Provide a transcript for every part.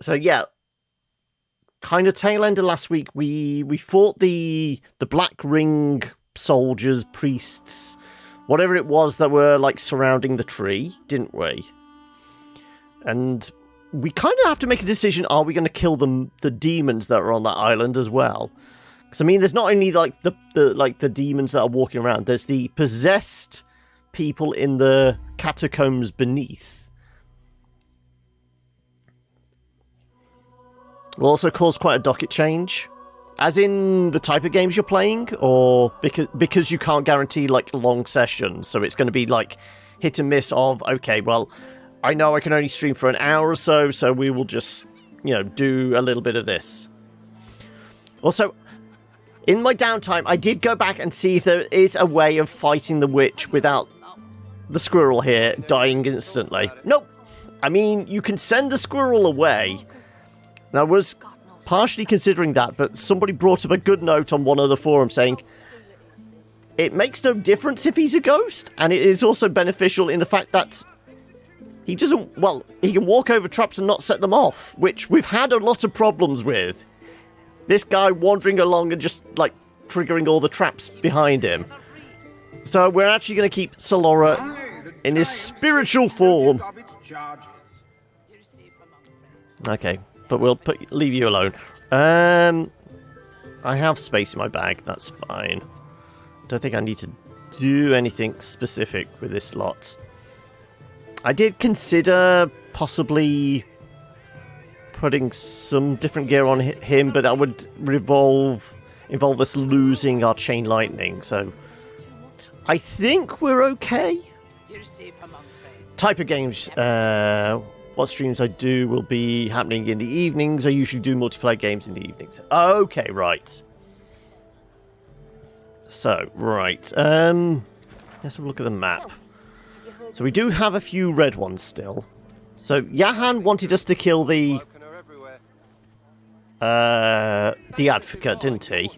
So yeah, kind of tail end of last week, we fought the Black Ring soldiers, priests, whatever it was that were like surrounding the tree, didn't we? And we kind of have to make a decision: are we going to kill the demons that are on that island as well? Because I mean, there's not only like the demons that are walking around. There's the possessed people in the catacombs beneath. Will also cause quite a docket change, as in the type of games you're playing, or because you can't guarantee like long sessions, so it's going to be like hit and miss of, okay, well, I know I can only stream for an hour or so, so we will just, do a little bit of this. Also, in my downtime, I did go back and see if there is a way of fighting the witch without the squirrel here dying instantly. Nope. I mean, you can send the squirrel away. And I was partially considering that, but somebody brought up a good note on one of the forums saying, it makes no difference if he's a ghost, and it is also beneficial in the fact that he can walk over traps and not set them off, which we've had a lot of problems with. This guy wandering along and just, like, triggering all the traps behind him. So we're actually going to keep Solora in his spiritual form. Okay, but we'll leave you alone. I have space in my bag, that's fine. Don't think I need to do anything specific with this lot. I did consider possibly putting some different gear on him, but that would involve us losing our chain lightning, so I think we're okay. Type of games, what streams I do will be happening in the evenings. I usually do multiplayer games in the evenings. Okay, right. So, right. Let's have a look at the map. So we do have a few red ones still. So Yahan wanted us to kill the advocate, didn't he?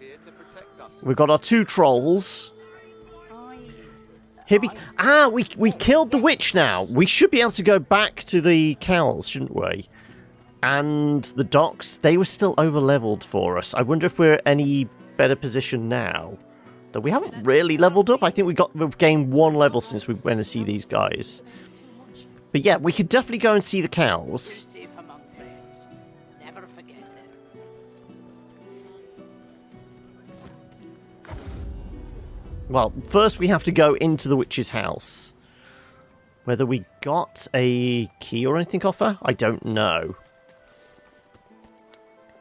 We've got our 2 trolls. We killed the witch now. We should be able to go back to the cows, shouldn't we? And the docks, they were still over-leveled for us. I wonder if we're any better position now. Though we haven't really leveled up. I think we've gained 1 level since we went to see these guys. But yeah, we could definitely go and see the cows. Well, first we have to go into the witch's house. Whether we got a key or anything off her, I don't know.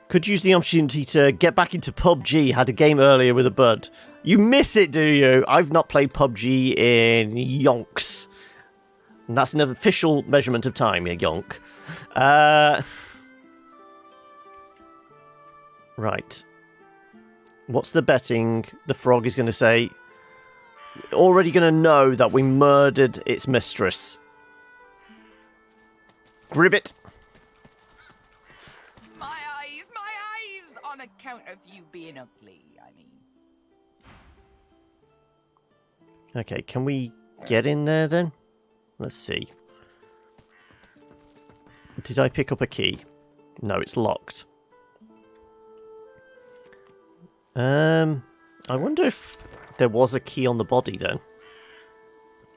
Could use the opportunity to get back into PUBG. Had a game earlier with a bud. You miss it, do you? I've not played PUBG in yonks. And that's an official measurement of time, a yonk. Right. What's the betting? The frog is going to say... Already going to know that we murdered its mistress. Gribbit. My eyes! On account of you being ugly, I mean. Okay, can we get in there then? Let's see. Did I pick up a key? No, it's locked. I wonder if there was a key on the body then.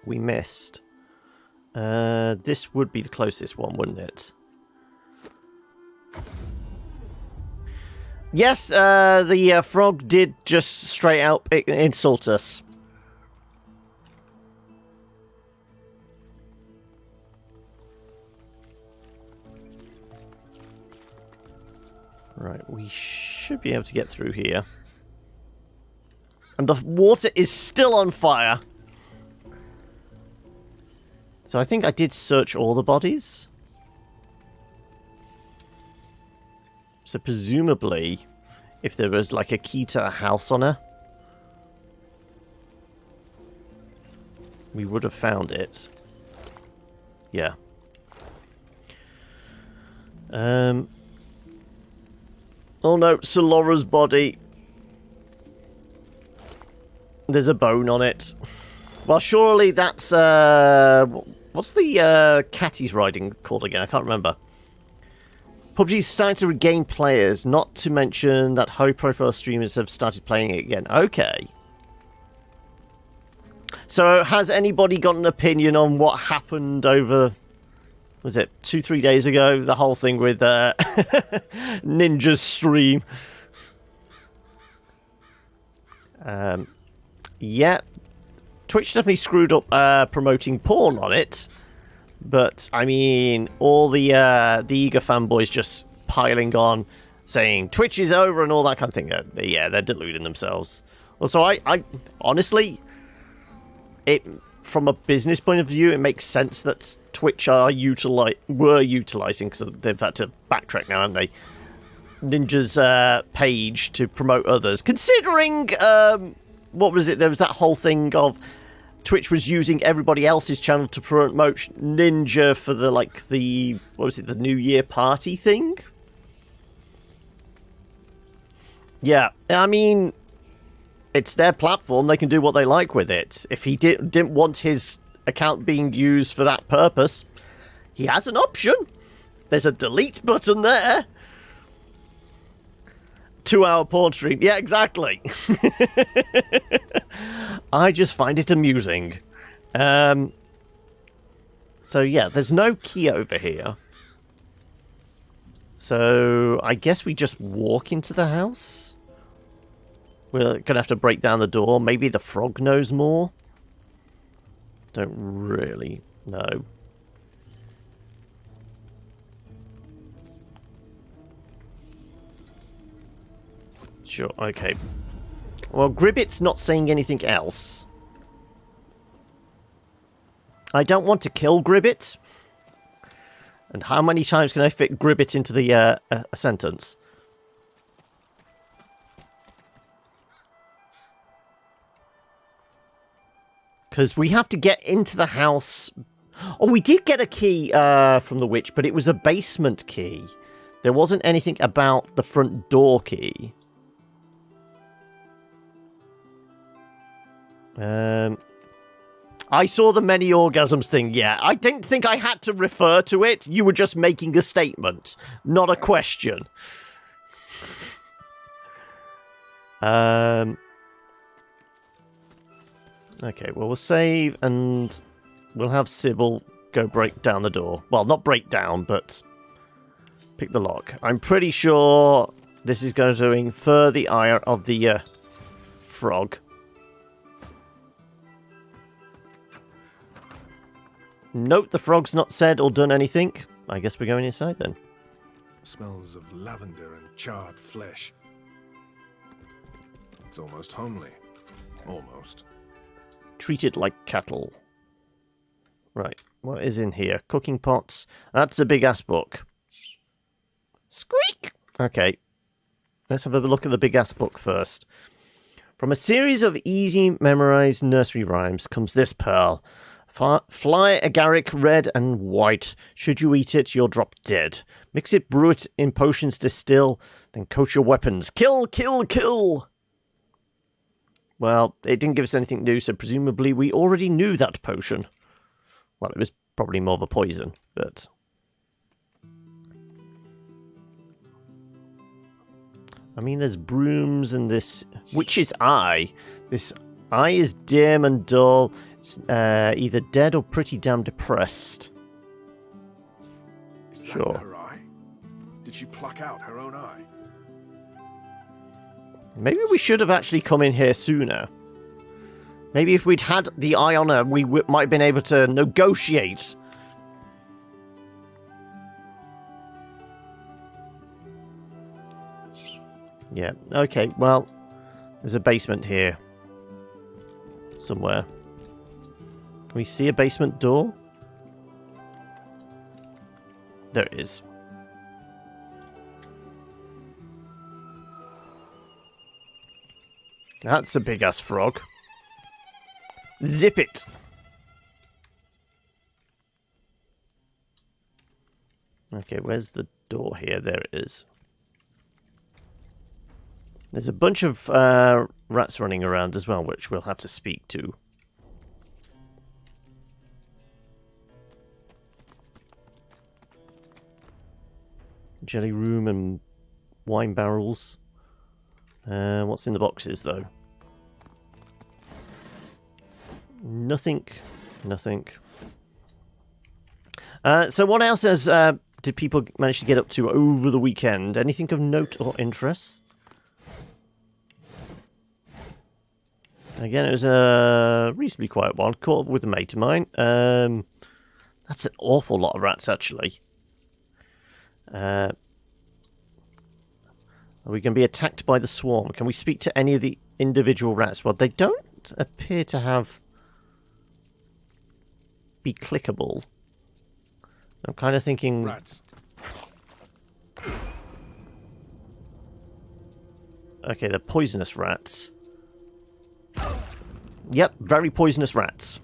We missed. This would be the closest one, wouldn't it? Yes, the frog did just straight out insult us. Right, we should be able to get through here. And the water is still on fire. So I think I did search all the bodies. So presumably, if there was like a key to a house on her, we would have found it. Yeah. Oh no, Solora's body. There's a bone on it. Well, surely that's, what's the cat he's riding called again? I can't remember. PUBG's starting to regain players, not to mention that high-profile streamers have started playing it again. Okay. So, has anybody got an opinion on what happened over, was it 2-3 days ago? The whole thing with Ninja's stream. Yeah. Twitch definitely screwed up promoting porn on it. But, I mean, all the eager fanboys just piling on, saying Twitch is over and all that kind of thing. Yeah, they're deluding themselves. Also, I honestly, from a business point of view, it makes sense that Twitch were utilising, because they've had to backtrack now, haven't they? Ninja's page to promote others. Considering, what was it? There was that whole thing of Twitch was using everybody else's channel to promote Ninja for the, what was it, the New Year party thing? Yeah, I mean, it's their platform, they can do what they like with it. If he didn't want his account being used for that purpose, he has an option. There's a delete button there. 2-hour porn stream. Yeah, exactly. I just find it amusing. So yeah, there's no key over here. So I guess we just walk into the house. We're gonna have to break down the door. Maybe the frog knows more. Don't really know. Sure, okay. Well, Gribbit's not saying anything else. I don't want to kill Gribbit. And how many times can I fit Gribbit into the a sentence? Because we have to get into the house. Oh, we did get a key from the witch, but it was a basement key. There wasn't anything about the front door key. I saw the many orgasms thing, yeah. I didn't think I had to refer to it. You were just making a statement, not a question. Okay, well, we'll save and we'll have Sybil go break down the door. Well, not break down, but pick the lock. I'm pretty sure this is going to infer the ire of the frog. Note the frog's not said or done anything. I guess we're going inside then. Smells of lavender and charred flesh. It's almost homely. Almost. Treated like cattle. Right, what is in here? Cooking pots. That's a big-ass book. Squeak! Okay, let's have a look at the big-ass book first. From a series of easy memorized nursery rhymes comes this pearl. Fly agaric red and white. Should you eat it, you'll drop dead. Mix it, brew it in potions, distill, then coat your weapons. Kill, kill, kill! Well, it didn't give us anything new, so presumably we already knew that potion. Well, it was probably more of a poison, but... I mean, there's brooms and this witch's eye. This eye is dim and dull. It's either dead or pretty damn depressed. Is that sure. Her eye? Did she pluck out her own eye? Maybe we should have actually come in here sooner. Maybe if we'd had the eye on her, we might have been able to negotiate. Yeah, okay, well, there's a basement here. Somewhere. Can we see a basement door? There it is. That's a big-ass frog. Zip it! Okay, where's the door here? There it is. There's a bunch of rats running around as well, which we'll have to speak to. Jelly room and wine barrels. What's in the boxes, though? Nothing. Nothing. So what else did people manage to get up to over the weekend? Anything of note or interest? Again, it was a reasonably quiet one. Caught up with a mate of mine. That's an awful lot of rats, actually. Are we going to be attacked by the swarm? Can we speak to any of the individual rats? Well, they don't appear to be clickable. I'm kind of thinking... Rats. Okay, they're poisonous rats. Yep, very poisonous rats.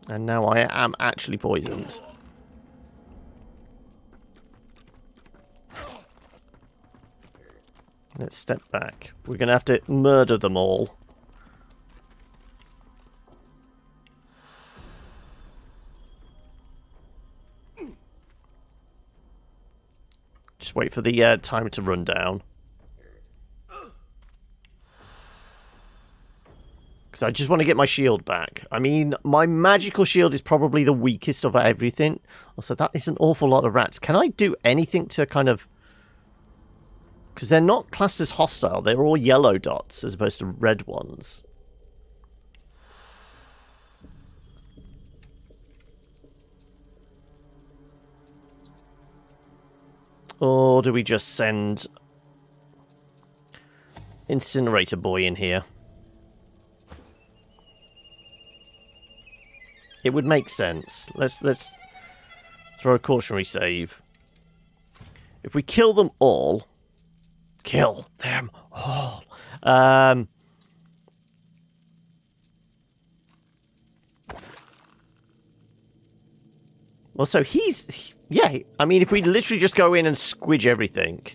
And now I am actually poisoned. Let's step back. We're going to have to murder them all. Just wait for the timer to run down. Because I just want to get my shield back. I mean, my magical shield is probably the weakest of everything. Also, that is an awful lot of rats. Can I do anything to kind of... Because they're not classed as hostile. They're all yellow dots as opposed to red ones. Or do we just send Incinerator Boy in here? It would make sense. Let's throw a cautionary save. If we kill them all... Kill them all. Well, so yeah, I mean, if we literally just go in and squidge everything.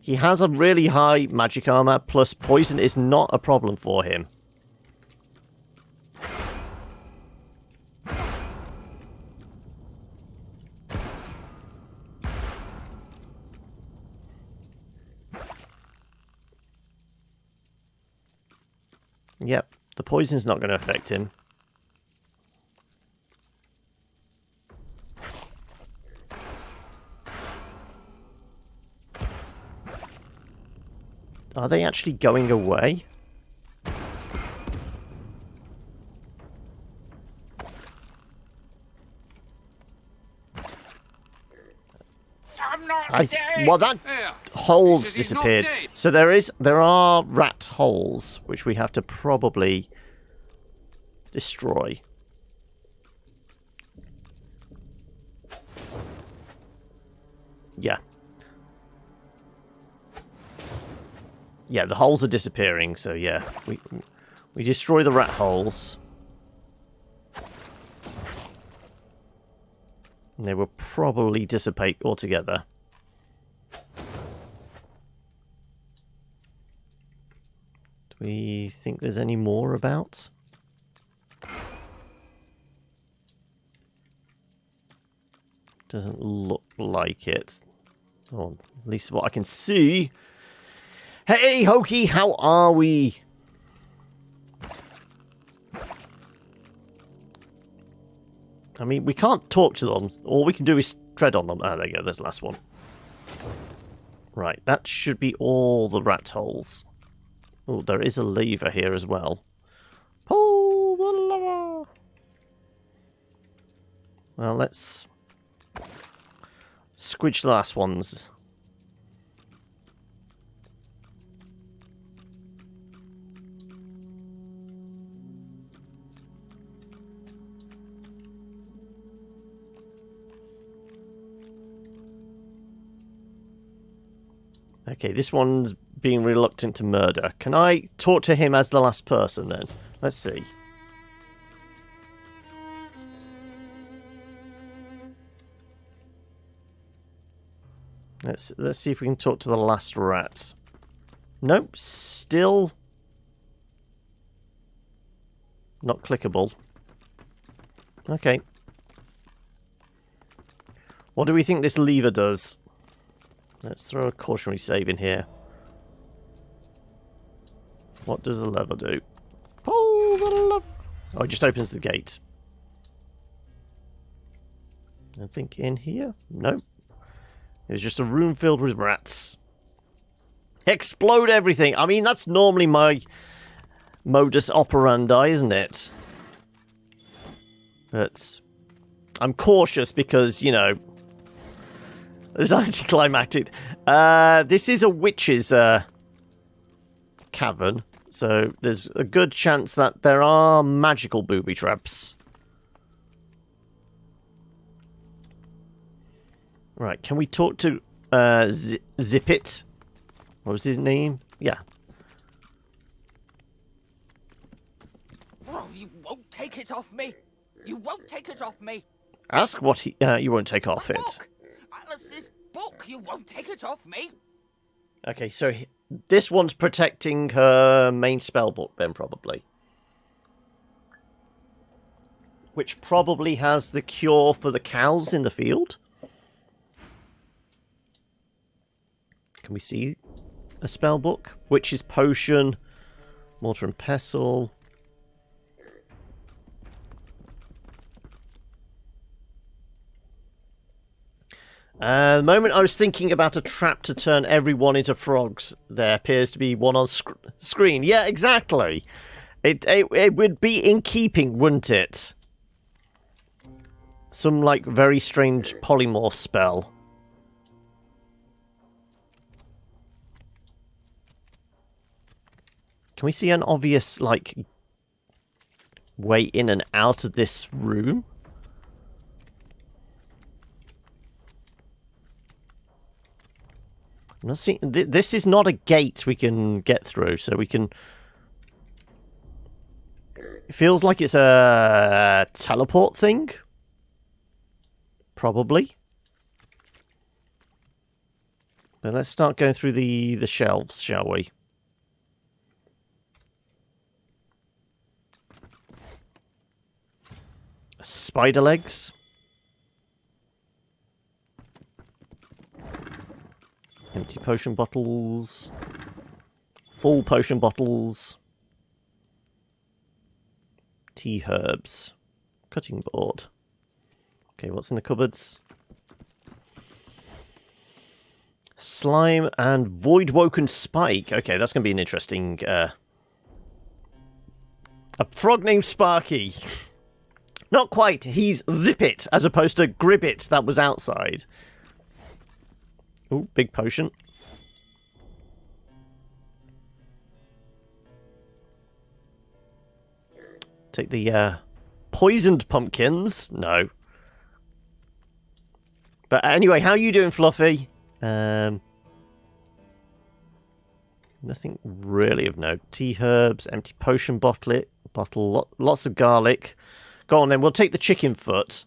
He has a really high magic armor, plus poison is not a problem for him. Yep, the poison's not going to affect him. Are they actually going away? I'm not dead. Well, that hole's disappeared. So there are rat holes which we have to probably destroy. Yeah. Yeah, the holes are disappearing, so yeah. We destroy the rat holes. And they will probably dissipate altogether. Do we think there's any more about? Doesn't look like it. Or at least what I can see. Hey, Hokey, how are we? I mean, we can't talk to them. All we can do is tread on them. Ah, there you go. There's the last one. Right, that should be all the rat holes. Oh, there is a lever here as well. Pull the lever. Well, let's squidge the last ones. Okay, this one's being reluctant to murder. Can I talk to him as the last person then? Let's see. Let's see if we can talk to the last rat. Nope, still not clickable. Okay. What do we think this lever does? Let's throw a cautionary save in here. What does the lever do? Pull the lever. Oh, it just opens the gate. I think in here? Nope. It was just a room filled with rats. Explode everything! I mean, that's normally my modus operandi, isn't it? But I'm cautious because, you know, it's anticlimactic. This is a witch's cavern, so there's a good chance that there are magical booby traps. Right, can we talk to Zippit? What was his name? Yeah. Oh, you won't take it off me. You won't take it off me. Ask what he, you won't take off it. Book. Atlas's book. You won't take it off me. Okay, so this one's protecting her main spellbook then, probably. Which probably has the cure for the cows in the field. Can we see a spellbook? Witch's potion, mortar and pestle. The moment I was thinking about a trap to turn everyone into frogs, there appears to be one on screen. Yeah, exactly. It would be in keeping, wouldn't it? Some, like, very strange polymorph spell. Can we see an obvious, like, way in and out of this room? I'm not seeing. This is not a gate we can get through, so we can. It feels like it's a teleport thing. Probably. But let's start going through the shelves, shall we? Spider legs. Empty potion bottles. Full potion bottles. Tea herbs. Cutting board. Okay, what's in the cupboards? Slime and Voidwoken Spike. Okay, that's going to be an interesting... A frog named Sparky. Not quite. He's Zippit, as opposed to Gribbit that was outside. Ooh, big potion. Take the poisoned pumpkins. No. But anyway, how are you doing, Fluffy? Nothing really of note. Tea herbs, empty potion bottle, lots of garlic. Go on then, we'll take the chicken foot.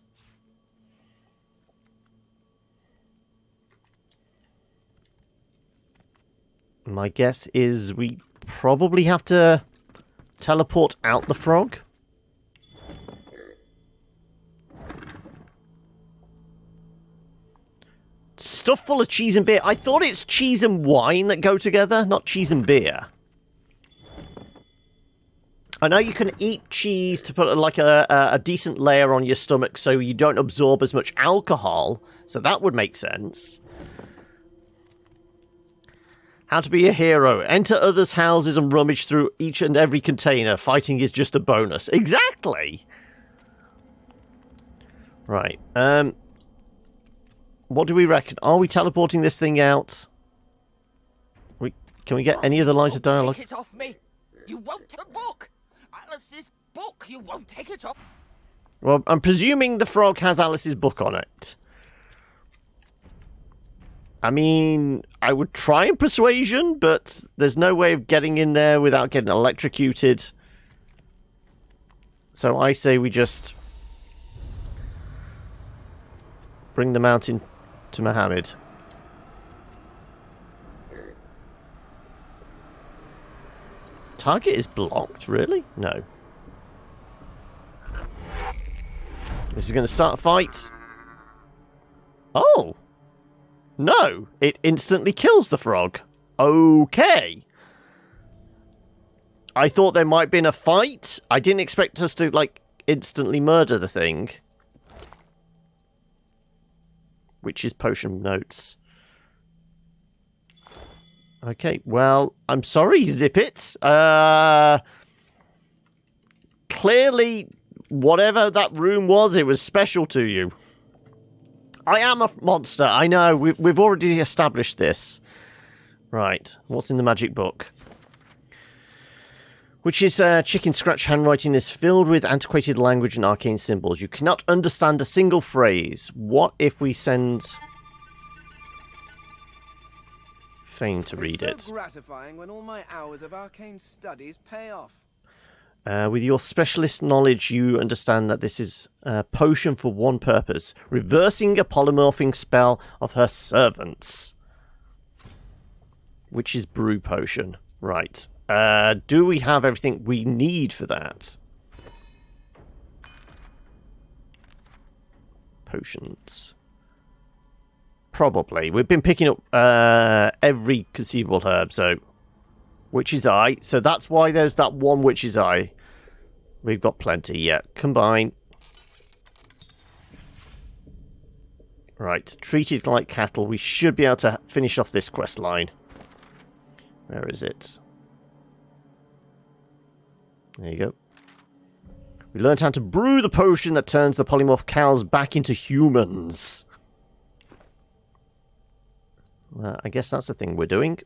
My guess is we probably have to teleport out the frog. Stuff full of cheese and beer. I thought it's cheese and wine that go together, not cheese and beer. I know you can eat cheese to put like a decent layer on your stomach so you don't absorb as much alcohol, so that would make sense. How to be a hero. Enter others' houses and rummage through each and every container. Fighting is just a bonus. Exactly! Right. What do we reckon? Are we teleporting this thing out? Can we get any of the lines of dialogue? Take it off me. You won't take the book. Atlas's book. You won't take it off. Well, I'm presuming the frog has Alice's book on it. I mean, I would try and persuasion, but there's no way of getting in there without getting electrocuted. So I say we just bring the mountain to Mohammed. Target is blocked, really? No. This is going to start a fight. Oh. No. It instantly kills the frog. Okay. I thought there might have been a fight. I didn't expect us to, like, instantly murder the thing. Which is potion notes. Okay, well, I'm sorry, Zip It. Clearly, whatever that room was, it was special to you. I am a monster, I know. We've already established this. Right, what's in the magic book? Which is chicken scratch handwriting is filled with antiquated language and arcane symbols. You cannot understand a single phrase. What if we send Fane to read it? It's so gratifying when all my hours of arcane studies pay off. With your specialist knowledge, you understand that this is a potion for one purpose. Reversing a polymorphing spell of her servants. Which is brew potion. Right. Do we have everything we need for that? Potions. Probably. We've been picking up every conceivable herb, so... Witch's Eye. So that's why there's that one Witch's Eye. We've got plenty, yeah. Combine. Right. Treated like cattle. We should be able to finish off this quest line. Where is it? There you go. We learned how to brew the potion that turns the polymorph cows back into humans. I guess that's the thing we're doing.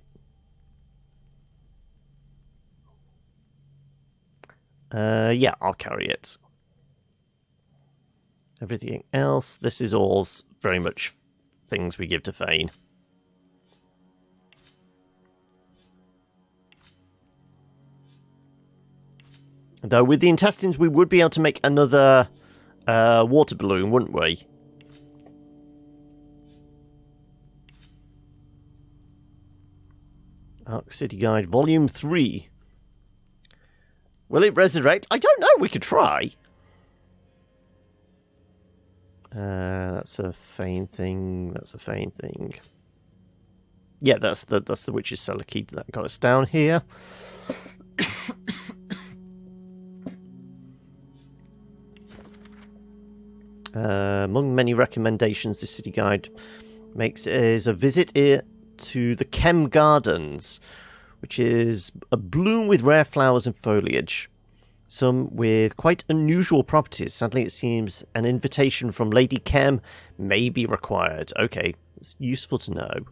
Yeah, I'll carry it. Everything else, this is all very much things we give to Fane. Though with the intestines, we would be able to make another water balloon, wouldn't we? Ark City Guide, Volume 3. Will it resurrect? I don't know. We could try. That's a Fane thing. That's a Fane thing. Yeah, that's the witch's cellar key that got us down here. Among many recommendations the city guide makes is a visit to the Chem Gardens, which is a bloom with rare flowers and foliage, some with quite unusual properties. Sadly, it seems an invitation from Lady Chem may be required. Okay, it's useful to know.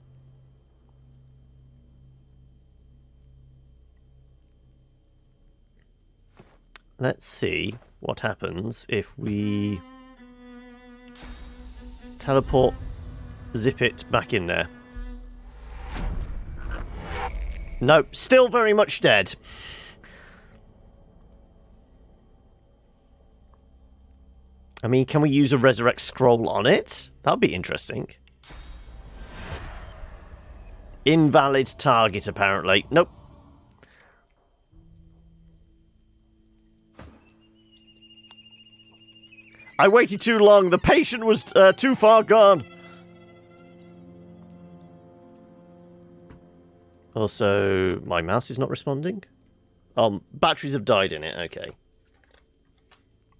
Let's see what happens if we teleport Zip It back in there. Nope, still very much dead. I mean, can we use a resurrect scroll on it? That'd be interesting. Invalid target, apparently. Nope. I waited too long. The patient was too far gone. Also, my mouse is not responding. Batteries have died in it. Okay.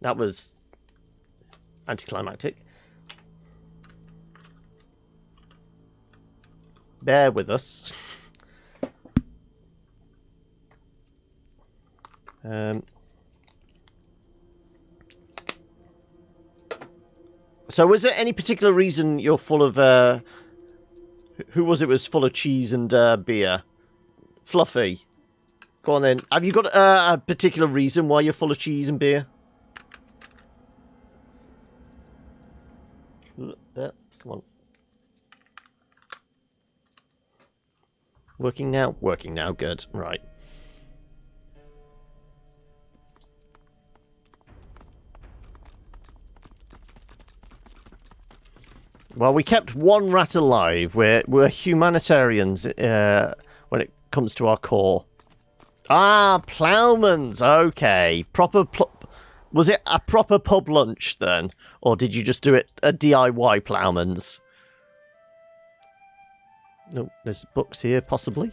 That was anticlimactic. Bear with us. So was there any particular reason you're full of, who was full of cheese and beer? Fluffy. Go on then. Have you got a particular reason why you're full of cheese and beer? Come on. Working now? Working now, good. Right. Well, we kept one rat alive. We're humanitarians when it comes to our core. Ah, ploughmans. Okay. Proper Was it a proper pub lunch then? Or did you just do it a DIY ploughman's? No, there's books here, possibly.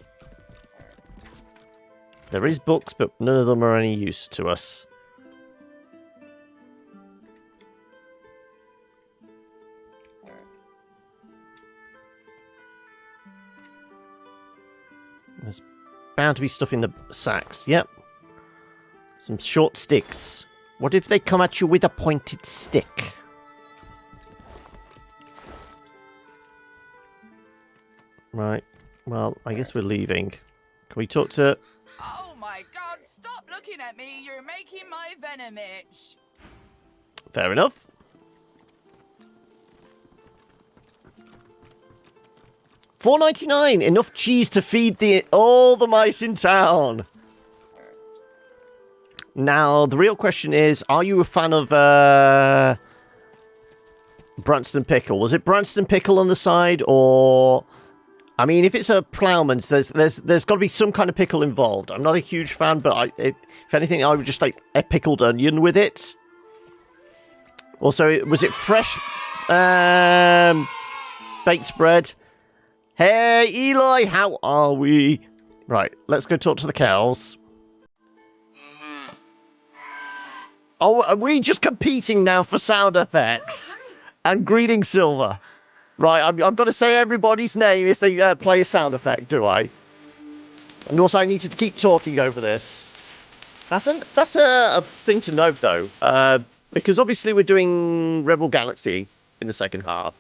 There is books, but none of them are any use to us. There's bound to be stuff in the sacks. Yep. Some short sticks. What if they come at you with a pointed stick? Right. Well, I guess we're leaving. Can we talk to... Oh my god, stop looking at me. You're making my venom itch. Fair enough. $4.99. Enough cheese to feed all the mice in town. Now, the real question is, are you a fan of Branston Pickle? Was it Branston Pickle on the side, or... I mean, if it's a ploughman's, there's got to be some kind of pickle involved. I'm not a huge fan, but if anything, I would just like a pickled onion with it. Also, was it fresh baked bread? Hey, Eli, how are we? Right, let's go talk to the cows. Oh, are we just competing now for sound effects? And greeting Silver. Right, I'm going to say everybody's name if they play a sound effect, do I? And also, I need to keep talking over this. That's a thing to note, though. Because obviously we're doing Rebel Galaxy in the second half.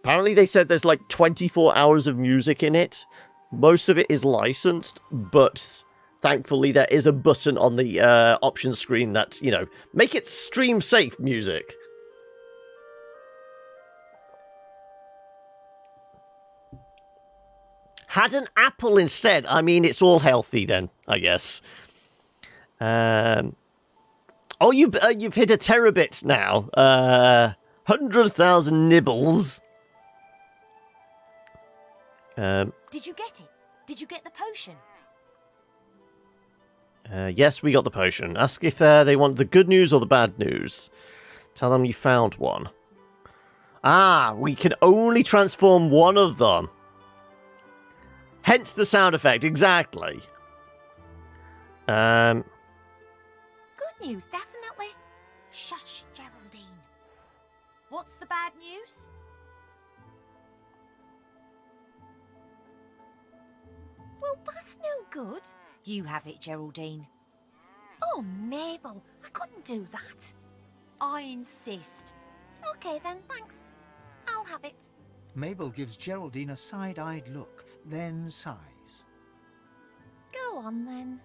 Apparently they said there's like 24 hours of music in it. Most of it is licensed, but thankfully there is a button on the options screen that, you know, make it stream safe music. Had an apple instead. I mean, it's all healthy then, I guess. Oh, you've hit a terabit now. 100,000 nibbles. Did you get it? Did you get the potion? Yes, we got the potion. Ask if they want the good news or the bad news. Tell them you found one. Ah, we can only transform one of them. Hence the sound effect, exactly. Good news, definitely. Shush, Geraldine. What's the bad news? Well, that's no good. You have it, Geraldine. Oh, Mabel, I couldn't do that. I insist. Okay then, thanks. I'll have it. Mabel gives Geraldine a side-eyed look, then sighs. Go on then.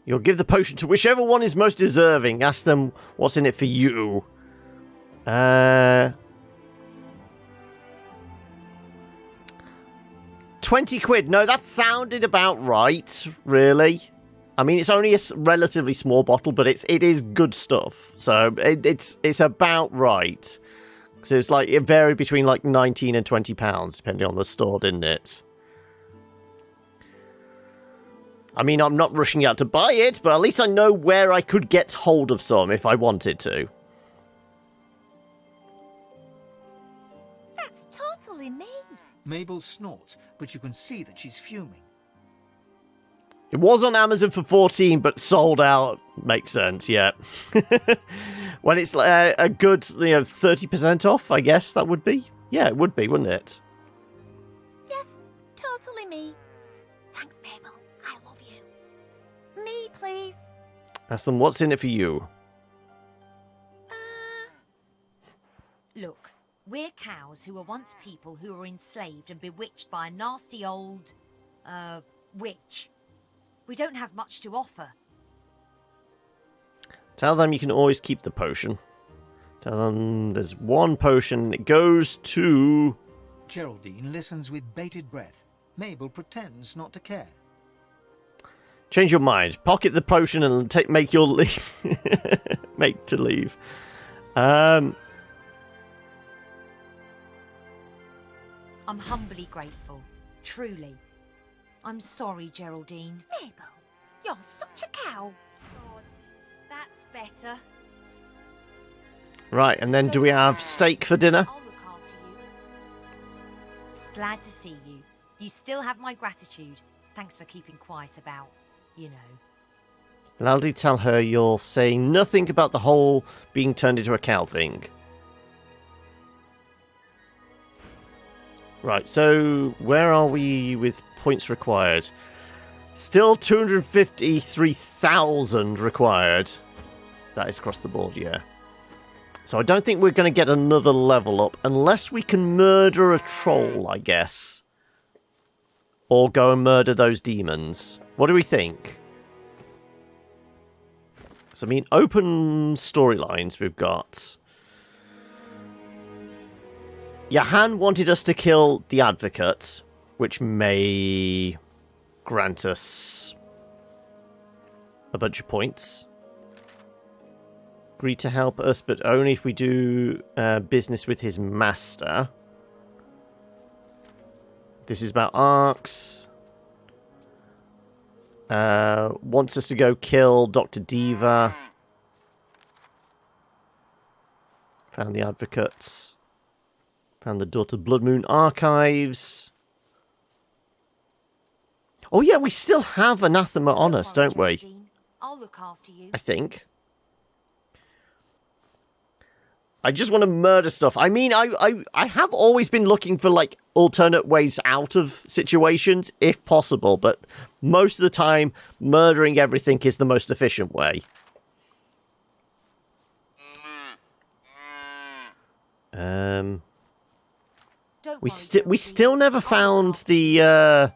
You'll give the potion to whichever one is most deserving. Ask them what's in it for you. 20 quid. No, that sounded about right, really. I mean, it's only a relatively small bottle, but it is good stuff. So it's about right. So it's like, it varied between like 19 and 20 pounds, depending on the store, didn't it? I mean, I'm not rushing out to buy it, but at least I know where I could get hold of some if I wanted to. That's totally me. Mabel snorts, but you can see that she's fuming. It was on Amazon for 14, but sold out. Makes sense, yeah. When it's a good, 30% off, I guess that would be. Yeah, it would be, wouldn't it? Yes, totally me. Thanks, Mabel. I love you. Me, please. Ask them what's in it for you. Look, we're cows who were once people who were enslaved and bewitched by a nasty old, witch. We don't have much to offer. Tell them you can always keep the potion. Tell them there's one potion. It goes to... Geraldine listens with bated breath. Mabel pretends not to care. Change your mind. Pocket the potion and make your make to leave. I'm humbly grateful. Truly. I'm sorry, Geraldine. Mabel, you're such a cow. God, better. Right, and then do we have steak for dinner? I'll look after you. Glad to see you. You still have my gratitude. Thanks for keeping quiet about, you know. Loudly tell her you're saying nothing about the whole being turned into a cow thing. Right, so where are we with points required? Still 253,000 required. That is across the board, yeah. So I don't think we're going to get another level up unless we can murder a troll, I guess. Or go and murder those demons. What do we think? So, I mean, open storylines we've got. Yahan wanted us to kill the Advocate, which may grant us a bunch of points. Agreed to help us, but only if we do business with his master. This is about Arcs. Wants us to go kill Dr. Diva. Found the Advocates. Found the Daughter Blood Moon archives. Oh yeah, we still have Anathema on us, don't we? I'll look after you. I think. I just want to murder stuff. I mean, I have always been looking for, like, alternate ways out of situations, if possible, but most of the time, murdering everything is the most efficient way. We still never found the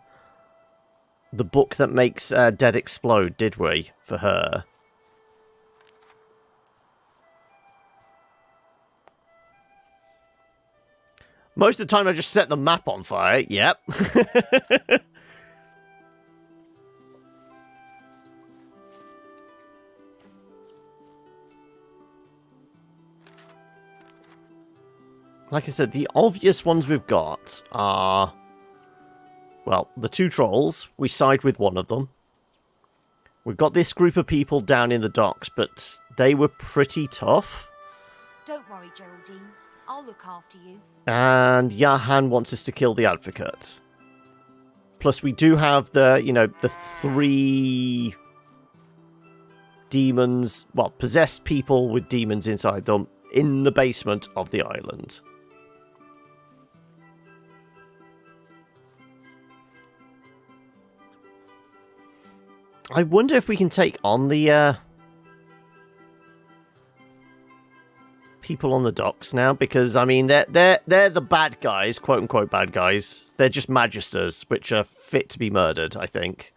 book that makes Dead explode, did we? For her. Most of the time I just set the map on fire. Yep. Like I said, the obvious ones we've got are... Well, the two trolls. We side with one of them. We've got this group of people down in the docks, but they were pretty tough. Don't worry, Geraldine. I'll look after you. And Yahan wants us to kill the Advocate. Plus, we do have the, you know, the 3 demons, well, possessed people with demons inside them in the basement of the island. I wonder if we can take on the people on the docks now, because I mean they're the bad guys, quote unquote bad guys. They're just magisters, which are fit to be murdered, I think.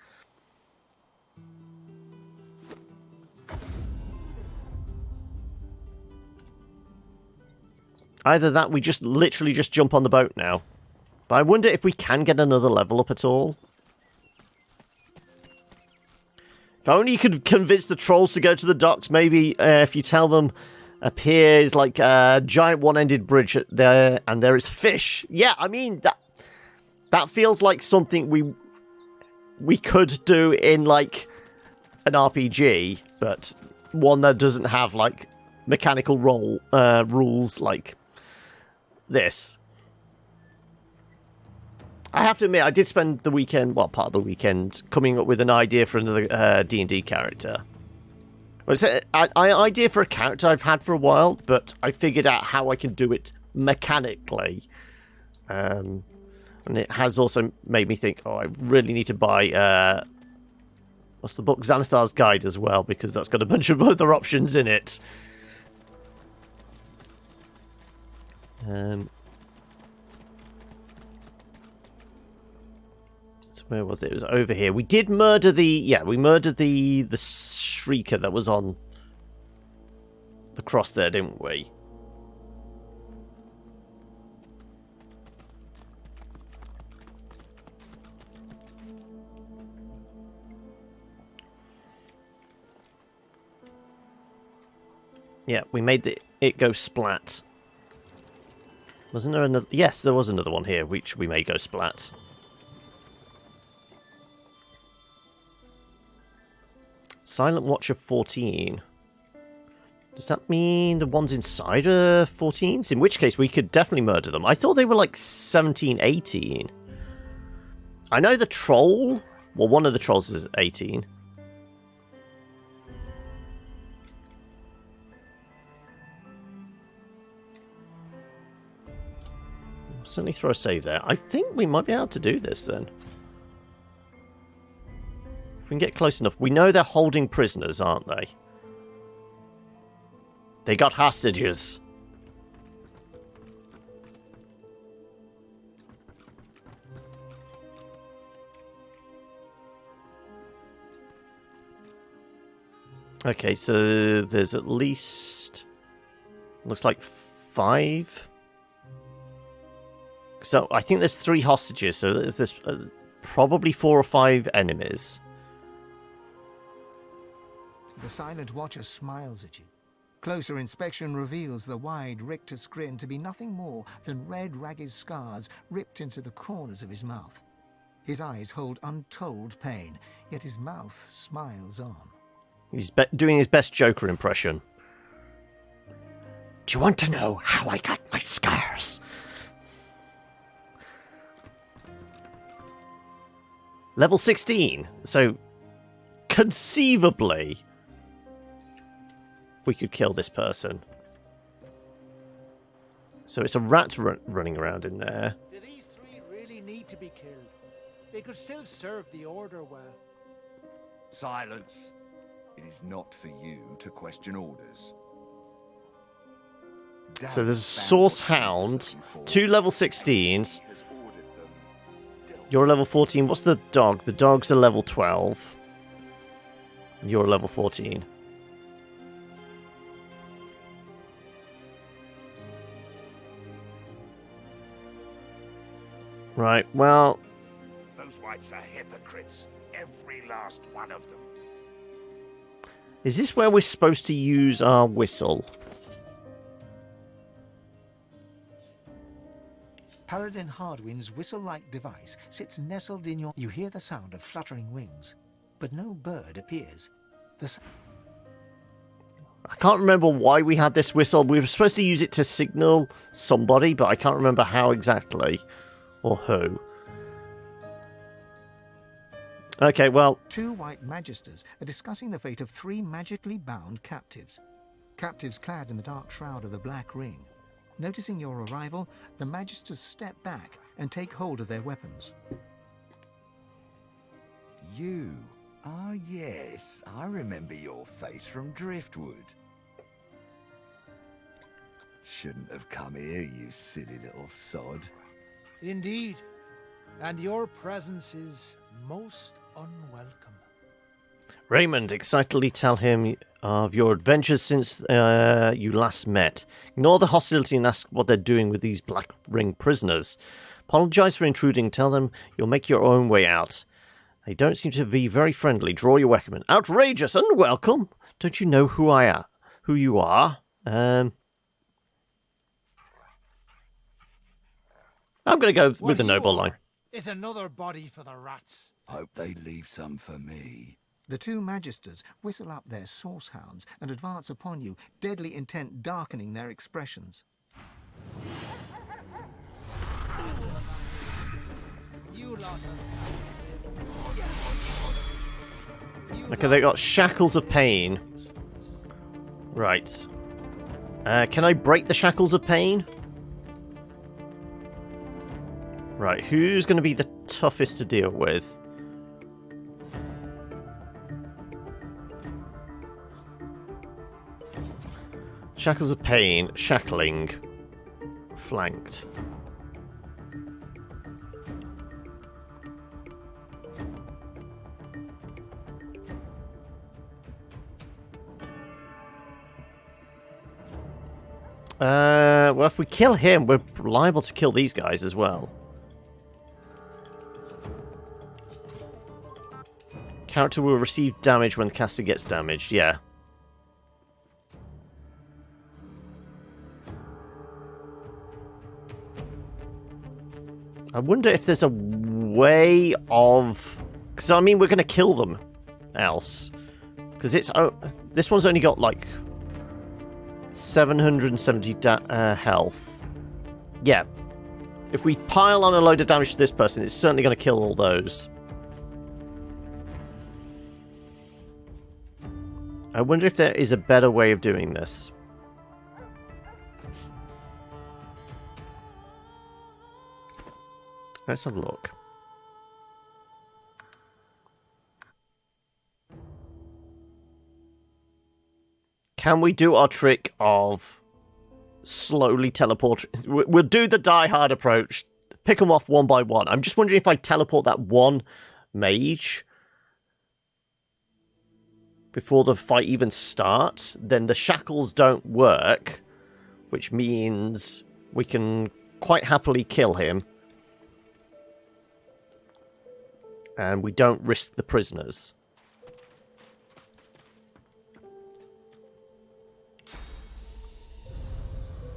Either that, we just literally just jump on the boat now. But I wonder if we can get another level up at all. If only you could convince the trolls to go to the docks. Maybe if you tell them appears like a giant one-ended bridge there, and there is fish. Yeah, I mean that feels like something we could do in like an RPG, but one that doesn't have like mechanical rules like this. I have to admit, I did spend the weekend, well, part of the weekend, coming up with an idea for another D&D character. Well, it's an idea for a character I've had for a while, but I figured out how I can do it mechanically. And it has also made me think, oh, I really need to buy, what's the book? Xanathar's Guide as well, because that's got a bunch of other options in it. So where was it? It was over here. We did murder we murdered the shrieker that was on the cross there, didn't we? Yeah, we made it go splat. Wasn't there another? Yes, there was another one here, which we made go splat. Silent Watcher 14. Does that mean the ones inside are 14s? In which case, we could definitely murder them. I thought they were like 17, 18. I know the troll... Well, one of the trolls is 18. I'll certainly throw a save there. I think we might be able to do this then. If we can get close enough. We know they're holding prisoners, aren't they? They got hostages. Okay, so there's at least... Looks like 5. So I think there's 3 hostages, so there's probably 4 or 5 enemies. The silent watcher smiles at you. Closer inspection reveals the wide rictus grin to be nothing more than red, ragged scars ripped into the corners of his mouth. His eyes hold untold pain, yet his mouth smiles on. He's doing his best Joker impression. Do you want to know how I got my scars? Level 16. So, conceivably, we could kill this person. So it's a rat running around in there. Do these 3 really need to be killed? They could still serve the Order well. Silence. It is not for you to question orders. So there's a Source Hound, 2 level 16s. You're a level 14. What's the dog? The dog's a level 12. You're a level 14. Right, well... Those whites are hypocrites. Every last one of them. Is this where we're supposed to use our whistle? Paladin Hardwin's whistle-like device sits nestled in your... You hear the sound of fluttering wings, but no bird appears. I can't remember why we had this whistle. We were supposed to use it to signal somebody, but I can't remember how exactly. Or who. Okay, well... 2 white magisters are discussing the fate of 3 magically bound captives. Captives clad in the dark shroud of the Black Ring. Noticing your arrival, the magisters step back and take hold of their weapons. You? Ah, yes. I remember your face from Driftwood. Shouldn't have come here, you silly little sod. Indeed. And your presence is most unwelcome. Raymond, excitedly tell him of your adventures since you last met. Ignore the hostility and ask what they're doing with these Black Ring prisoners. Apologize for intruding. Tell them you'll make your own way out. They don't seem to be very friendly. Draw your weapon. Outrageous! Unwelcome! Don't you know who I am? Who you are? I'm going to go with the noble line. Is another body for the rats. Hope they leave some for me. The 2 magisters whistle up their source hounds and advance upon you, deadly intent darkening their expressions. You lot. Okay, they got shackles of pain. Right. Can I break the shackles of pain? Right, who's going to be the toughest to deal with? Shackles of pain, shackling, flanked. Well, if we kill him, we're liable to kill these guys as well. Character will receive damage when the caster gets damaged, yeah. I wonder if there's a way of... Because, I mean, we're going to kill them else. Because it's... Oh, this one's only got, like... 770 health. Yeah. If we pile on a load of damage to this person, it's certainly going to kill all those. I wonder if there is a better way of doing this. Let's have a look. Can we do our trick of slowly teleport? We'll do the die hard approach, pick them off one by one. I'm just wondering if I teleport that one mage before the fight even starts, then the shackles don't work, which means we can quite happily kill him. And we don't risk the prisoners.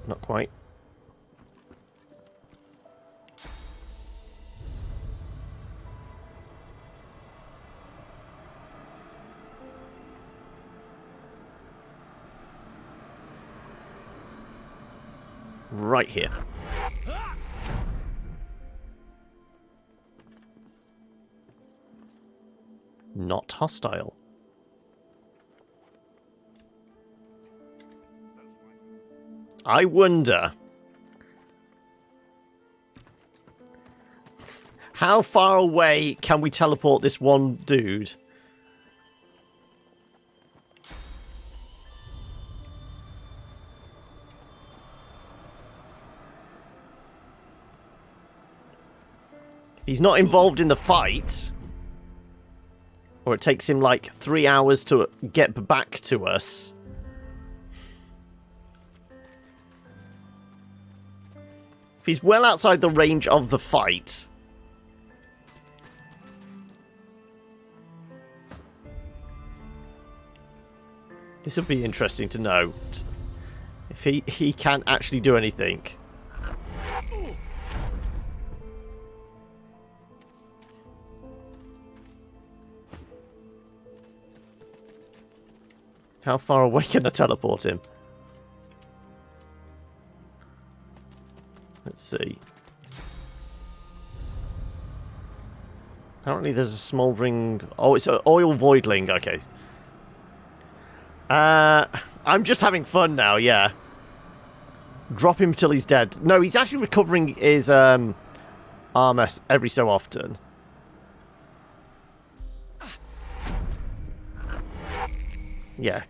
Not quite. Right here. Not hostile. I wonder how far away can we teleport this one dude? He's not involved in the fight. Or it takes him like 3 hours to get back to us. If he's well outside the range of the fight. This would be interesting to know. If he can actually do anything. How far away can I teleport him? Let's see. Apparently there's a smouldering... Oh, it's an oil voidling. Okay. I'm just having fun now, yeah. Drop him till he's dead. No, he's actually recovering his armor every so often. Yeah.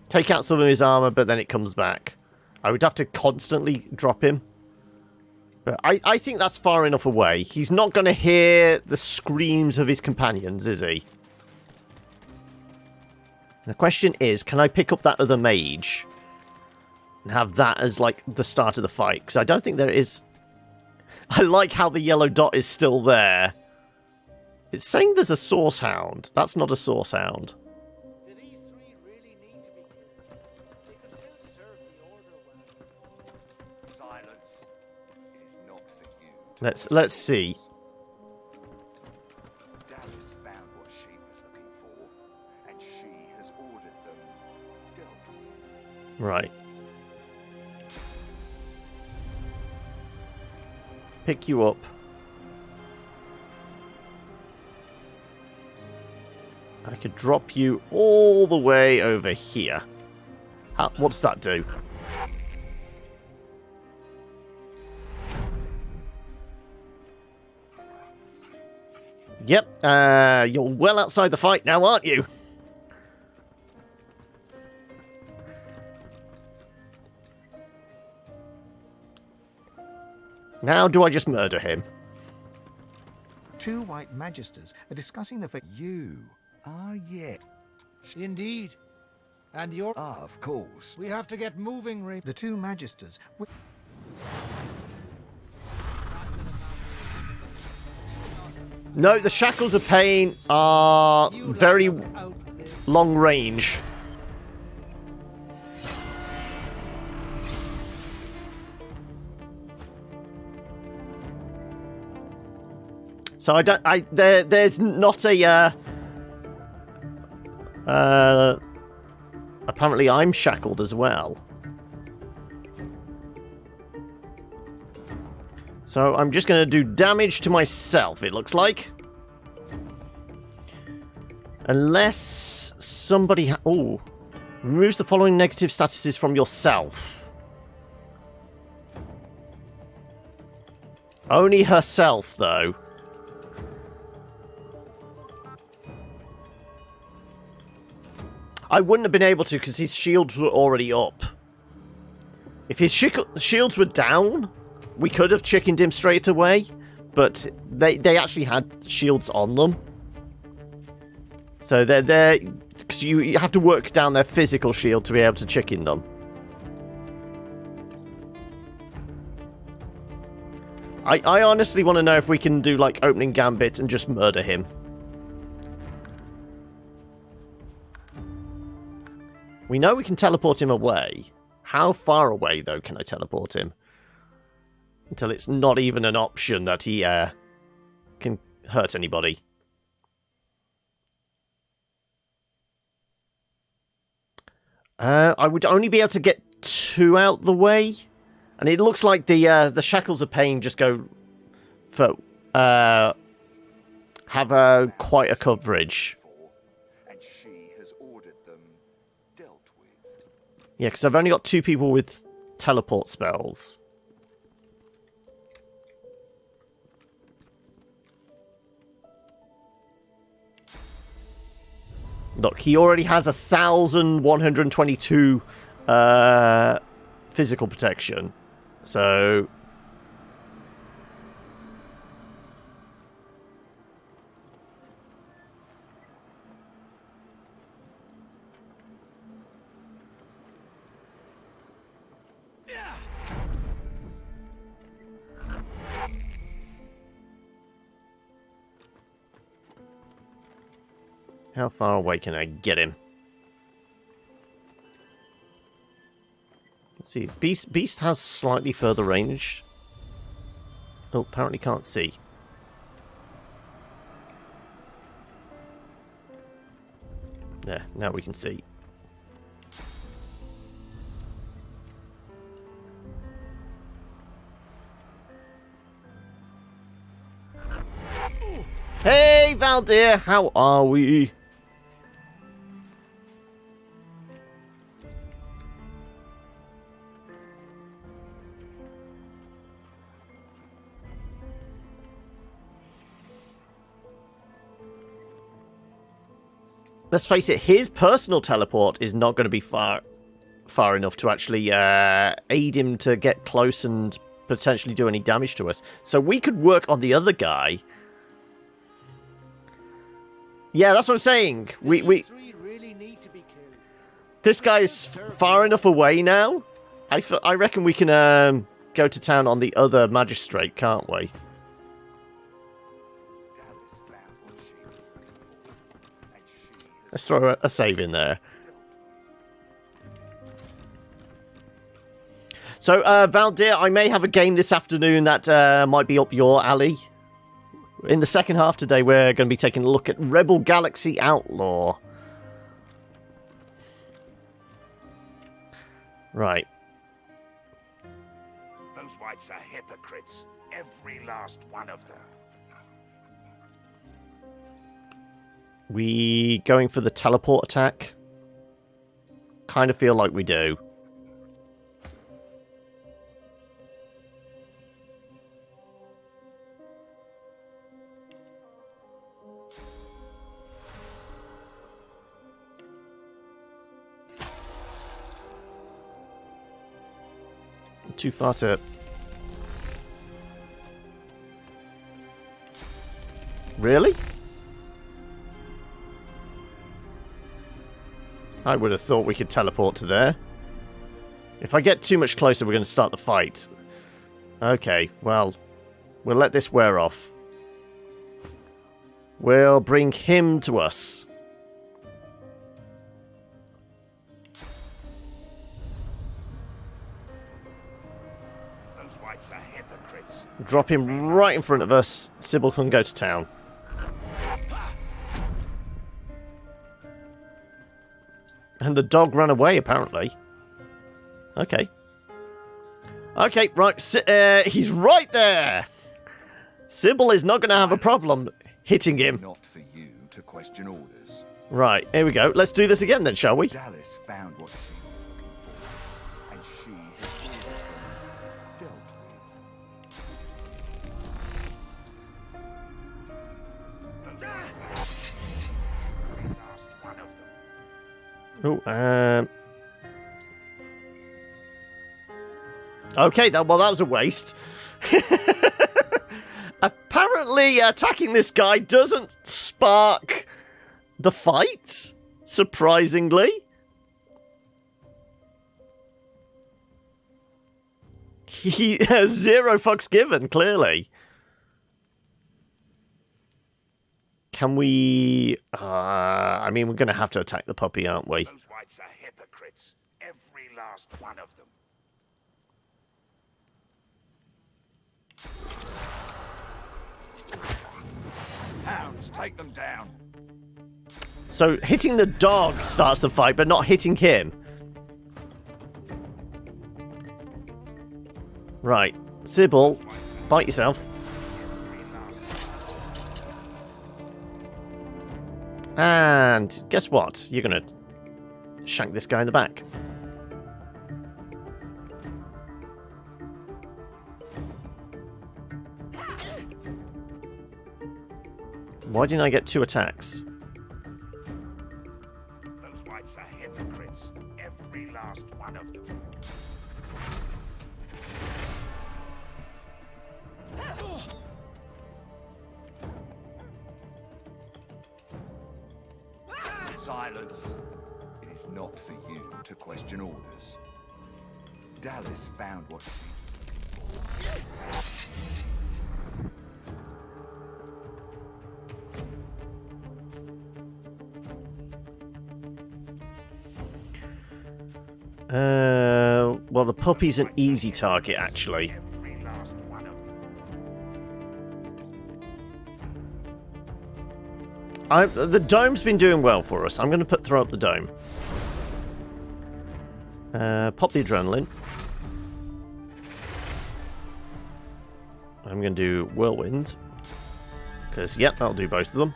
Take out some of his armor, but then it comes back. I would have to constantly drop him. But I think that's far enough away. He's not going to hear the screams of his companions, is he? The question is, can I pick up that other mage? And have that as, like, the start of the fight? Because I don't think there is... I like how the yellow dot is still there. It's saying there's a source hound. That's not a source hound. Let's see. Dallas found what she was looking for, and she has ordered them dealt with. Right. Pick you up. I could drop you all the way over here. What's that do? Yep, you're well outside the fight now, aren't you? Now do I just murder him? Two white magisters are discussing the fate. You? Ah, yeah. Indeed. And you're... Ah, of course. We have to get moving, Ray. The two magisters... No, the shackles of pain are very long range. So I don't. There's not a. Apparently, I'm shackled as well. So I'm just going to do damage to myself, it looks like. Unless somebody... Oh. Removes the following negative statuses from yourself. Only herself, though. I wouldn't have been able to because his shields were already up. If his shields were down, we could have chickened him straight away, but they actually had shields on them. So they're because you have to work down their physical shield to be able to chicken them. I honestly want to know if we can do like opening gambit and just murder him. We know we can teleport him away. How far away, though, can I teleport him? Until it's not even an option that he can hurt anybody. I would only be able to get 2 out the way. And it looks like the shackles of pain just go for... have quite a coverage. Yeah, because I've only got 2 people with teleport spells. Look, he already has 1,122 physical protection. So... How far away can I get him? Let's see. Beast has slightly further range. Oh, apparently can't see. There, now we can see. Hey, Baldur, how are we? Let's face it, his personal teleport is not going to be far enough to actually aid him to get close and potentially do any damage to us. So we could work on the other guy. Yeah, that's what I'm saying. We really need to be killed. This guy is far enough away now. I reckon we can go to town on the other magistrate, can't we? Let's throw a save in there. So, Baldur, I may have a game this afternoon that might be up your alley. In the second half today, we're going to be taking a look at Rebel Galaxy Outlaw. Right. Those whites are hypocrites. Every last one of them. We going for the teleport attack? Kind of feel like we do. Too far to... Really? I would have thought we could teleport to there. If I get too much closer, we're going to start the fight. Okay, well, we'll let this wear off. We'll bring him to us. Those whites are hypocrites. Drop him right in front of us. Sybil can go to town. And the dog ran away, apparently. Okay. Okay, right. He's right there. Sybil is not going to have a problem hitting him. Not for you to question orders. Right, here we go. Let's do this again then, shall we? Dallas found what she was looking for, and she has ordered them dealt with. Last one of them. Oh, okay, that was a waste. Apparently, attacking this guy doesn't spark the fight, surprisingly. He has zero fucks given, clearly. Can we... I mean, we're going to have to attack the puppy, aren't we? Those whites are hypocrites. Every last one of them. Hounds, take them down. So, hitting the dog starts the fight, but not hitting him. Right. Sybil, bite yourself. And guess what? You're going to shank this guy in the back. Why didn't I get 2 attacks? Those whites are hypocrites. Every last one of them. Silence. It is not for you to question orders. Dallas found what she was looking Well, the puppy's an easy target, actually. Every last one of them. The dome's been doing well for us. I'm going to throw up the dome. Pop the adrenaline. I'm going to do whirlwind. Because, yep, that'll do both of them.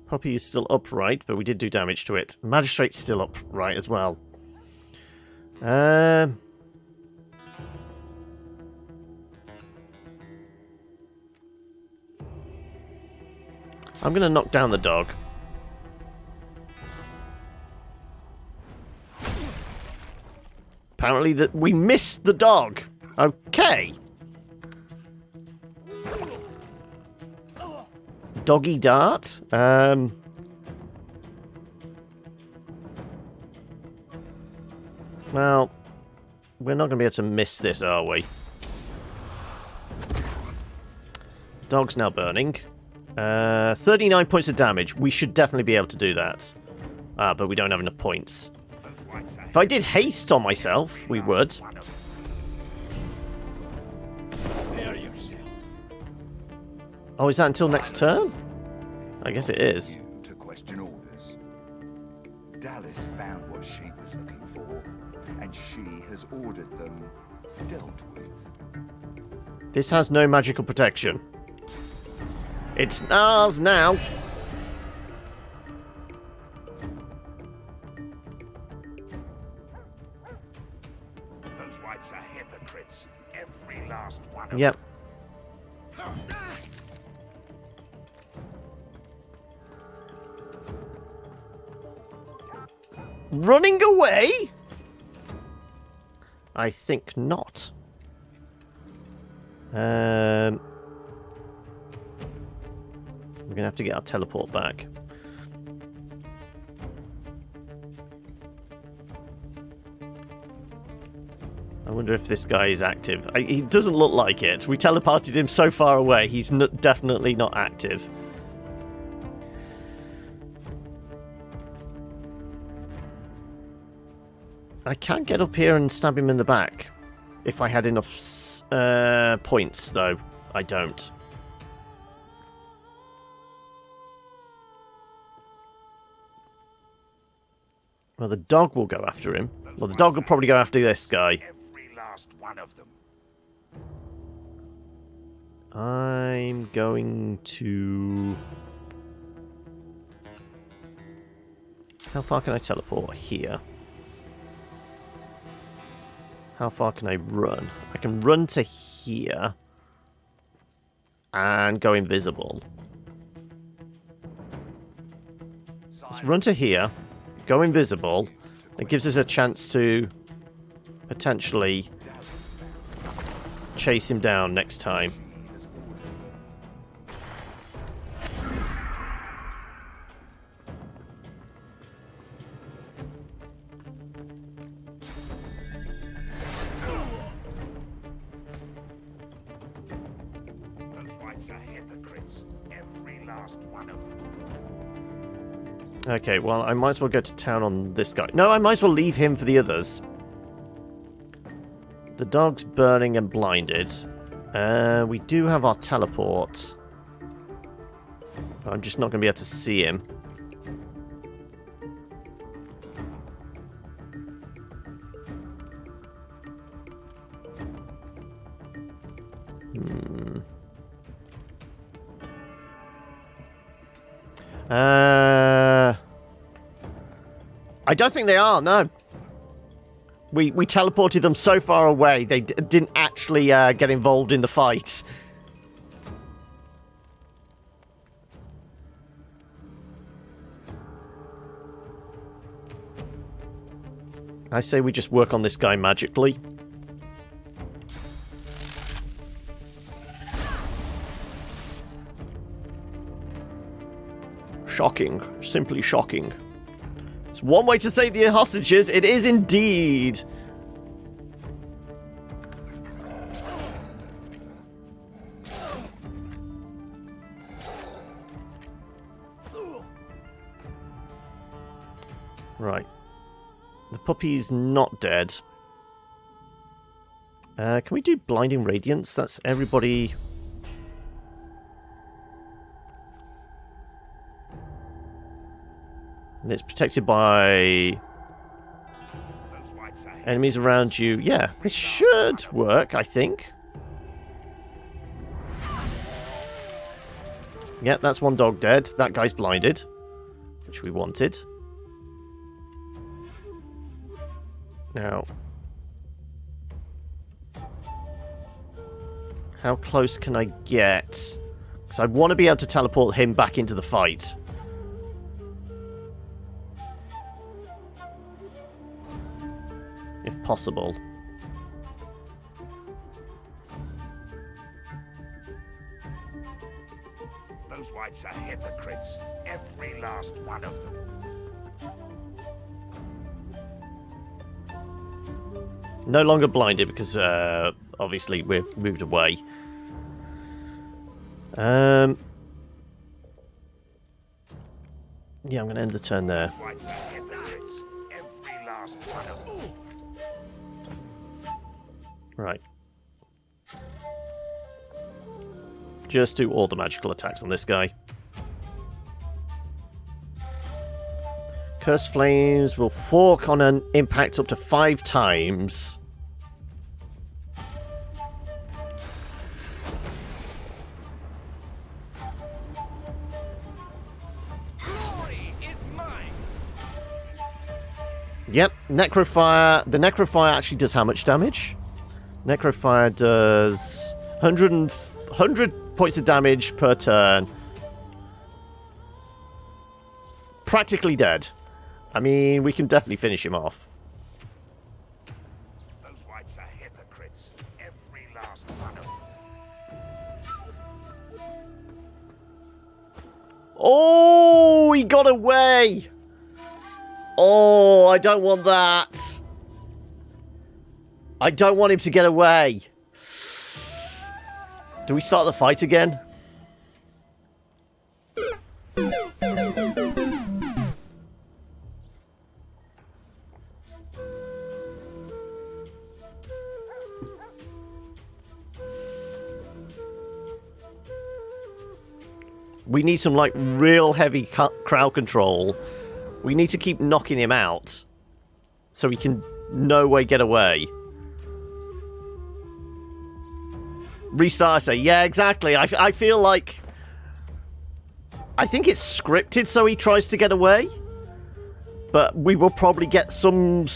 Puppy is still upright, but we did do damage to it. The magistrate's still upright as well. I'm going to knock down the dog. Apparently we missed the dog. Okay. Doggy dart. Well, we're not going to be able to miss this, are we? Dog's now burning. 39 points of damage. We should definitely be able to do that. But we don't have enough points. If I did haste on myself, we would. Oh, is that until next turn? I guess it is. to question orders. Dallas found what she was looking for, and she has ordered them dealt with. This has no magical protection. It's ours now. Those whites are hypocrites. Every last one of Yep. Running away? I think not. We're going to have to get our teleport back. I wonder if this guy is active. He doesn't look like it. We teleported him so far away, he's definitely not active. I can get up here and stab him in the back. If I had enough points, though. I don't. Well, the dog will go after him. Well, the dog will probably go after this guy. Every last one of them. I'm going to... How far can I teleport? Here. How far can I run? I can run to here. And go invisible. Let's run to here. Go invisible. It gives us a chance to potentially chase him down next time. Those whites are hypocrites. Every last one of them. Okay, well, I might as well go to town on this guy. No, I might as well leave him for the others. The dog's burning and blinded. We do have our teleport. I'm just not going to be able to see him. I don't think they are, no. We teleported them so far away, they didn't actually get involved in the fight. I say we just work on this guy magically. Shocking. Simply shocking. It's one way to save the hostages. It is indeed. Right. The puppy's not dead. Can we do Blinding Radiance? That's everybody... And it's protected by enemies around you. Yeah, it should work, I think. Yeah, that's one dog dead. That guy's blinded, which we wanted. Now, how close can I get? Because I want to be able to teleport him back into the fight. If possible. Those whites are hypocrites. Every last one of them. No longer blinded because obviously we've moved away. Yeah, I'm going to end the turn there. Those whites are hypocrites. Every last one of them. Right. Just do all the magical attacks on this guy. Cursed Flames will fork on an impact up to 5 times. Glory is mine. Yep, Necrofire. The Necrofire actually does how much damage? Necrofire does 100 points of damage per turn. Practically dead. I mean, we can definitely finish him off. Those whites are hypocrites. Every last one of them. Oh, he got away! Oh, I don't want that. I don't want him to get away. Do we start the fight again? We need some, like, real heavy crowd control We need to keep knocking him out so he can no way get away. Restart, I say. Yeah, exactly. I feel like... I think it's scripted so he tries to get away. But we will probably get something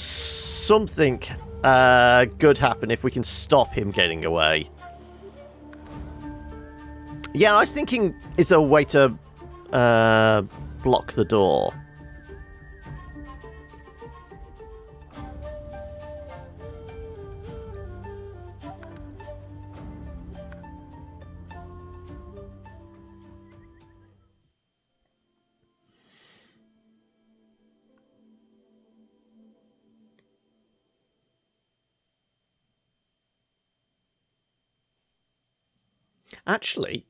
good happen if we can stop him getting away. Yeah, I was thinking, is there a way to block the door? Actually,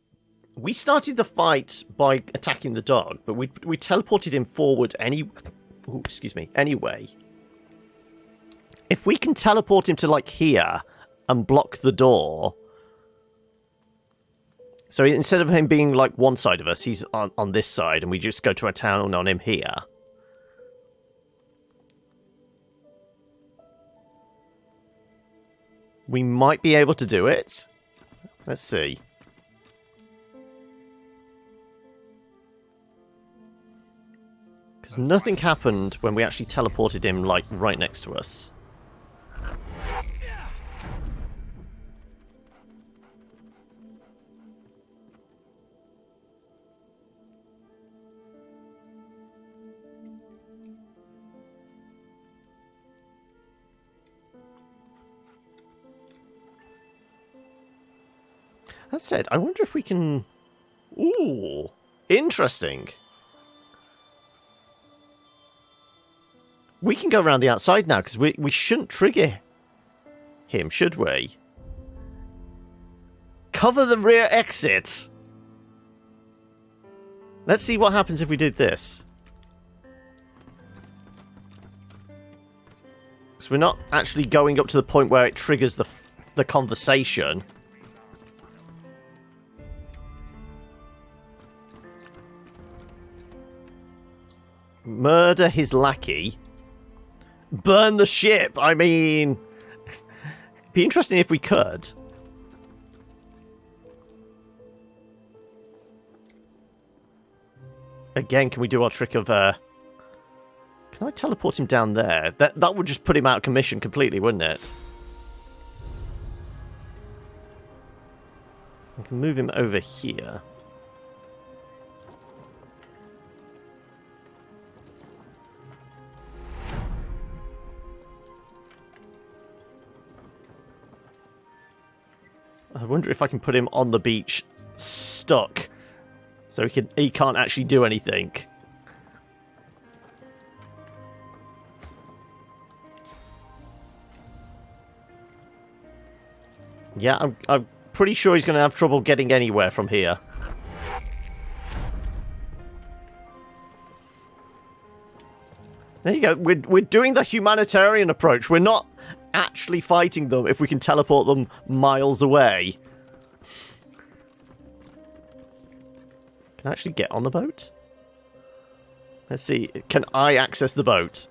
we started the fight by attacking the dog, but we teleported him forward anyway. If we can teleport him to, like, here and block the door... So instead of him being, like, one side of us, he's on this side, and we just go to a town on him here. We might be able to do it. Let's see. Because nothing happened when we actually teleported him, like, right next to us. That said, I wonder if we can... Ooh, interesting. We can go around the outside now, because we shouldn't trigger him, should we? Cover the rear exit. Let's see what happens if we did this. So we're not actually going up to the point where it triggers the conversation. Murder his lackey. Burn the ship. I mean... It'd be interesting if we could. Again, can we do our trick of... Can I teleport him down there? That would just put him out of commission completely, wouldn't it? I can move him over here. I wonder if I can put him on the beach, stuck, so he can't actually do anything. Yeah, I'm pretty sure he's going to have trouble getting anywhere from here. There you go. We're doing the humanitarian approach. We're not actually fighting them if we can teleport them miles away. Can I actually get on the boat? Let's see. Can I access the boat?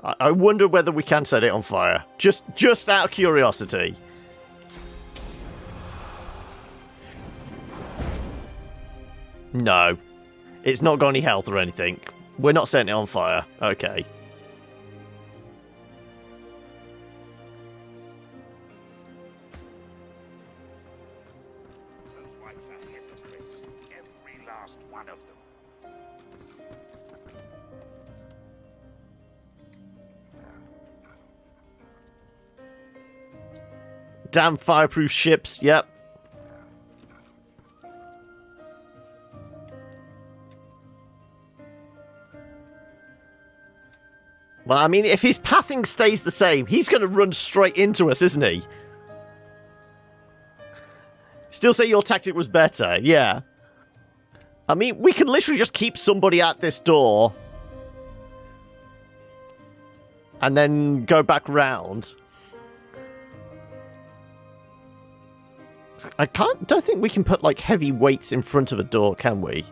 I wonder whether we can set it on fire. Just out of curiosity. No. It's not got any health or anything. We're not setting it on fire. Okay. Those whites are hypocrites. Every last one of them. Damn fireproof ships. Yep. Well, I mean, if his pathing stays the same, he's going to run straight into us, isn't he? Still say your tactic was better, yeah. I mean, we can literally just keep somebody at this door. And then go back round. Don't think we can put like heavy weights in front of a door, can we?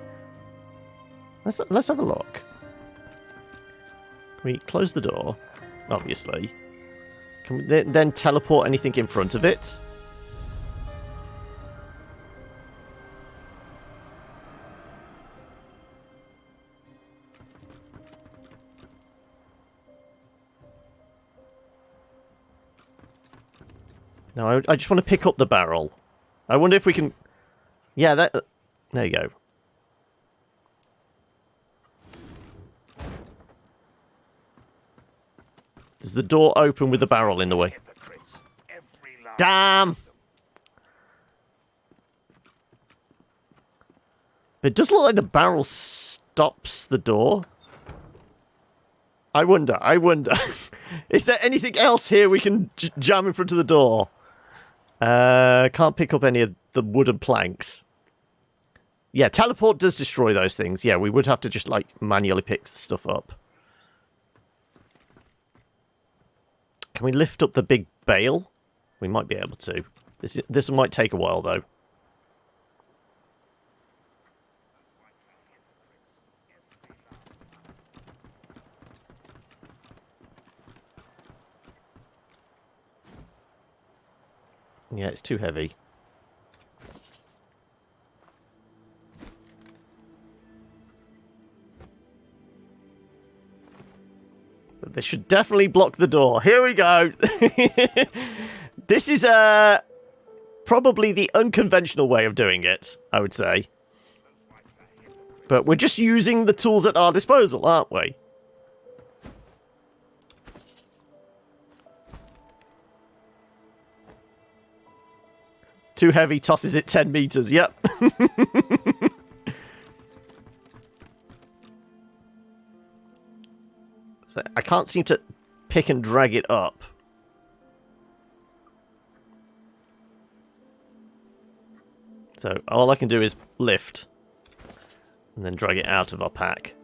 Let's have a look. Can we close the door? Obviously. Can we then teleport anything in front of it? No, I just want to pick up the barrel. I wonder if we can... Yeah, that... There you go. Does the door open with the barrel in the way? Damn! It does look like the barrel stops the door. I wonder. Is there anything else here we can jam in front of the door? Can't pick up any of the wooden planks. Yeah, teleport does destroy those things. Yeah, we would have to just, like, manually pick stuff up. Can we lift up the big bale? We might be able to. This might take a while, though. Yeah, it's too heavy. But this should definitely block the door. Here we go. This is probably the unconventional way of doing it, I would say. But we're just using the tools at our disposal, aren't we? Too heavy, tosses it 10 meters. Yep. So I can't seem to pick and drag it up. So all I can do is lift and then drag it out of our pack.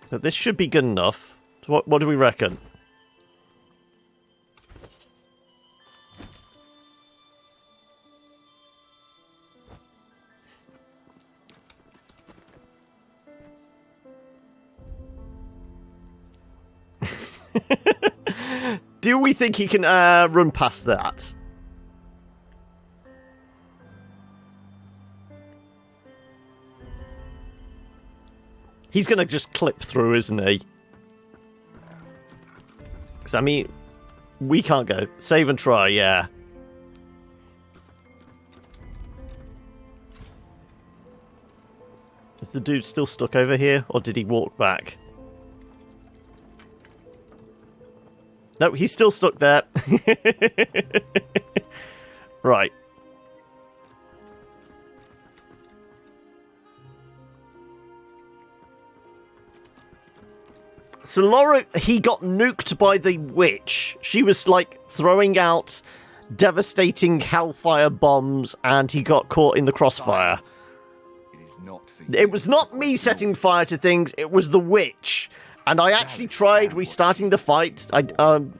But this should be good enough. So what do we reckon? Do we think he can run past that? He's going to just clip through, isn't he? Because, I mean, we can't go. Save and try, yeah. Is the dude still stuck over here, or did he walk back? No, he's still stuck there. Right. So Laura, he got nuked by the witch. She was, like, throwing out devastating hellfire bombs, and he got caught in the crossfire. It was not me setting fire to things, it was the witch. And I actually tried restarting the fight,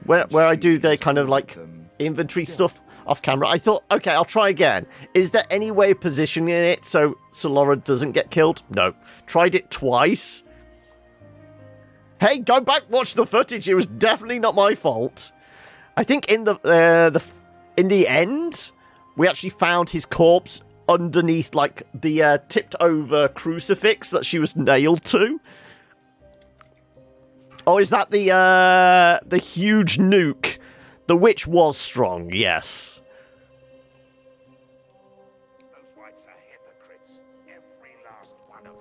where I do the kind of, like, inventory stuff off camera. I thought, okay, I'll try again. Is there any way of positioning it so Laura doesn't get killed? No. Tried it twice. Hey, go back, watch the footage. It was definitely not my fault. I think in the end, we actually found his corpse underneath, like, the tipped over crucifix that she was nailed to. Oh, is that the huge nuke? The witch was strong, yes. Those whites are hypocrites, every last one of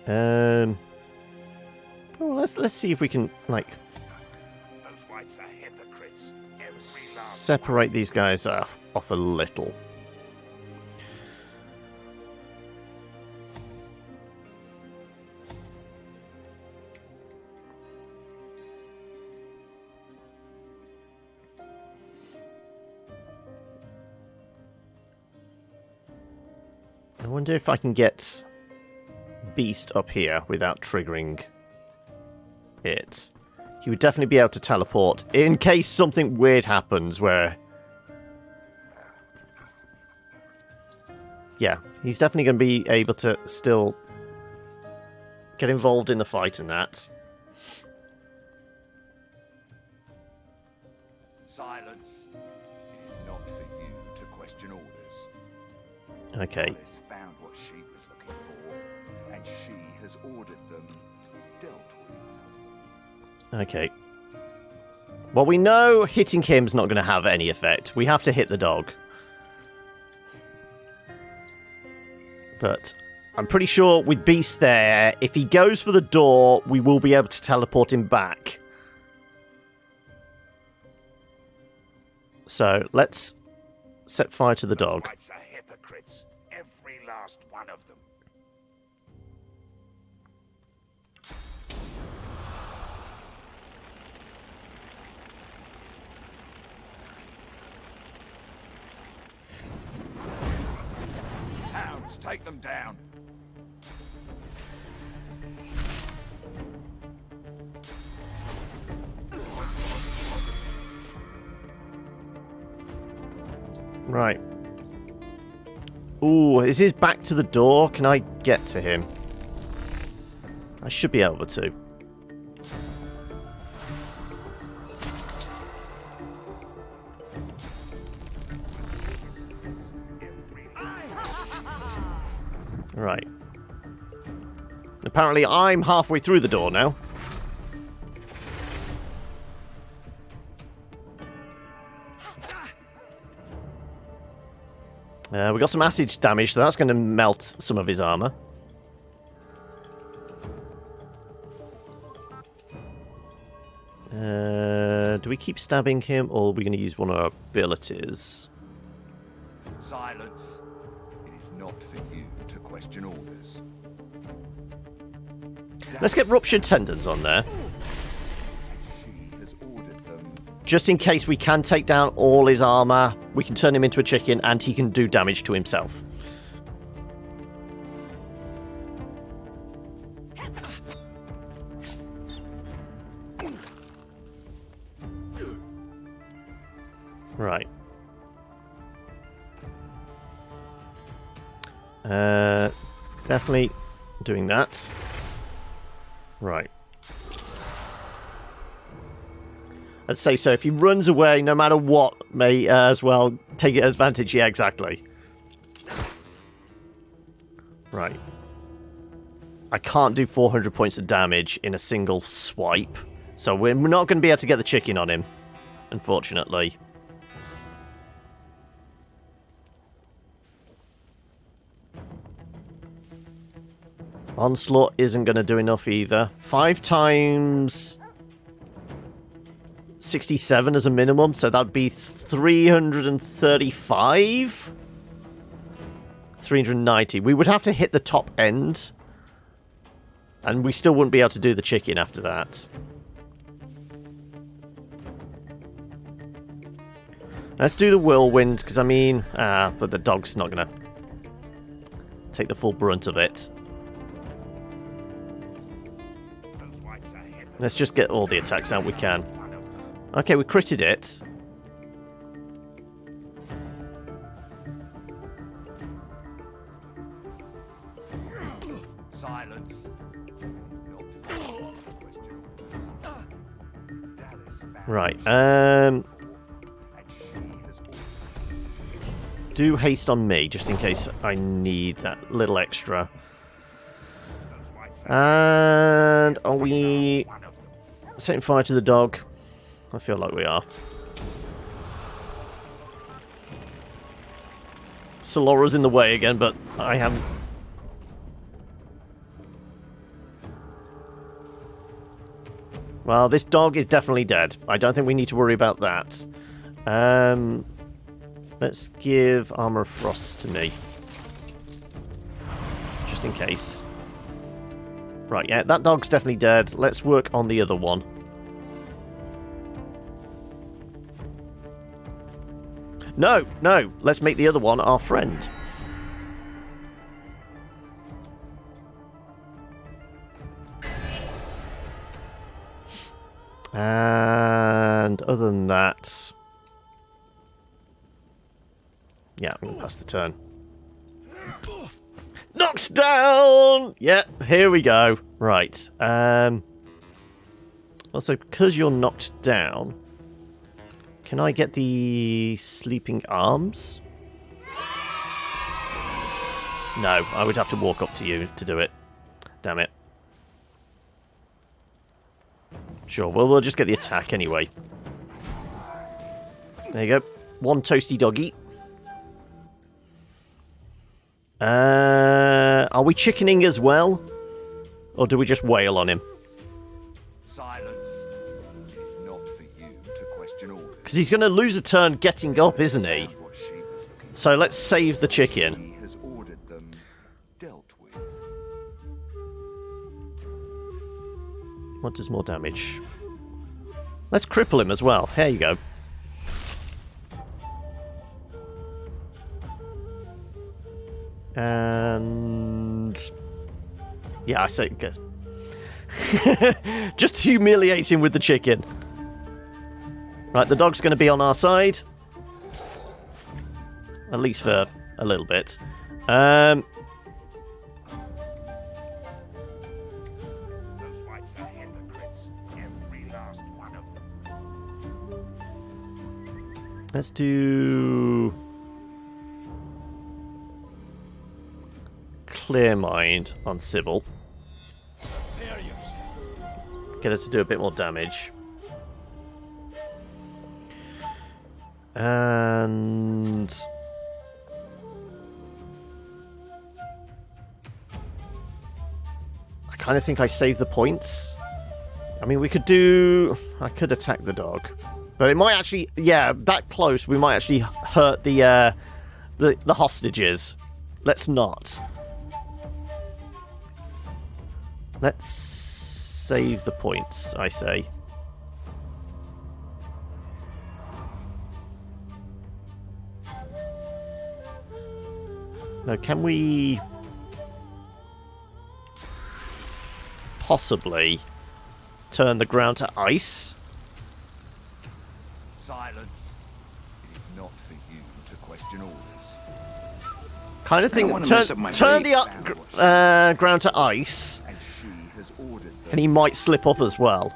them. Well, let's see if we can, like, Those whites are hypocrites, every last separate these guys off a little. I wonder if I can get Beast up here without triggering it. He would definitely be able to teleport in case something weird happens where... Yeah, he's definitely going to be able to still get involved in the fight and that. Silence. It is not for you to question orders. Okay. Alice found what she was looking for, and she has ordered them dealt with. Okay. Well, we know hitting him's not going to have any effect. We have to hit the dog. But I'm pretty sure with Beast there, if he goes for the door, we will be able to teleport him back. So, let's set fire to the dog. Whites are hypocrites, every last one of them. Hounds, take them down. Right. Ooh, is his back to the door? Can I get to him? I should be able to. Right. Apparently I'm halfway through the door now. We got some acid damage, so that's going to melt some of his armor. Do we keep stabbing him, or are we going to use one of our abilities? Silence. It is not for you to question orders. Let's get ruptured tendons on there. She has ordered them. Just in case we can take down all his armor, we can turn him into a chicken, and he can do damage to himself. Right. Definitely doing that. Right. I'd say so. If he runs away, no matter what, may as well take advantage. Yeah, exactly. Right. I can't do 400 points of damage in a single swipe, so we're not going to be able to get the chicken on him, unfortunately. Onslaught isn't going to do enough either. 5 times 67 as a minimum, so that'd be 335? 390. We would have to hit the top end, and we still wouldn't be able to do the chicken after that. Let's do the whirlwind, because I mean, but the dog's not going to take the full brunt of it. Let's just get all the attacks out we can. Okay, we critted it. Silence. Right, do haste on me, just in case I need that little extra. And are we setting fire to the dog? I feel like we are. Solora's in the way again, but I haven't. Well, this dog is definitely dead. I don't think we need to worry about that. Let's give Armor of Frost to me. Just in case. Right, yeah, that dog's definitely dead. Let's work on the other one. No, no, let's make the other one our friend. And other than that... Yeah, I'm going to pass the turn. Knocked down! Yeah, here we go. Right. Also, because you're knocked down, can I get the sleeping arms? No, I would have to walk up to you to do it. Damn it. Sure, well, we'll just get the attack anyway. There you go. One toasty doggy. Are we chickening as well? Or do we just wail on him? Silence. It is not for you to question orders. Because he's going to lose a turn getting up, isn't he? What she was looking for. So let's save the chicken. She has ordered them dealt with. What does more damage? Let's cripple him as well. Here you go. And... yeah, I say... guess. Just humiliate him with the chicken. Right, the dog's going to be on our side. At least for a little bit. Those whites are hypocrites. Every last one of them. Let's do... Clear Mind on Sybil. Get her to do a bit more damage. And... I kind of think I save the points. I mean, we could do... I could attack the dog. But it might actually... yeah, that close, we might actually hurt the hostages. Let's not. Let's save the points, I say. Now, can we possibly turn the ground to ice? Silence. It is not for you to question orders. Kind of think turn the ground to ice, And she has ordered them. and he might slip up as well.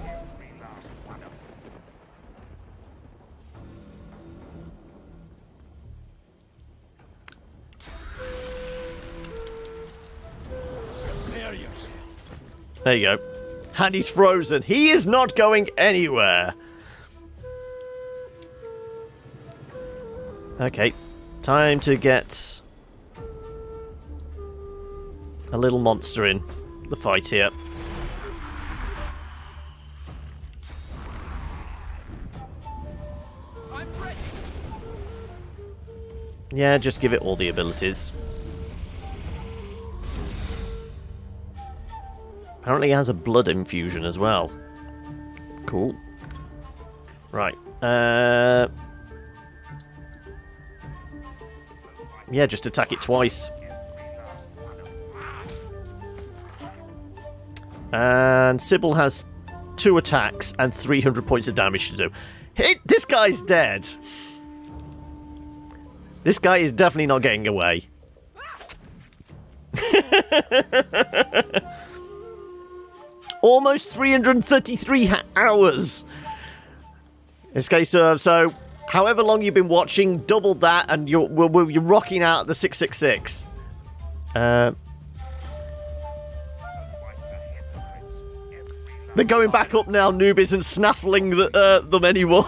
Every last one of them. Prepare yourself. There you go. And he's frozen. He is not going anywhere. Okay. Time to get a little monster in the fight here. I'm ready. Yeah, just give it all the abilities. Apparently it has a blood infusion as well. Cool. Right. Yeah, just attack it twice. And Sybil has 2 attacks and 300 points of damage to do. This guy's dead. This guy is definitely not getting away. Almost 333 hours. This case, so however long you've been watching, double that, and you're rocking out the 666. They're going back up now. Noob isn't snaffling them anymore.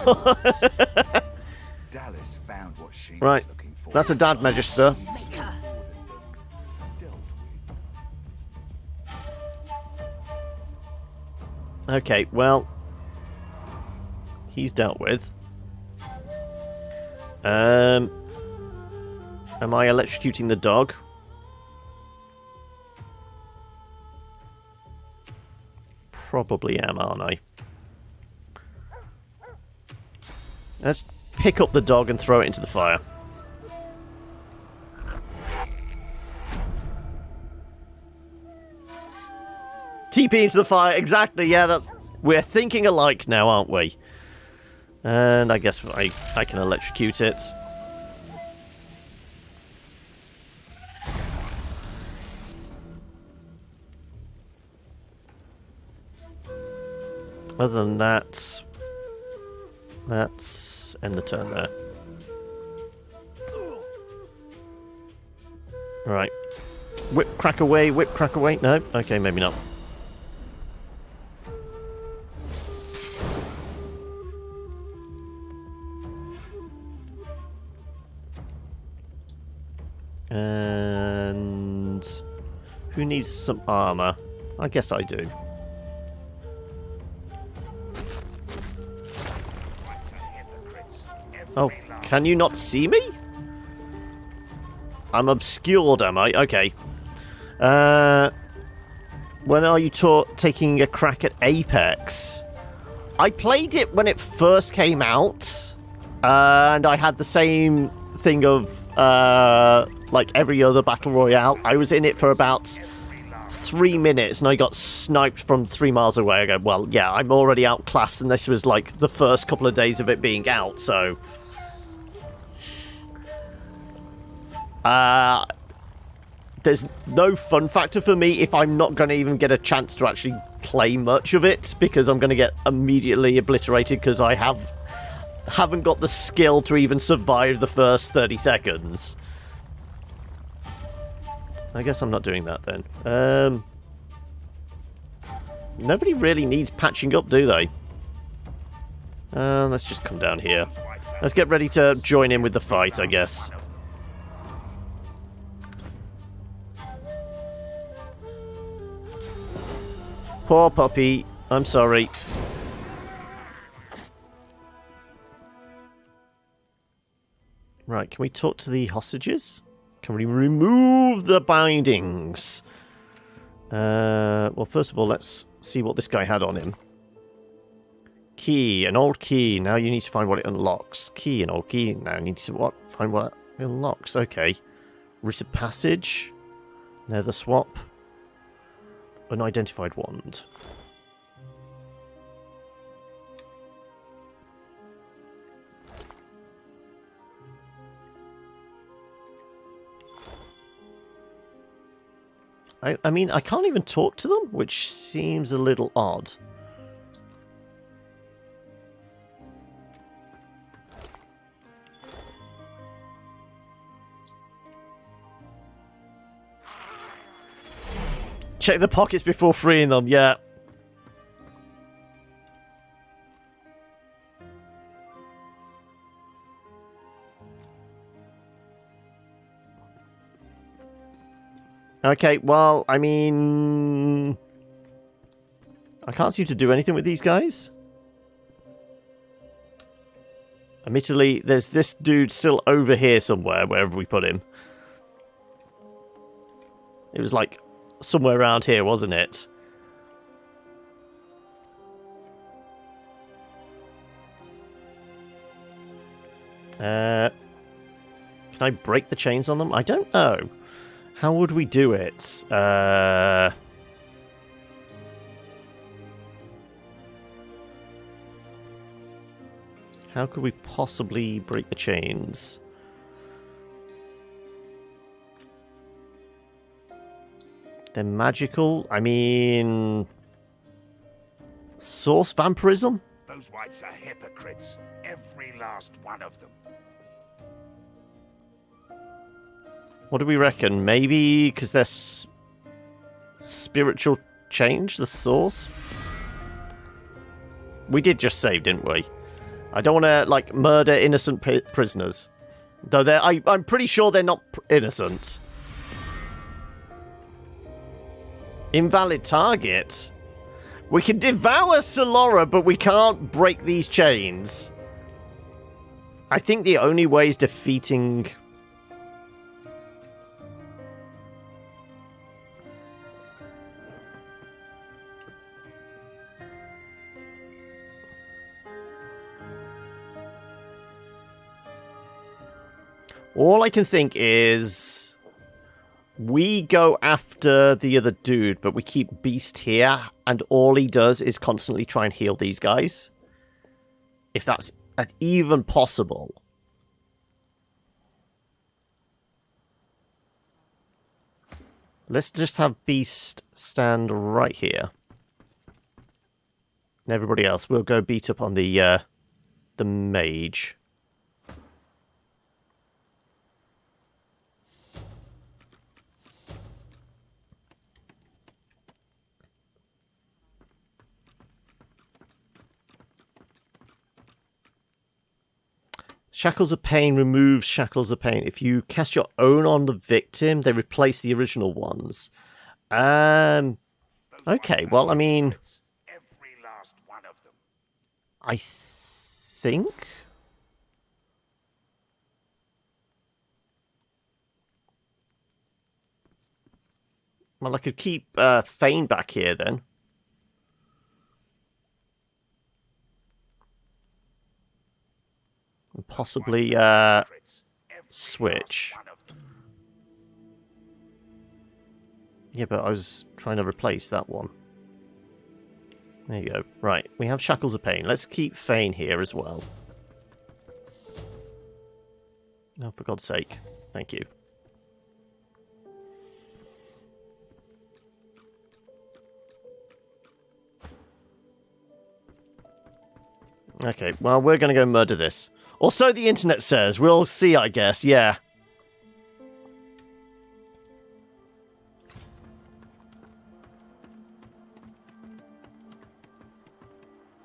Dallas found what she Right, was looking for. that's a dad magister. Dealt with. Okay, well, he's dealt with. Am I electrocuting the dog? Probably am, aren't I? Let's pick up the dog and throw it into the fire. TP into the fire, exactly, yeah, that's... We're thinking alike now, aren't we? And I guess I can electrocute it. Other than that, let's end the turn there. Right. Whip crack away, whip crack away. No? Okay, maybe not. And who needs some armor? I guess I do. Oh, can you not see me? I'm obscured, am I? Okay. When are you taking a crack at Apex? I played it when it first came out, and I had the same thing of, like every other Battle Royale. I was in it for about 3 minutes, and I got sniped from 3 miles away. I go, well, yeah, I'm already outclassed, and this was like the first couple of days of it being out, so... there's no fun factor for me if I'm not going to even get a chance to actually play much of it, because I'm going to get immediately obliterated because I haven't got the skill to even survive the first 30 seconds. I guess I'm not doing that then. Nobody really needs patching up, do they? Let's just come down here. Let's get ready to join in with the fight, I guess. Poor puppy. I'm sorry. Right, can we talk to the hostages? Can we remove the bindings? Well, first of all, let's see what this guy had on him. Key, an old key. Now you need to find what it unlocks. Key, an old key. Now you need to find what it unlocks. Okay. Route of passage. Nether swap. Unidentified wand. I mean, I can't even talk to them, which seems a little odd. Check the pockets before freeing them, yeah. Okay, well, I mean... I can't seem to do anything with these guys. Admittedly, there's this dude still over here somewhere, wherever we put him. It was like somewhere around here, wasn't it? Can I break the chains on them? I don't know. How would we do it? How could we possibly break the chains? They're magical. I mean... Source vampirism? Those whites are hypocrites. Every last one of them. What do we reckon? Maybe because they're spiritual change, the source? We did just save, didn't we? I don't want to, like, murder innocent prisoners. Though I'm pretty sure they're not innocent. Invalid target? We can devour Solora, but we can't break these chains. I think the only way is defeating... All I can think is we go after the other dude, but we keep Beast here, and all he does is constantly try and heal these guys. If that's even possible. Let's just have Beast stand right here. And everybody else, we'll go beat up on the mage. Shackles of Pain removes Shackles of Pain. If you cast your own on the victim, they replace the original ones. Okay, well, I mean... Every last one of them. I think... Well, I could keep Thane back here, then. And possibly switch. Yeah, but I was trying to replace that one. There you go. Right, we have Shackles of Pain. Let's keep Thane here as well. Oh, for God's sake. Thank you. Okay, well, we're going to go murder this. Or so the internet says. We'll see, I guess. Yeah.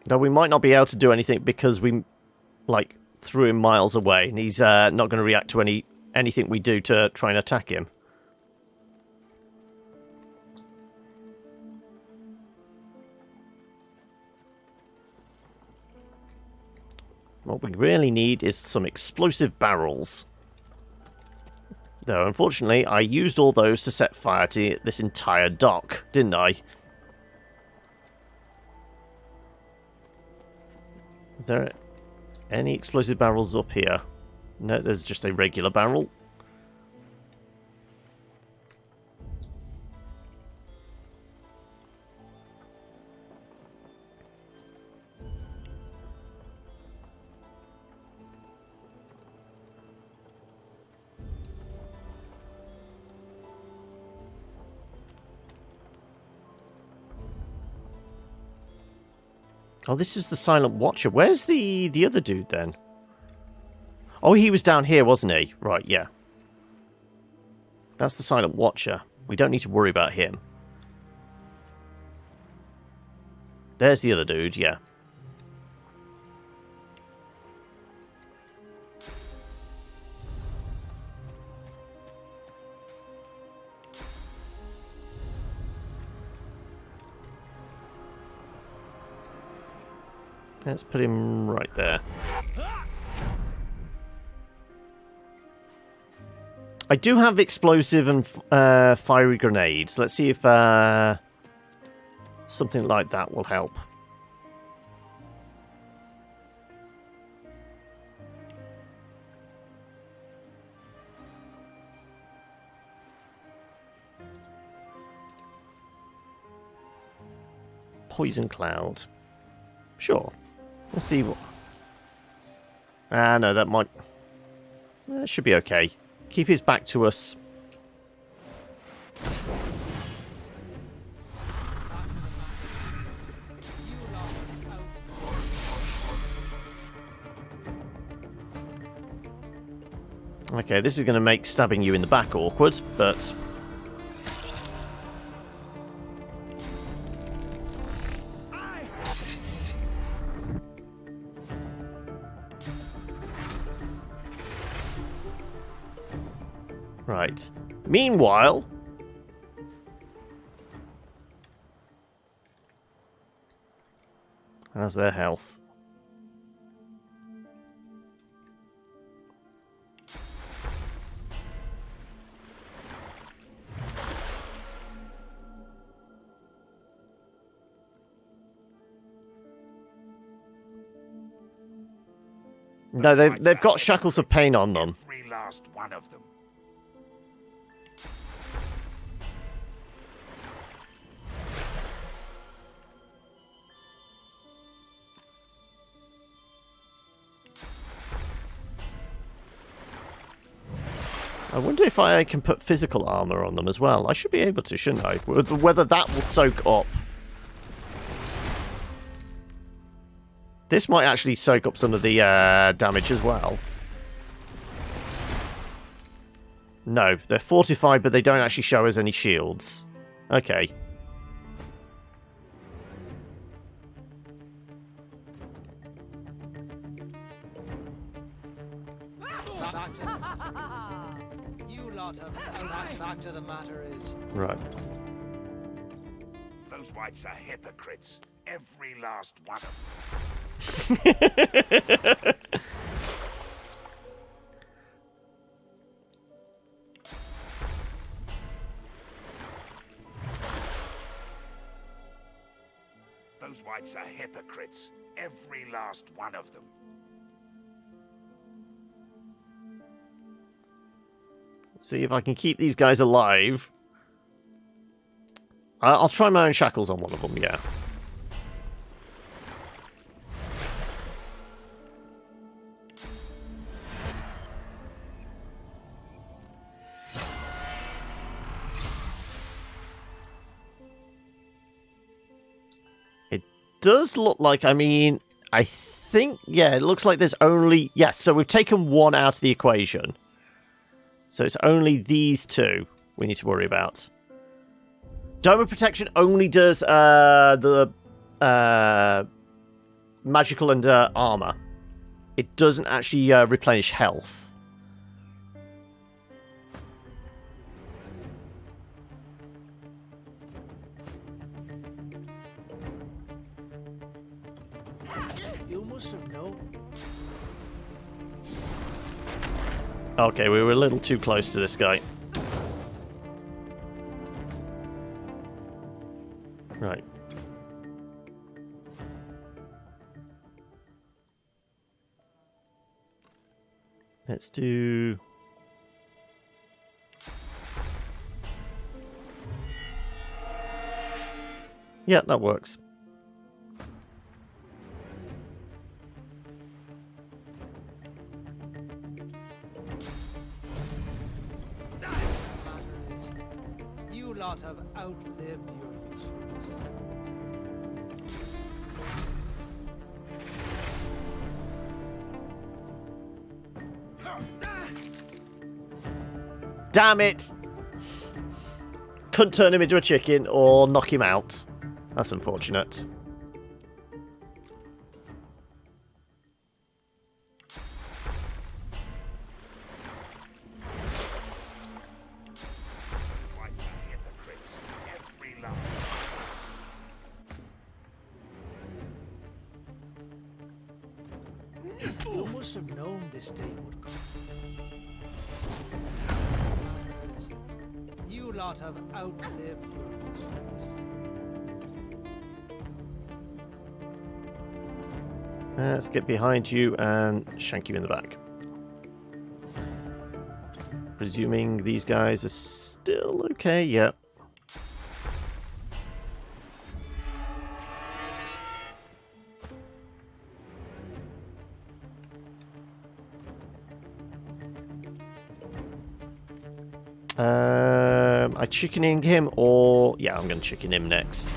Though we might not be able to do anything because we, like, threw him miles away. And he's not going to react to anything we do to try and attack him. What we really need is some explosive barrels. Though, unfortunately, I used all those to set fire to this entire dock, didn't I? Is there any explosive barrels up here? No, there's just a regular barrel. Oh, this is the Silent Watcher. Where's the other dude, then? Oh, he was down here, wasn't he? Right, yeah. That's the Silent Watcher. We don't need to worry about him. There's the other dude, yeah. Let's put him right there. I do have explosive and fiery grenades. Let's see if something like that will help. Poison cloud. Sure. Let's see what... no, that might... That should be okay. Keep his back to us. Okay, this is going to make stabbing you in the back awkward, but... Right. Meanwhile... How's their health? No, they've got shackles of pain on them. Every last one of them. I wonder if I can put physical armor on them as well. I should be able to, shouldn't I? Whether that will soak up. This might actually soak up some of the damage as well. No, they're fortified, but they don't actually show us any shields. Okay. You lot of fact of the matter is. Right. Those whites are hypocrites. Every last one of them. Those whites are hypocrites. Every last one of them. See if I can keep these guys alive. I'll try my own shackles on one of them, yeah. It does look like, I mean, I think, yeah, it looks like there's only, yes, so we've taken one out of the equation. So it's only these two we need to worry about. Dome of Protection only does the magical and armor. It doesn't actually replenish health. You must have known. Okay, we were a little too close to this guy. Right. Let's do... Yeah, that works. You lot have outlived your usefulness. Damn it! Couldn't turn him into a chicken or knock him out. That's unfortunate. Whites are hypocrites. Every last. You must have known this day would come. You lot have outlived your usefulness. Let's get behind you and shank you in the back. Presuming these guys are still okay, yep. I chickening him or... Yeah, I'm going to chicken him next.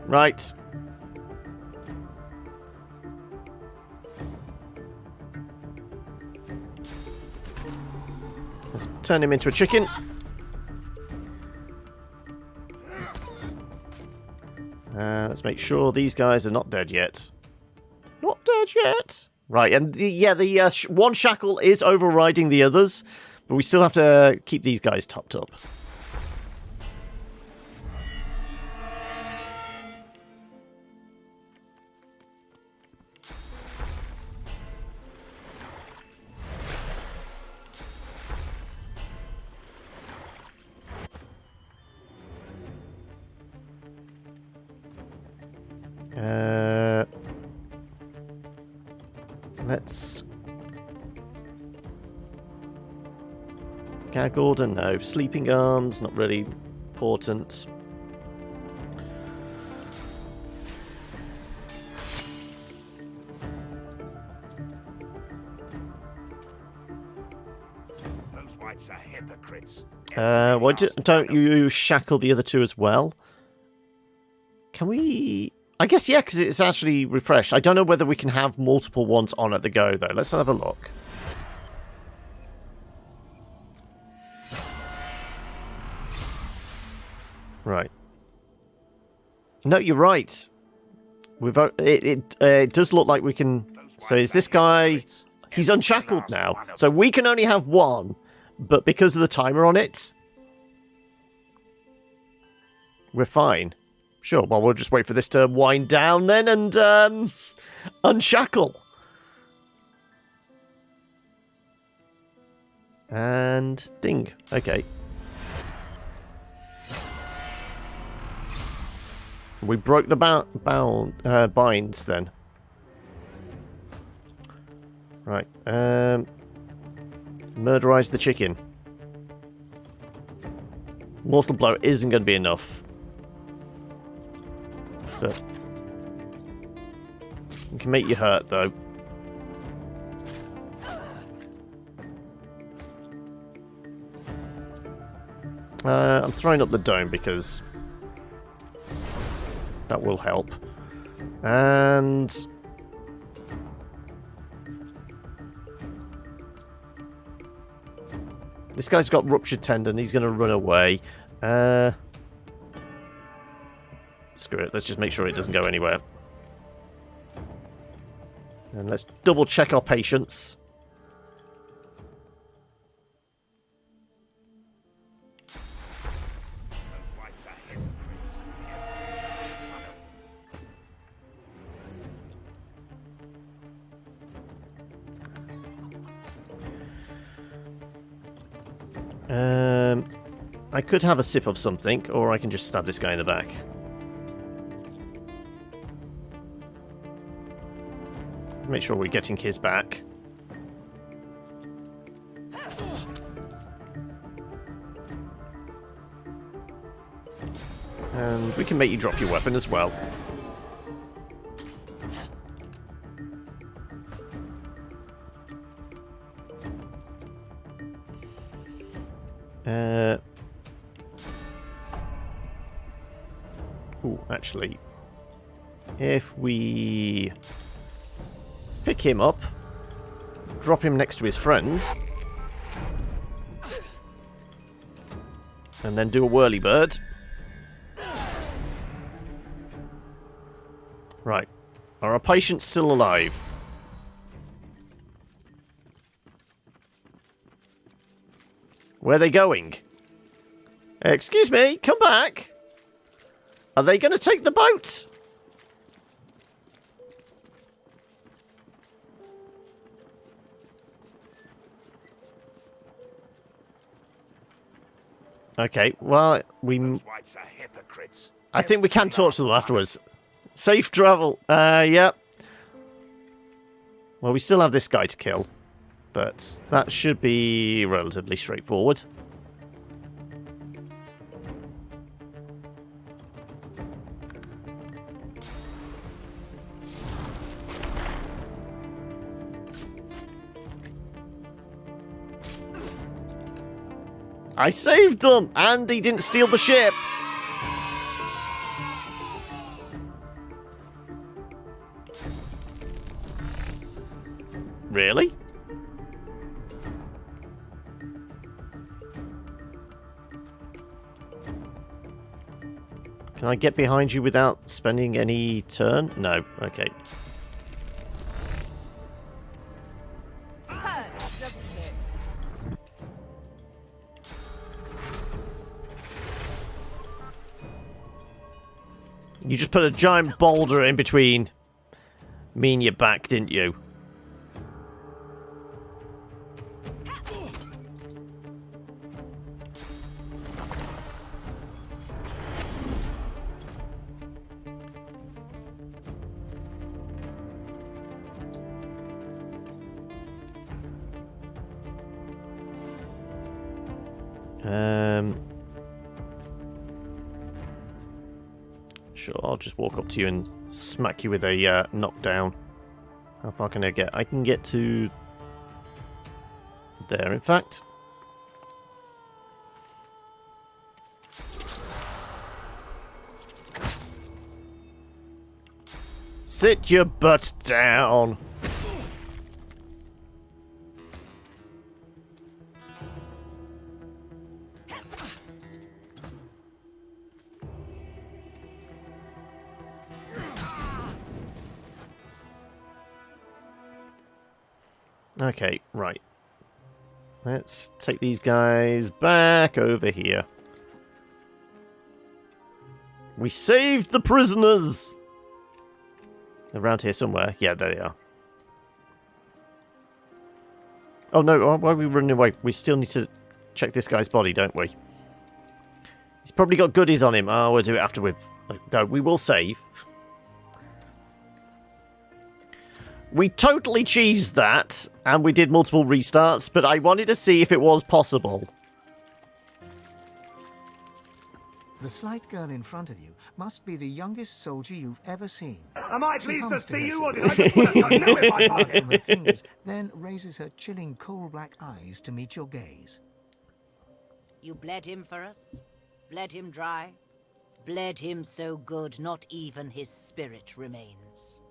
Right. Let's turn him into a chicken. Let's make sure these guys are not dead yet. Not dead yet. Right, and the one shackle is overriding the others, but we still have to keep these guys topped up. Let's... Gag order, no. Sleeping arms, not really important. wights are hypocrites. Why don't you shackle the other two as well? Can we... I guess, yeah, because it's actually refreshed. I don't know whether we can have multiple ones on at the go, though. Let's have a look. Right. No, you're right. It does look like we can... So is this guy... He's unshackled now. So we can only have one. But because of the timer on it... We're fine. Sure, well, we'll just wait for this to wind down then and unshackle. And ding. Okay. We broke the binds then. Right. Murderize the chicken. Mortal blow isn't going to be enough. But we can make you hurt, though. I'm throwing up the dome because that will help. And this guy's got ruptured tendon. He's going to run away. Screw it. Let's just make sure it doesn't go anywhere. And let's double check our patience. I could have a sip of something, or I can just stab this guy in the back. Let's make sure we're getting his back. And we can make you drop your weapon as well. Ooh, actually, if we pick him up, drop him next to his friends, and then do a whirly bird. Right. Are our patients still alive? Where are they going? Excuse me, come back! Are they going to take the boat? Okay, well, I think we can talk to them afterwards. Safe travel. Yep. Well, we still have this guy to kill, but that should be relatively straightforward. I saved them! And he didn't steal the ship! Really? Can I get behind you without spending any turn? No. Okay. You just put a giant boulder in between me and your back, didn't you? Sure, I'll just walk up to you and smack you with a knockdown. How far can I get? I can get to there, in fact. Sit your butt down. Okay, right. Let's take these guys back over here. We saved the prisoners! Around here somewhere. Yeah, there they are. Oh no, why are we running away? We still need to check this guy's body, don't we? He's probably got goodies on him. Oh, we'll do it after we've... No, we will save. We totally cheesed that, and we did multiple restarts, but I wanted to see if it was possible. The slight girl in front of you must be the youngest soldier you've ever seen. Am I She pleased to hums see you, herself, or did I just put a canoe in my pocket? from her fingers, then raises her chilling coal-black eyes to meet your gaze. You bled him for us? Bled him dry? Bled him so good, not even his spirit remains.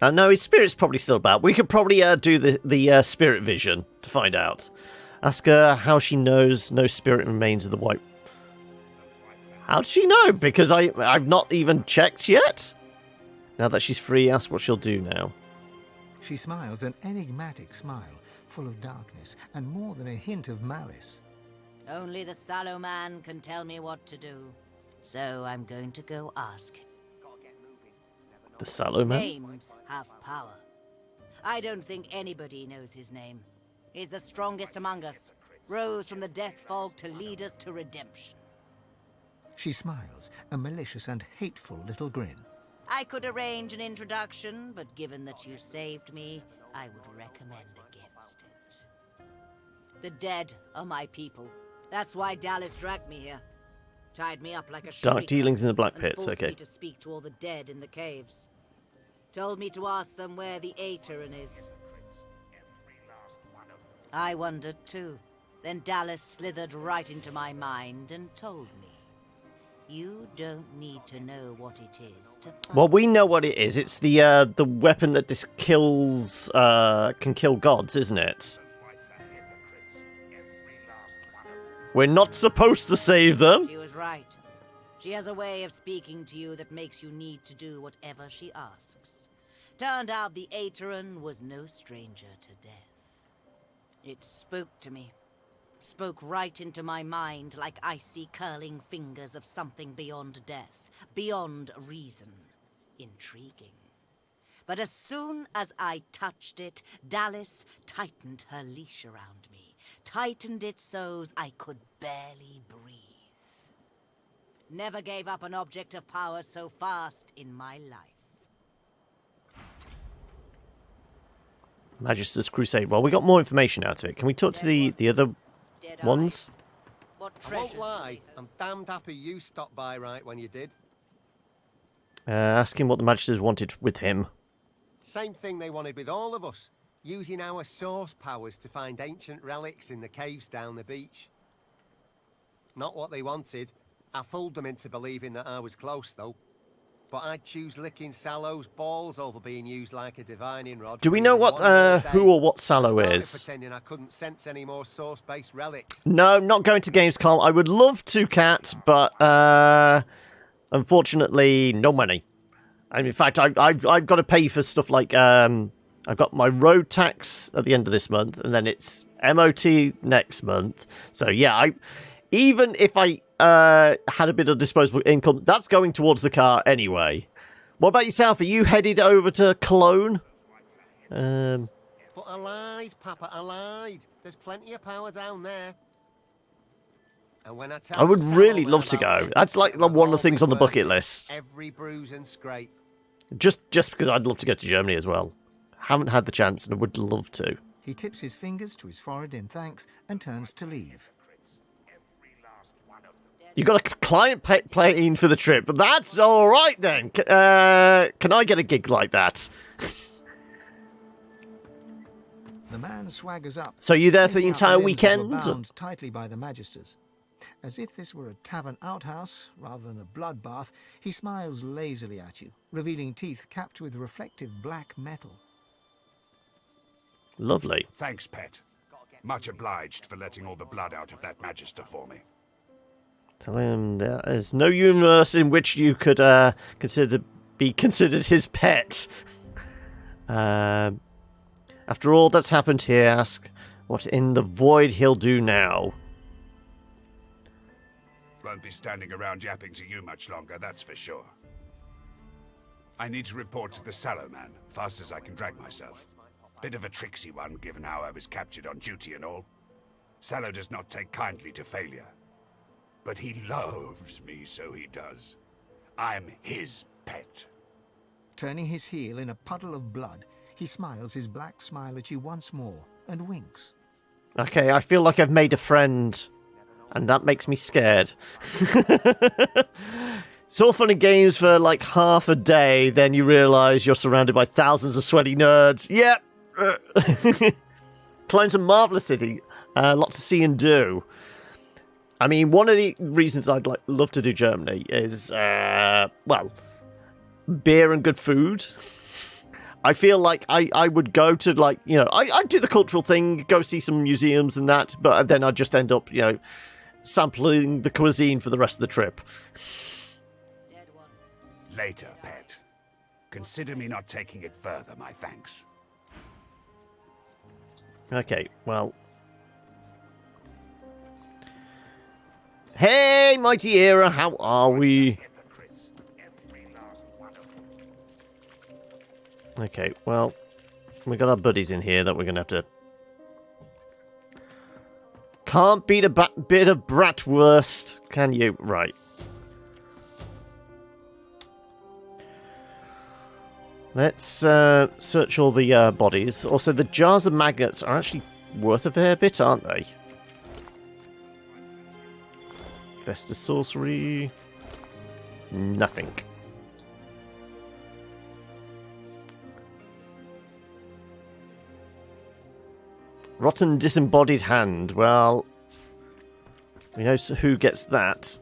No, his spirit's probably still about. We could probably do the spirit vision to find out. Ask her how she knows no spirit remains of the white. How'd she know? Because I've not even checked yet. Now that she's free, ask what she'll do now. She smiles an enigmatic smile, full of darkness and more than a hint of malice. Only the sallow man can tell me what to do. So I'm going to go ask him. The sallow man? Names have power. I don't think anybody knows his name. He's the strongest among us. Rose from the death fog to lead us to redemption. She smiles, a malicious and hateful little grin. I could arrange an introduction, but given that you saved me, I would recommend against it. The dead are my people. That's why Dallas dragged me here. Tied me up like a Dark shrieker dealings in the Black and Pits, forced okay. me to speak to all the dead in the caves. Told me to ask them where the Aeterin is. I wondered too. Then Dallas slithered right into my mind and told me. You don't need to know what it is to find. Well, we know what it is. It's the weapon that just kills, can kill gods, isn't it? We're not supposed to save them. She was right. She has a way of speaking to you that makes you need to do whatever she asks. Turned out the Aeterin was no stranger to death. It spoke to me. Spoke right into my mind like icy curling fingers of something beyond death, beyond reason. Intriguing. But as soon as I touched it, Dallas tightened her leash around me. Tightened it so's I could barely breathe. Never gave up an object of power so fast in my life. Magister's Crusade. Well, we got more information out of it. Can we talk to the other Dead ones? eyes. What I won't treasures lie, do we I'm damned happy you stopped by right when you did. Ask him what the Magisters wanted with him. Same thing they wanted with all of us, using our source powers to find ancient relics in the caves down the beach. Not what they wanted. I fooled them into believing that I was close, though. But I'd choose licking Sallow's balls over being used like a divining rod. Do we know what who or what Sallow is? Pretending I couldn't sense any more source-based relics. No, not going to Gamescom. I would love to, Cat, but unfortunately, no money. And in fact, I've got to pay for stuff like I've got my road tax at the end of this month, and then it's MOT next month. So yeah, even if I had a bit of disposable income, that's going towards the car anyway. What about yourself? Are you headed over to Cologne? But I lied, Papa, I lied. There's plenty of power down there. And when I tell I would the really Sallow love to about go. it, That's like it'll one of the all things be on the worth bucket it. list. Every bruise and scrape. Just because I'd love to go to Germany as well. Haven't had the chance and I would love to. He tips his fingers to his forehead in thanks and turns to leave. You got a client paying for the trip, but that's all right then. Can I get a gig like that? The man swaggers up. So you there for the His entire upper limbs are weekend? bound tightly by the Magisters. As if this were a tavern outhouse rather than a bloodbath, he smiles lazily at you, revealing teeth capped with reflective black metal. Lovely. Thanks, pet. Much obliged for letting all the blood out of that magister for me. Tell him there is no universe in which you could be considered his pet. After all that's happened here, ask what in the void he'll do now. Won't be standing around yapping to you much longer, that's for sure. I need to report to the Sallow Man, fast as I can drag myself. Bit of a tricksy one, given how I was captured on duty and all. Sallow does not take kindly to failure. But he loathes me, so he does. I'm his pet. Turning his heel in a puddle of blood, he smiles his black smile at you once more and winks. Okay, I feel like I've made a friend, and that makes me scared. It's all fun and games for like half a day, then you realise you're surrounded by thousands of sweaty nerds. Yep. Clones a marvellous city. Lots to see and do. I mean, one of the reasons I'd love to do Germany is, well, beer and good food. I feel like I would go to, like, you know, I'd do the cultural thing, go see some museums and that, but then I'd just end up, you know, sampling the cuisine for the rest of the trip. Later, pet. Consider me not taking it further, my thanks. Okay, well. Hey, mighty era, how are we? Okay, well, we got our buddies in here that we're going to have to... Can't beat a bit of bratwurst, can you? Right. Let's search all the bodies. Also, the jars of magnets are actually worth a fair bit, aren't they? Vesta sorcery. Nothing. Rotten disembodied hand. Well, we know who gets that.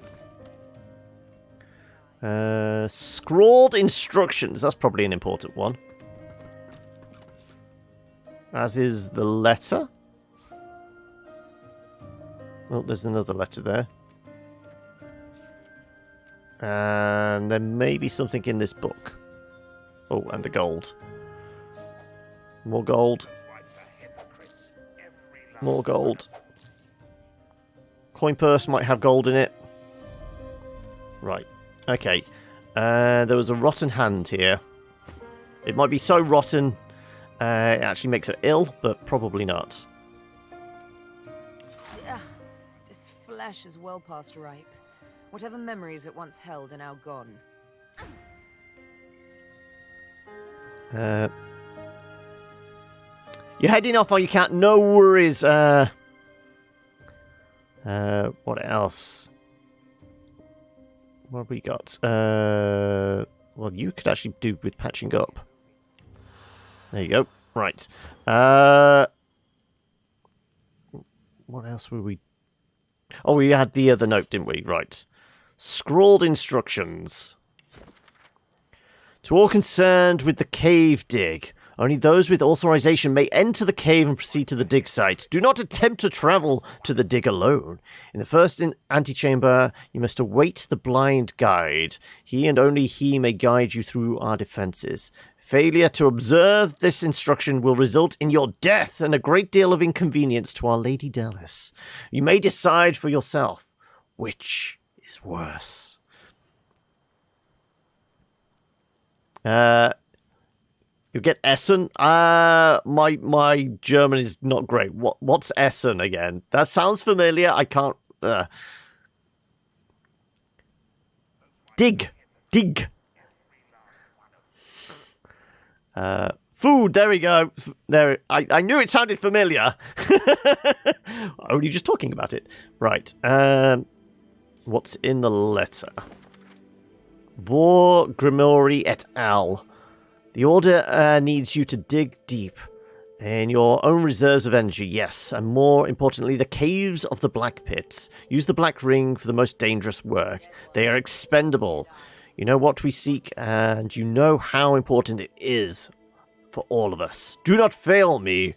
Scrawled instructions. That's probably an important one. As is the letter. Oh, there's another letter there. And there may be something in this book. Oh, and the gold. More gold. More gold. Coin purse might have gold in it. Right. Okay. There was a rotten hand here. It might be so rotten it actually makes it ill, but probably not. Ugh, this flesh is well past ripe. Whatever memories it once held are now gone. You're heading off, or you can't? No worries. What else? What have we got? Well, you could actually do with patching up. There you go. Right. What else were we... Oh, we had the other note, didn't we? Right. Scrawled instructions. To all concerned with the cave dig, only those with authorization may enter the cave and proceed to the dig site. Do not attempt to travel to the dig alone. In the first antechamber, you must await the blind guide. He and only he may guide you through our defenses. Failure to observe this instruction will result in your death and a great deal of inconvenience to Our Lady Dallas. You may decide for yourself which is worse. You get Essen. My German is not great. What's Essen again? That sounds familiar. I can't. Dig. Food. There we go. There. I knew it sounded familiar. Only just talking about it. Right. What's in the letter? Vor Grimori et al. The Order needs you to dig deep And your own reserves of energy, yes. And more importantly, the caves of the Black Pits. Use the Black Ring for the most dangerous work. They are expendable. You know what we seek, and you know how important it is for all of us. Do not fail me.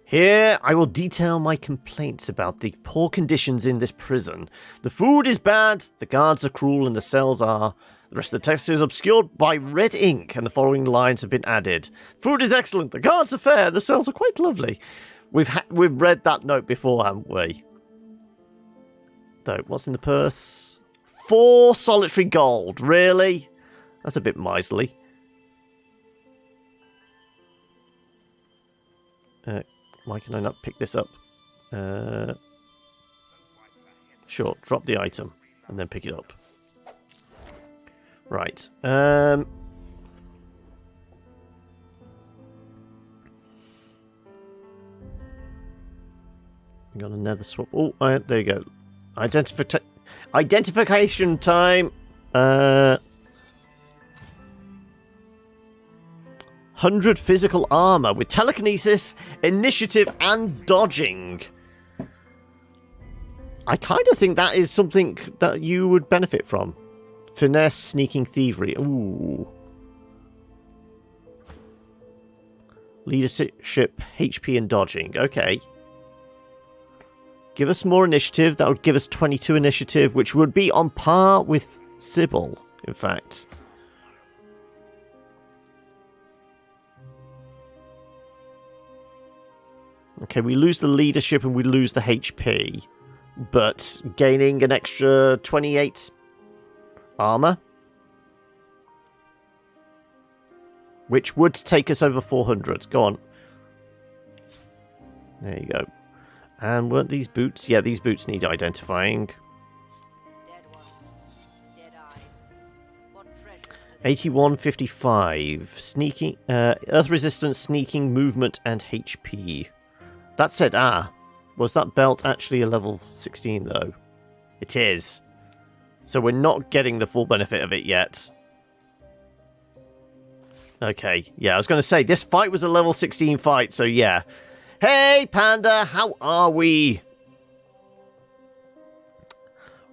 Here, I will detail my complaints about the poor conditions in this prison. The food is bad, the guards are cruel, and the cells are... The rest of the text is obscured by red ink, and the following lines have been added. Food is excellent, the guards are fair, the cells are quite lovely. We've read that note before, haven't we? So, what's in the purse? 4 solitary gold, really? That's a bit miserly. Why can I not pick this up? Sure, drop the item and then pick it up. Right. We got another swap. Oh, there you go. Identification time. 100 physical armor with telekinesis, initiative, and dodging. I kind of think that is something that you would benefit from. Finesse, sneaking, thievery. Ooh. Leadership, HP, and dodging. Okay. Give us more initiative. That would give us 22 initiative, which would be on par with Sybil, in fact. Okay, we lose the leadership and we lose the HP, but gaining an extra 28 armor, which would take us over 400. Go on. There you go. And weren't these boots? Yeah, these boots need identifying. 8155. Sneaking, earth resistance, sneaking, movement, and HP. That said, was that belt actually a level 16 though? It is. So we're not getting the full benefit of it yet. Okay, yeah, I was going to say, this fight was a level 16 fight, so yeah. Hey, Panda, how are we?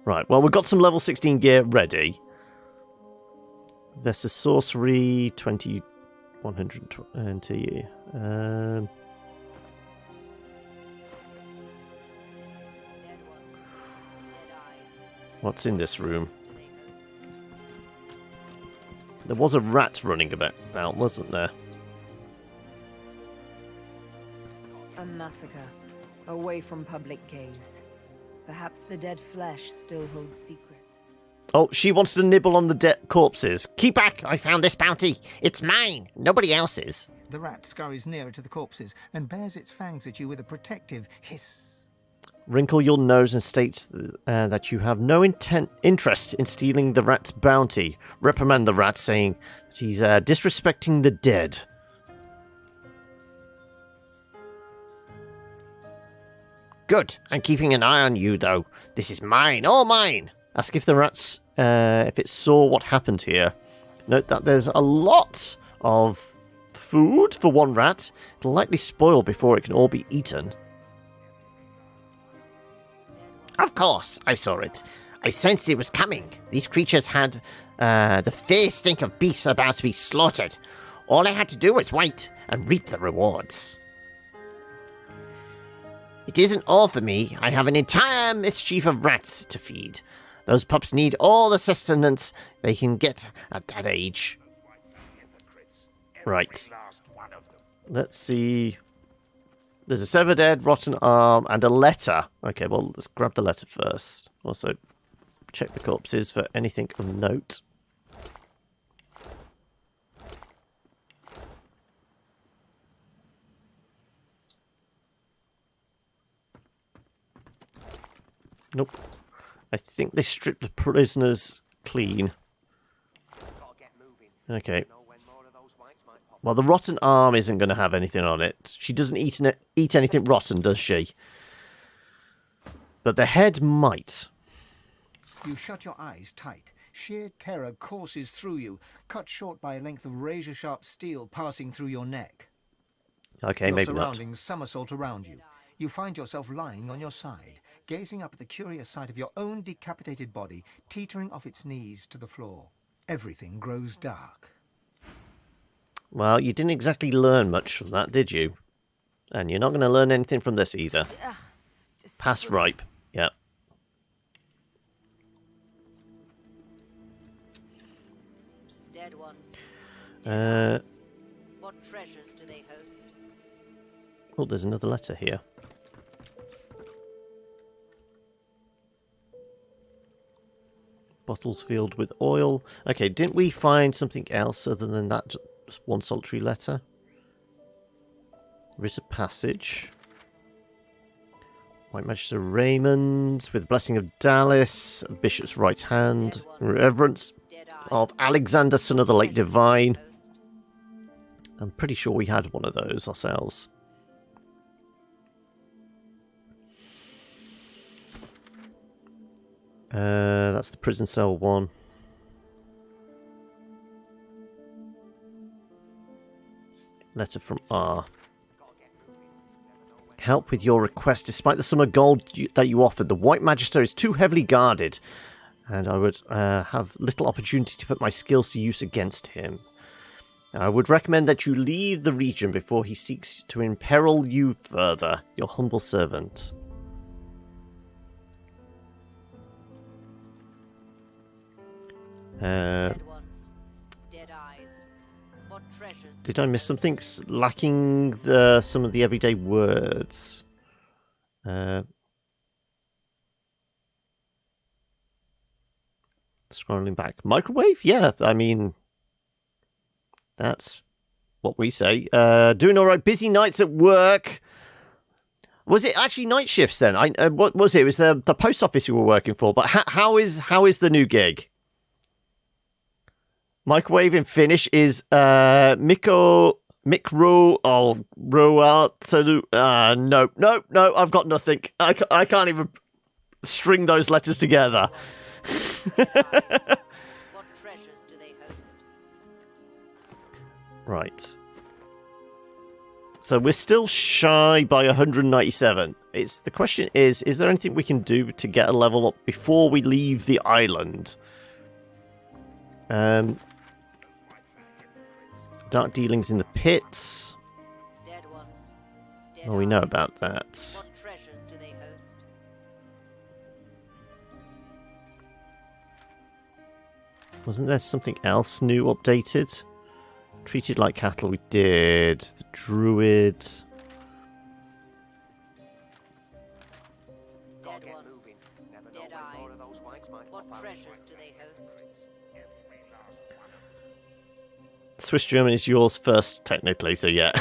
Right, well, we've got some level 16 gear ready. There's a sorcery, 120. What's in this room? There was a rat running about, wasn't there? A massacre, away from public gaze. Perhaps the dead flesh still holds secrets. Oh, she wants to nibble on the dead corpses. Keep back! I found this bounty. It's mine, nobody else's. The rat scurries nearer to the corpses and bares its fangs at you with a protective hiss. Wrinkle your nose and state that you have no interest in stealing the rat's bounty. Reprimand the rat, saying that he's disrespecting the dead. Good. I'm keeping an eye on you, though. This is mine, all mine. Ask if the rats, if it saw what happened here. Note that there's a lot of food for one rat. It'll likely spoil before it can all be eaten. Of course, I saw it. I sensed it was coming. These creatures had the fierce stink of beasts about to be slaughtered. All I had to do was wait and reap the rewards. It isn't all for me. I have an entire mischief of rats to feed. Those pups need all the sustenance they can get at that age. Right. Let's see. There's a severed head, rotten arm, and a letter. Okay, well, let's grab the letter first. Also, check the corpses for anything of note. Nope. I think they stripped the prisoners clean. Okay. Well, the rotten arm isn't going to have anything on it. She doesn't eat anything rotten, does she? But the head might. You shut your eyes tight, Sheer terror courses through you, cut short by a length of razor-sharp steel passing through your neck. Okay, Your maybe not. surroundings somersault around you. You find yourself lying on your side, gazing up at the curious sight of your own decapitated body teetering off its knees to the floor. Everything grows dark. Well, you didn't exactly learn much from that, did you? And you're not going to learn anything from this either. Past ripe. Yep. Dead ones. What treasures do they host? Oh, there's another letter here. Bottles filled with oil. Okay, didn't we find something else other than that just one solitary letter? Writ of passage. White Magister Raymond, with the blessing of Dallas, Bishop's right hand, reverence of Alexander, son of the late divine. I'm pretty sure we had one of those ourselves. That's the prison cell one. Letter from R. Help with your request. Despite the sum of gold that you offered, the White Magister is too heavily guarded, and I would have little opportunity to put my skills to use against him. I would recommend that you leave the region before he seeks to imperil you further. Your humble servant. Did I miss something? Lacking some of the everyday words. Scrolling back. Microwave? Yeah, I mean, that's what we say. Doing all right. Busy nights at work. Was it actually night shifts then? What was it? It was the post office you were working for. But how is the new gig? Microwave in Finnish is Mikro Roa. No, I've got nothing. I can't even string those letters together. What treasures do they host? Right. So we're still shy by 197. The question is there anything we can do to get a level up before we leave the island? Dark dealings in the pits. Dead ones. Well, we know about that. What treasures do they host? Wasn't there something else new updated? Treated like cattle, we did. The druid. Gotta get moving. Never know when more of those whites might pop out. What treasures do they host? Swiss German is yours first, technically, so yeah.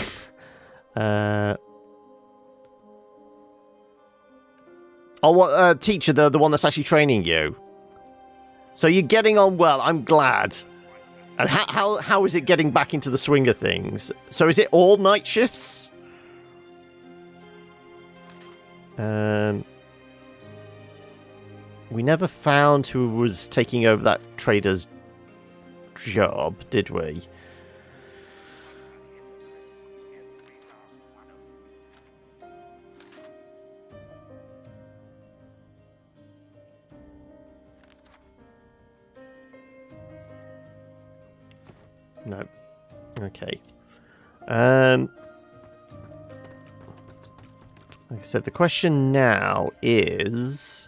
Teacher, the one that's actually training you. So you're getting on well, I'm glad. And how is it getting back into the swing of things? So is it all night shifts? We never found who was taking over that trader's job, did we? No. Okay. Like I said, the question now is...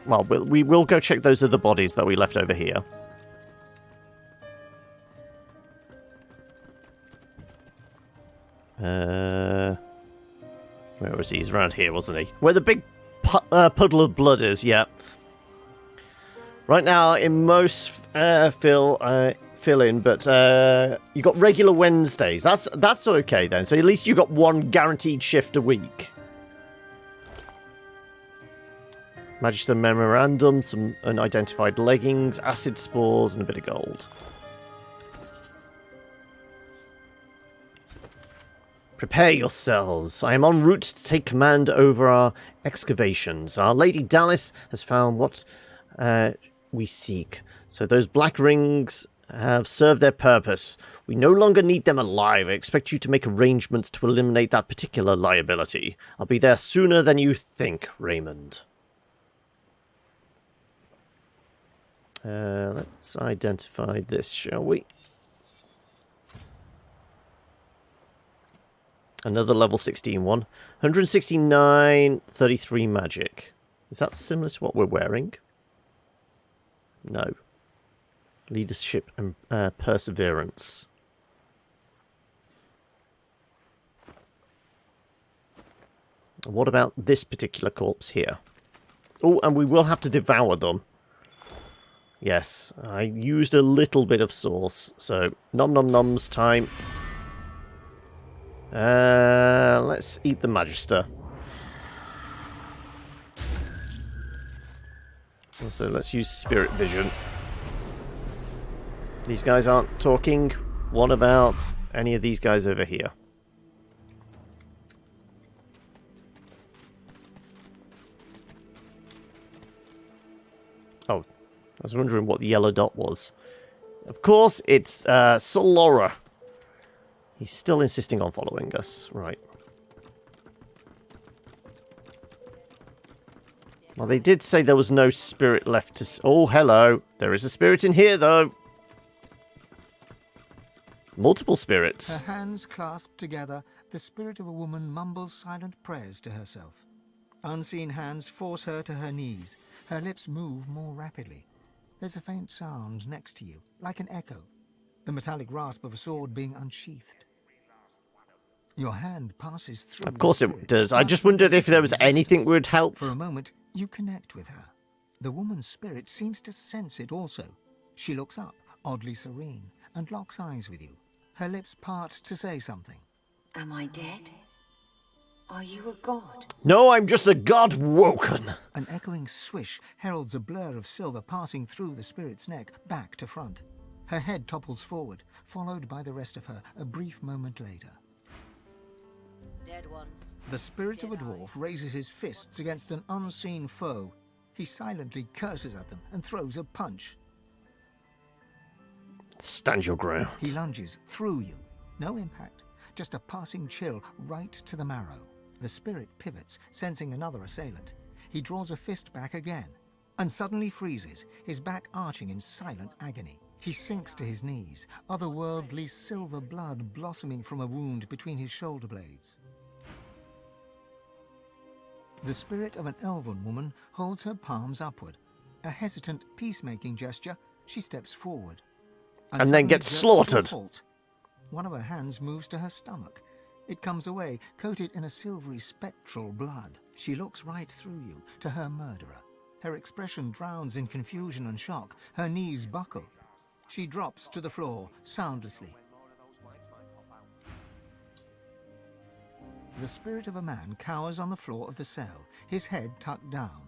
Well, we will go check those other bodies that we left over here. Where was he? He's around here, wasn't he? Where the big puddle of blood is, yeah. Right now, in most fill in, but you got regular Wednesdays. That's okay then. So at least you got one guaranteed shift a week. Magister Memorandum, some unidentified leggings, acid spores, and a bit of gold. Prepare yourselves. I am en route to take command over our excavations. Our Lady Dallas has found what we seek. So those black rings have served their purpose. We no longer need them alive. I expect you to make arrangements to eliminate that particular liability. I'll be there sooner than you think, Raymond. Let's identify this, shall we? Another level 16 one. 169, 33 magic. Is that similar to what we're wearing? No. Leadership and perseverance. What about this particular corpse here? Oh, and we will have to devour them. Yes, I used a little bit of sauce, so nom nom noms time. Let's eat the Magister. Also, let's use Spirit Vision. These guys aren't talking. What about any of these guys over here? Oh, I was wondering what the yellow dot was. Of course, it's Solora. He's still insisting on following us. Right. Well, they did say there was no spirit left to... Oh, hello. There is a spirit in here, though. Multiple spirits. Her hands clasped together, the spirit of a woman mumbles silent prayers to herself. Unseen hands force her to her knees. Her lips move more rapidly. There's a faint sound next to you, like an echo. The metallic rasp of a sword being unsheathed. Your hand passes through. Of course it does. I just wondered if there was anything that would help. For a moment, you connect with her. The woman's spirit seems to sense it also. She looks up, oddly serene, and locks eyes with you. Her lips part to say something. Am I dead? Are you a god? No, I'm just a god woken. An echoing swish heralds a blur of silver passing through the spirit's neck, back to front. Her head topples forward, followed by the rest of her a brief moment later. Dead ones. The spirit of a dwarf raises his fists against an unseen foe. He silently curses at them and throws a punch. Stand your ground. He lunges through you. No impact, just a passing chill right to the marrow. The spirit pivots, sensing another assailant. He draws a fist back again, and suddenly freezes, his back arching in silent agony. He sinks to his knees, otherworldly silver blood blossoming from a wound between his shoulder blades. The spirit of an elven woman holds her palms upward. A hesitant, peacemaking gesture, she steps forward. And then gets slaughtered. One of her hands moves to her stomach. It comes away, coated in a silvery spectral blood. She looks right through you, to her murderer. Her expression drowns in confusion and shock. Her knees buckle. She drops to the floor, soundlessly. The spirit of a man cowers on the floor of the cell, his head tucked down.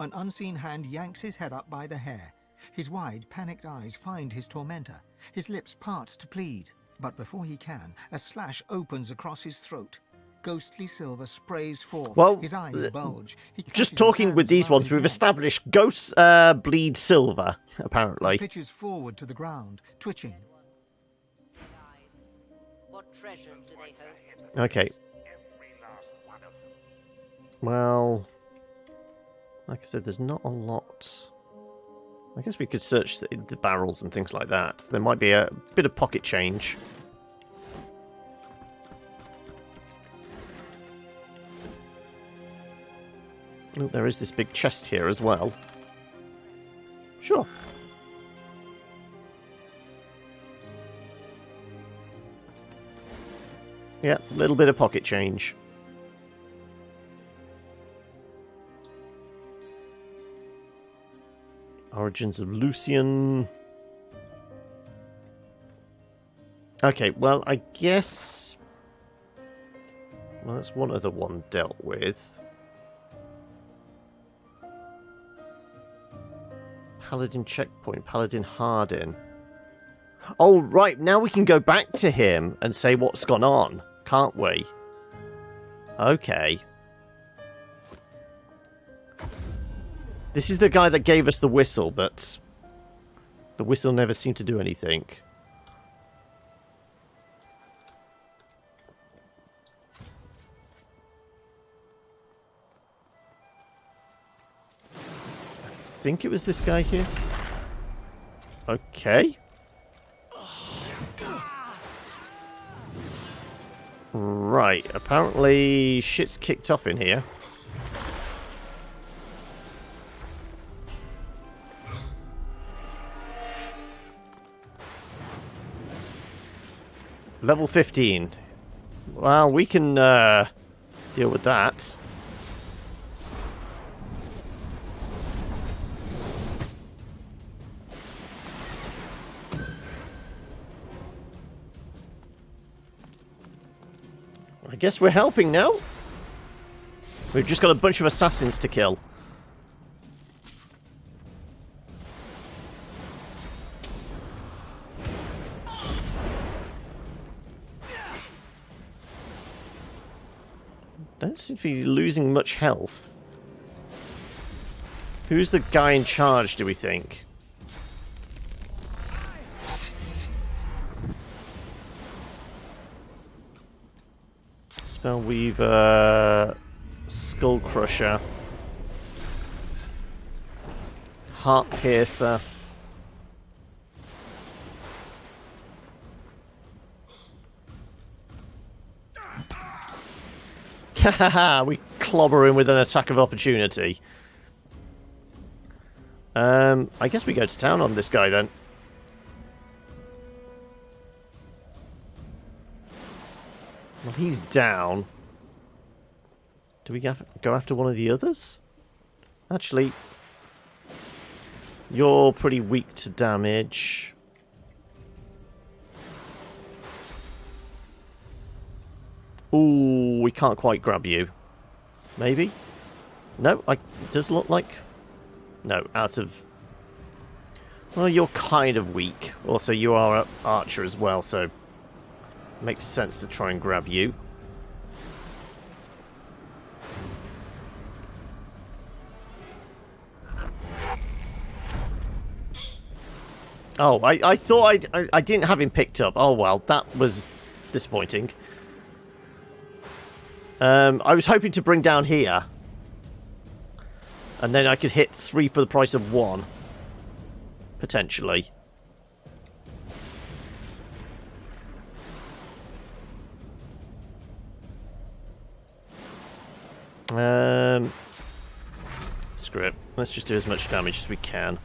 An unseen hand yanks his head up by the hair. His wide, panicked eyes find his tormentor. His lips part to plead. But before he can, a slash opens across his throat. Ghostly silver sprays forth. Well, his eyes bulge. Just talking with these ones, we've established ghosts bleed silver, apparently. He pitches forward to the ground, twitching. What treasures do they host? Okay. Well, like I said, there's not a lot. I guess we could search the barrels and things like that. There might be a bit of pocket change. Oh, there is this big chest here as well. Sure. Yeah, a little bit of pocket change. Origins of Lucian. Okay, well, I guess... Well, that's one other one dealt with. Paladin checkpoint, Paladin Hardin. Oh, right, now we can go back to him and say what's gone on, can't we? Okay. This is the guy that gave us the whistle, but the whistle never seemed to do anything. I think it was this guy here. Okay. Right, apparently shit's kicked off in here. Level 15. Well, we can deal with that. I guess we're helping now. We've just got a bunch of assassins to kill. Don't seem to be losing much health. Who's the guy in charge, do we think? Spellweaver, Skull Crusher, Heart Piercer. Haha, we clobber him with an attack of opportunity. I guess we go to town on this guy then. Well, he's down. Do we go after one of the others? Actually, you're pretty weak to damage. Ooh, we can't quite grab you. Maybe? No, it does look like... No, out of... Well, you're kind of weak. Also, you are an archer as well, so... It makes sense to try and grab you. Oh, I thought I didn't have him picked up. Oh, well, that was disappointing. I was hoping to bring down here. And then I could hit 3 for the price of 1. Potentially. Screw it. Let's just do as much damage as we can.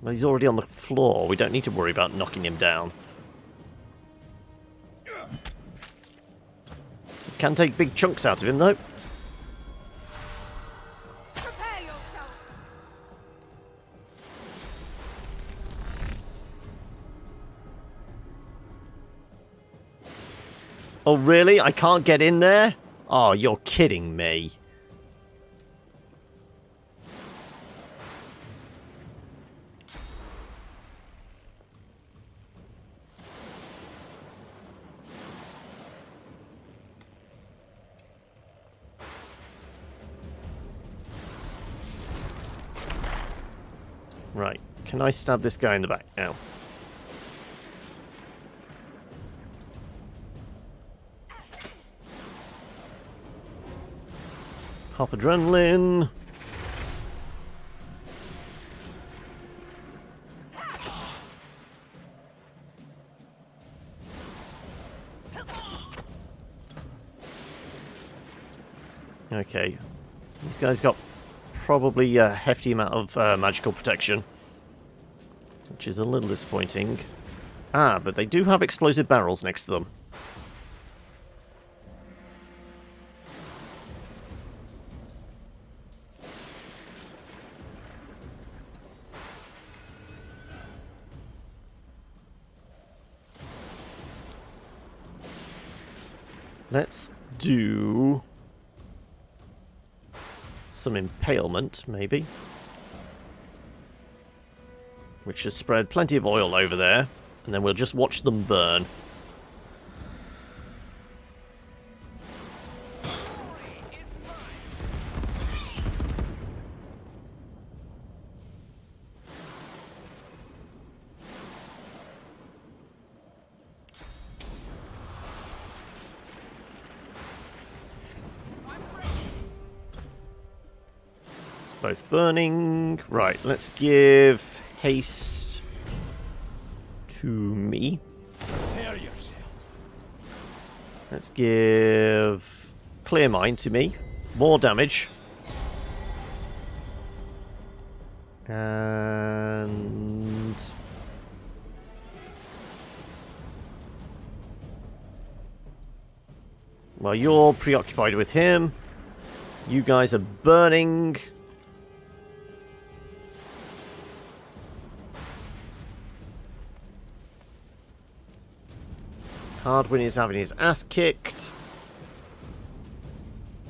Well, he's already on the floor. We don't need to worry about knocking him down. Can take big chunks out of him, though. Prepare yourself. Oh, really? I can't get in there? Oh, you're kidding me. Right, can I stab this guy in the back now? Pop adrenaline. Okay, these guys got probably a hefty amount of magical protection, which is a little disappointing. Ah, but they do have explosive barrels next to them. Let's do some impalement, maybe. Which should spread plenty of oil over there. And then we'll just watch them burn. both burning. Right, let's give haste to me. Prepare yourself. Let's give clear mind to me. More damage. And... well, you're preoccupied with him. You guys are burning. Hardwin is having his ass kicked.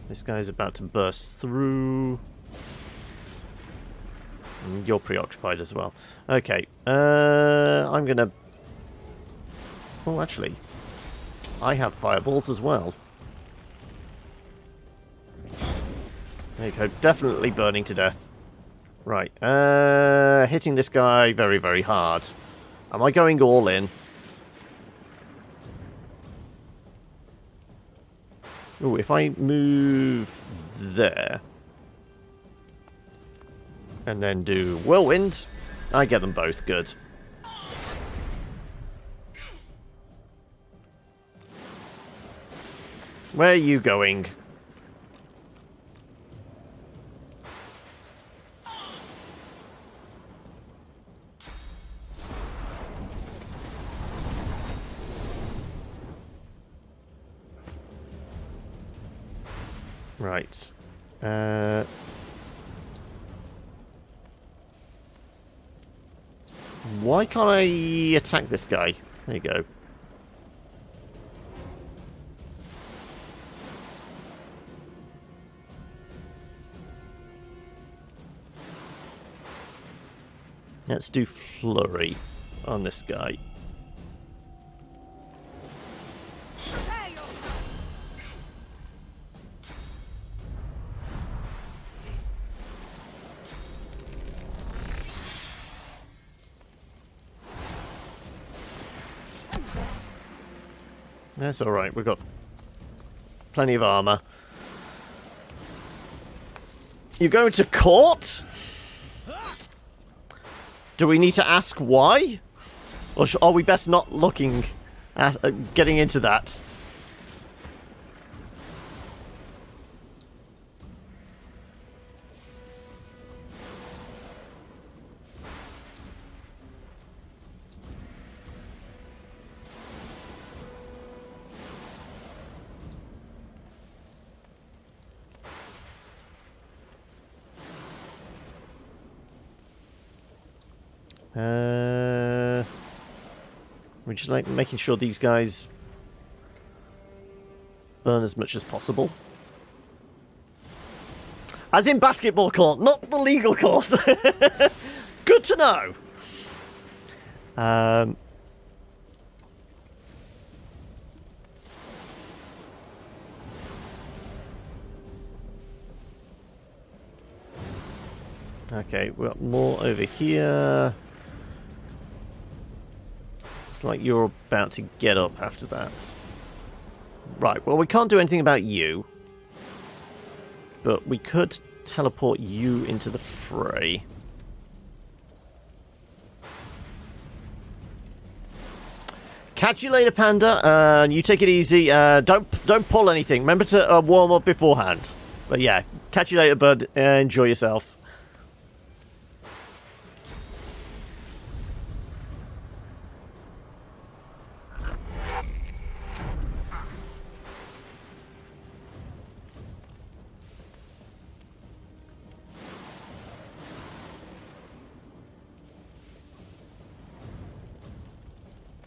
This guy's about to burst through. And you're preoccupied as well. Okay, I'm gonna... oh, actually, I have fireballs as well. There you go, definitely burning to death. Right, hitting this guy very, very hard. Am I going all in? Oh, if I move there and then do whirlwind, I get them both good. Where are you going? Right. Why can't I attack this guy? There you go. Let's do flurry on this guy. That's alright, we've got plenty of armor. You going to court? Do we need to ask why? Or are we best not looking at getting into that? We're just like making sure these guys burn as much as possible. As in basketball court, not the legal court. Good to know. Okay, we've got more over here. Like you're about to get up after that. Right, well, we can't do anything about you. But we could teleport you into the fray. Catch you later, Panda. And you take it easy. Don't pull anything. Remember to warm up beforehand. But yeah, catch you later, bud. Enjoy yourself.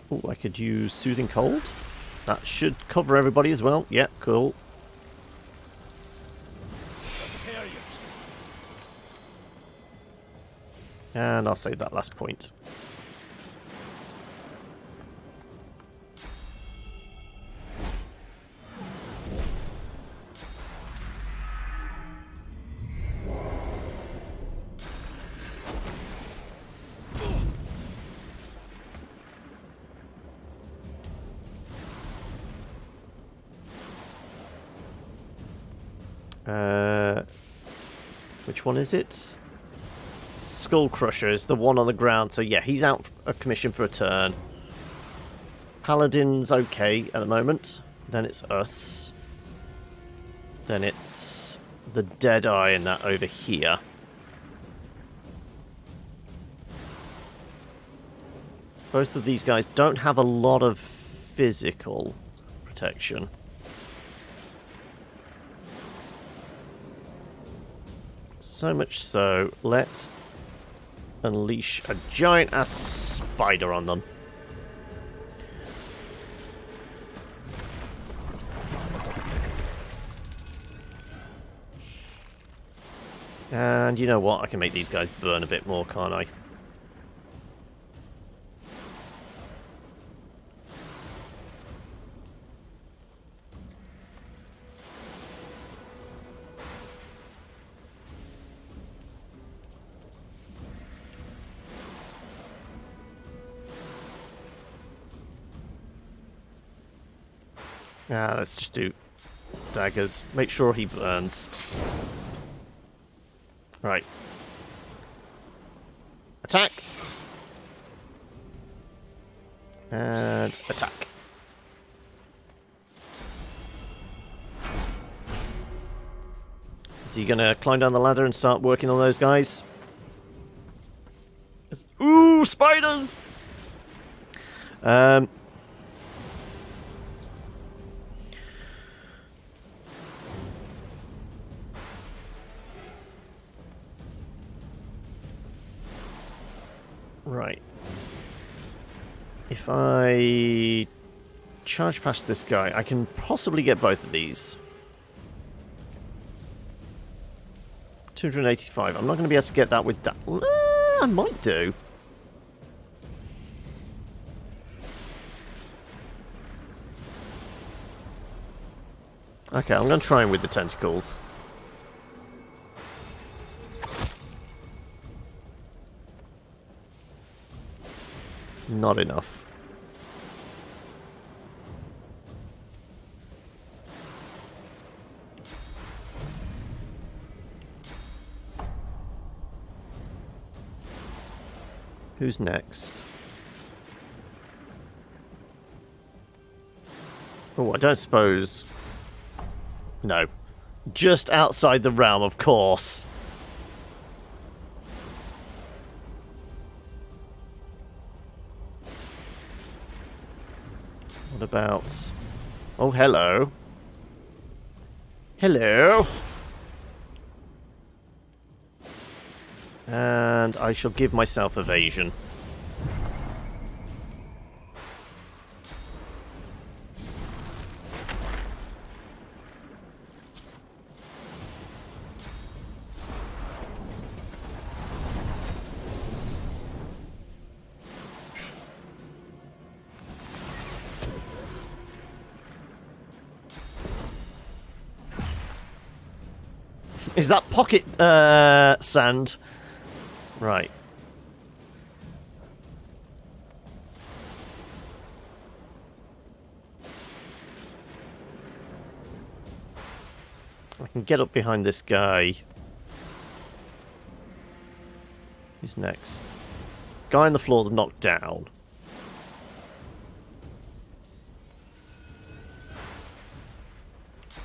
Oh, I could use Soothing Cold. That should cover everybody as well. Yeah, cool. And I'll save that last point. Which one is it? Skull Crusher is the one on the ground, so yeah, he's out of commission for a turn. Paladin's okay at the moment. Then it's us. Then it's the Deadeye and that over here. Both of these guys don't have a lot of physical protection. So much so, let's unleash a giant-ass spider on them. And you know what? I can make these guys burn a bit more, can't I? Let's just do daggers. Make sure he burns. Right. Attack. And attack. Is he gonna climb down the ladder and start working on those guys? Ooh, spiders! Right. If I charge past this guy, I can possibly get both of these. 285. I'm not going to be able to get that with that. I might do. Okay, I'm going to try him with the tentacles. Not enough. Who's next? Oh, I don't suppose... No. Just outside the realm, of course. What about... Oh, hello. Hello. And I shall give myself evasion. Is that pocket sand? Right. I can get up behind this guy. Who's next? Guy on the floor's knocked down.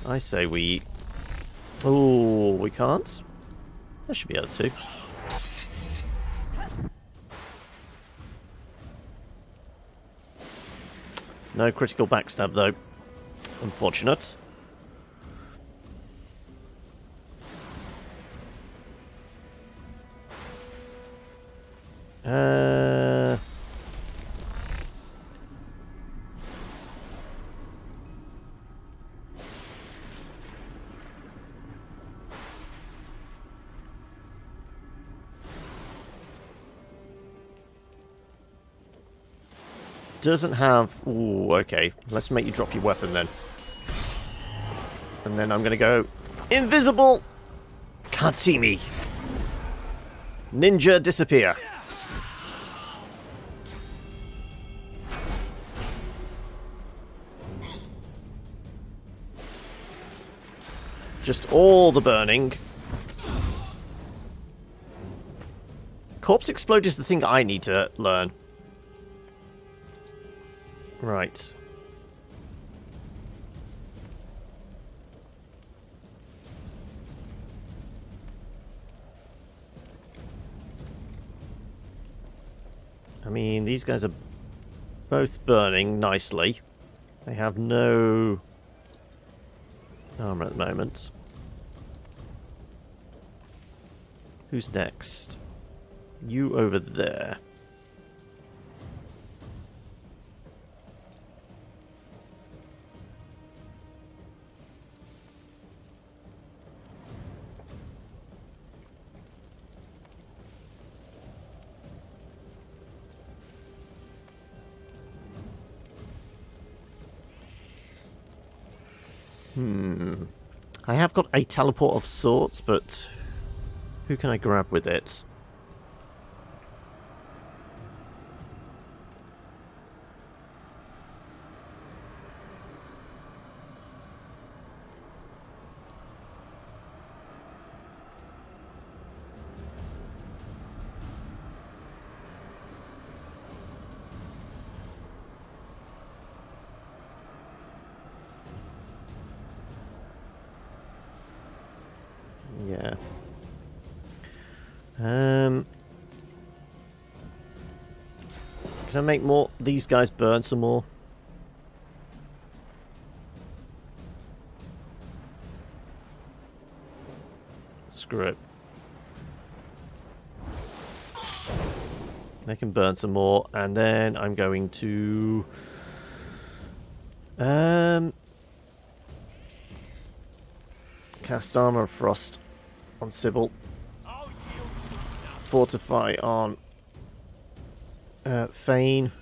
I say we... Oh, we can't? I should be able to. No critical backstab, though. Unfortunate. Doesn't have... Ooh, okay. Let's make you drop your weapon then. And then I'm gonna go... Invisible! Can't see me. Ninja disappear. Just all the burning. Corpse Explode is the thing I need to learn. Right. I mean, these guys are both burning nicely. They have no armor at the moment. Who's next? You over there. I have got a teleport of sorts, but who can I grab with it? Yeah. Can I make more? These guys burn some more. Screw it. They can burn some more, and then I'm going to cast Armor of Frost on Sybil. Fortify on Fane.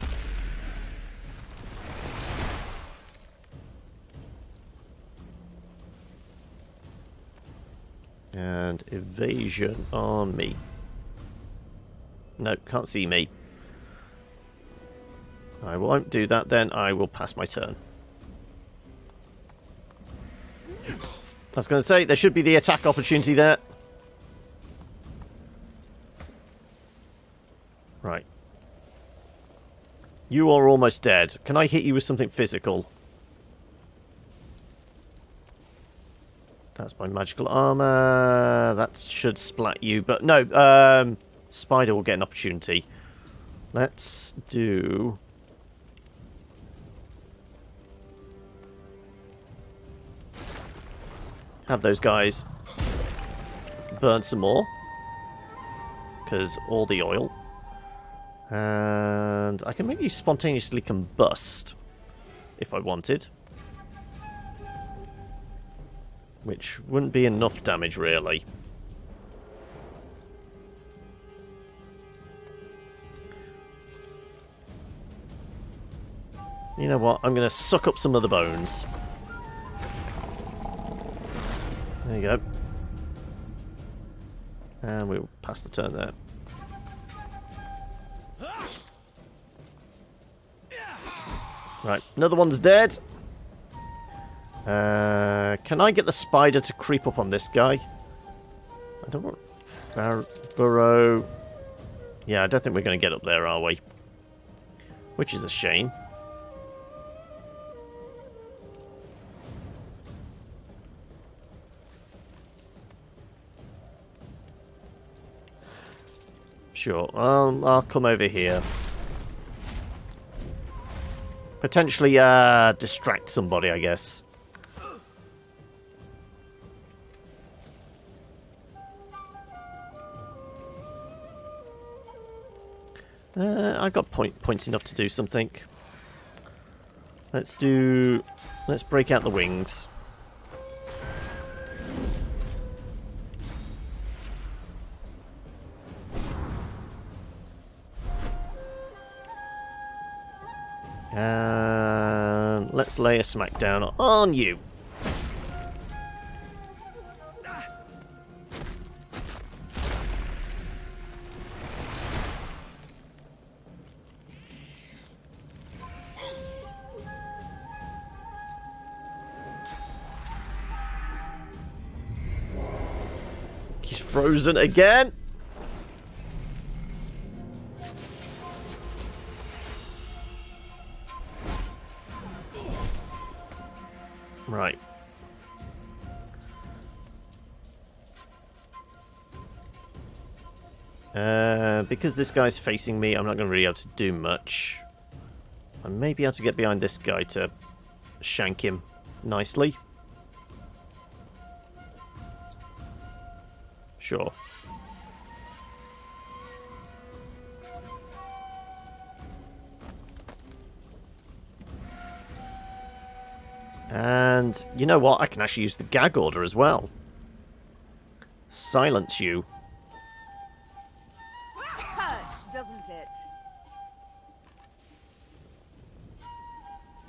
And Evasion on me. No, can't see me. I won't do that then. I will pass my turn. I was going to say, there should be the attack opportunity there. Right. You are almost dead. Can I hit you with something physical? That's my magical armor. That should splat you. But no, Spider will get an opportunity. Let's do... have those guys burn some more. Because all the oil. And I can make you spontaneously combust. If I wanted. Which wouldn't be enough damage, really. You know what? I'm going to suck up some of the bones. There you go. And we'll pass the turn there. Right, another one's dead. Can I get the spider to creep up on this guy? I don't want... burrow... Yeah, I don't think we're going to get up there, are we? Which is a shame. Sure, I'll come over here. Potentially distract somebody, I guess. I've got points enough to do something. Let's break out the wings. And let's lay a smackdown on you. He's frozen again. Right. Because this guy's facing me, I'm not going to really be able to do much. I may be able to get behind this guy to shank him nicely. Sure. And you know what? I can actually use the gag order as well. Silence you. Hurts, doesn't it?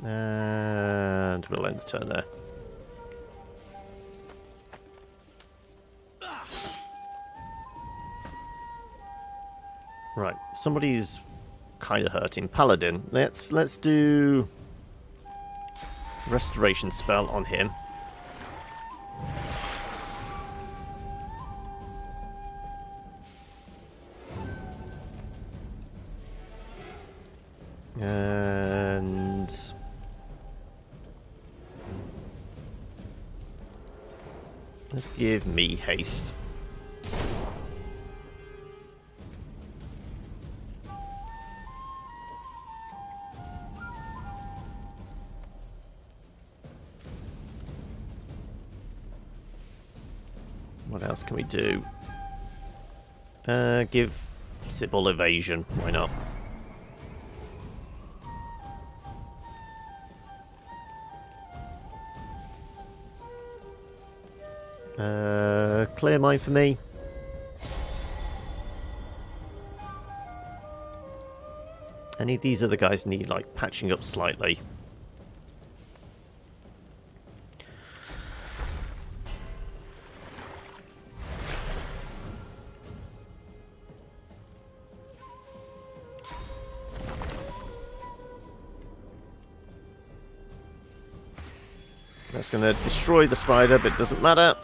And we'll end the turn there. Right, somebody's kind of hurting. Paladin. Let's do restoration spell on him. And let's give me haste. What else can we do? Give Sybil evasion. Why not? Clear mind for me. Any of these other guys need, like, patching up slightly. That's going to destroy the spider, but it doesn't matter.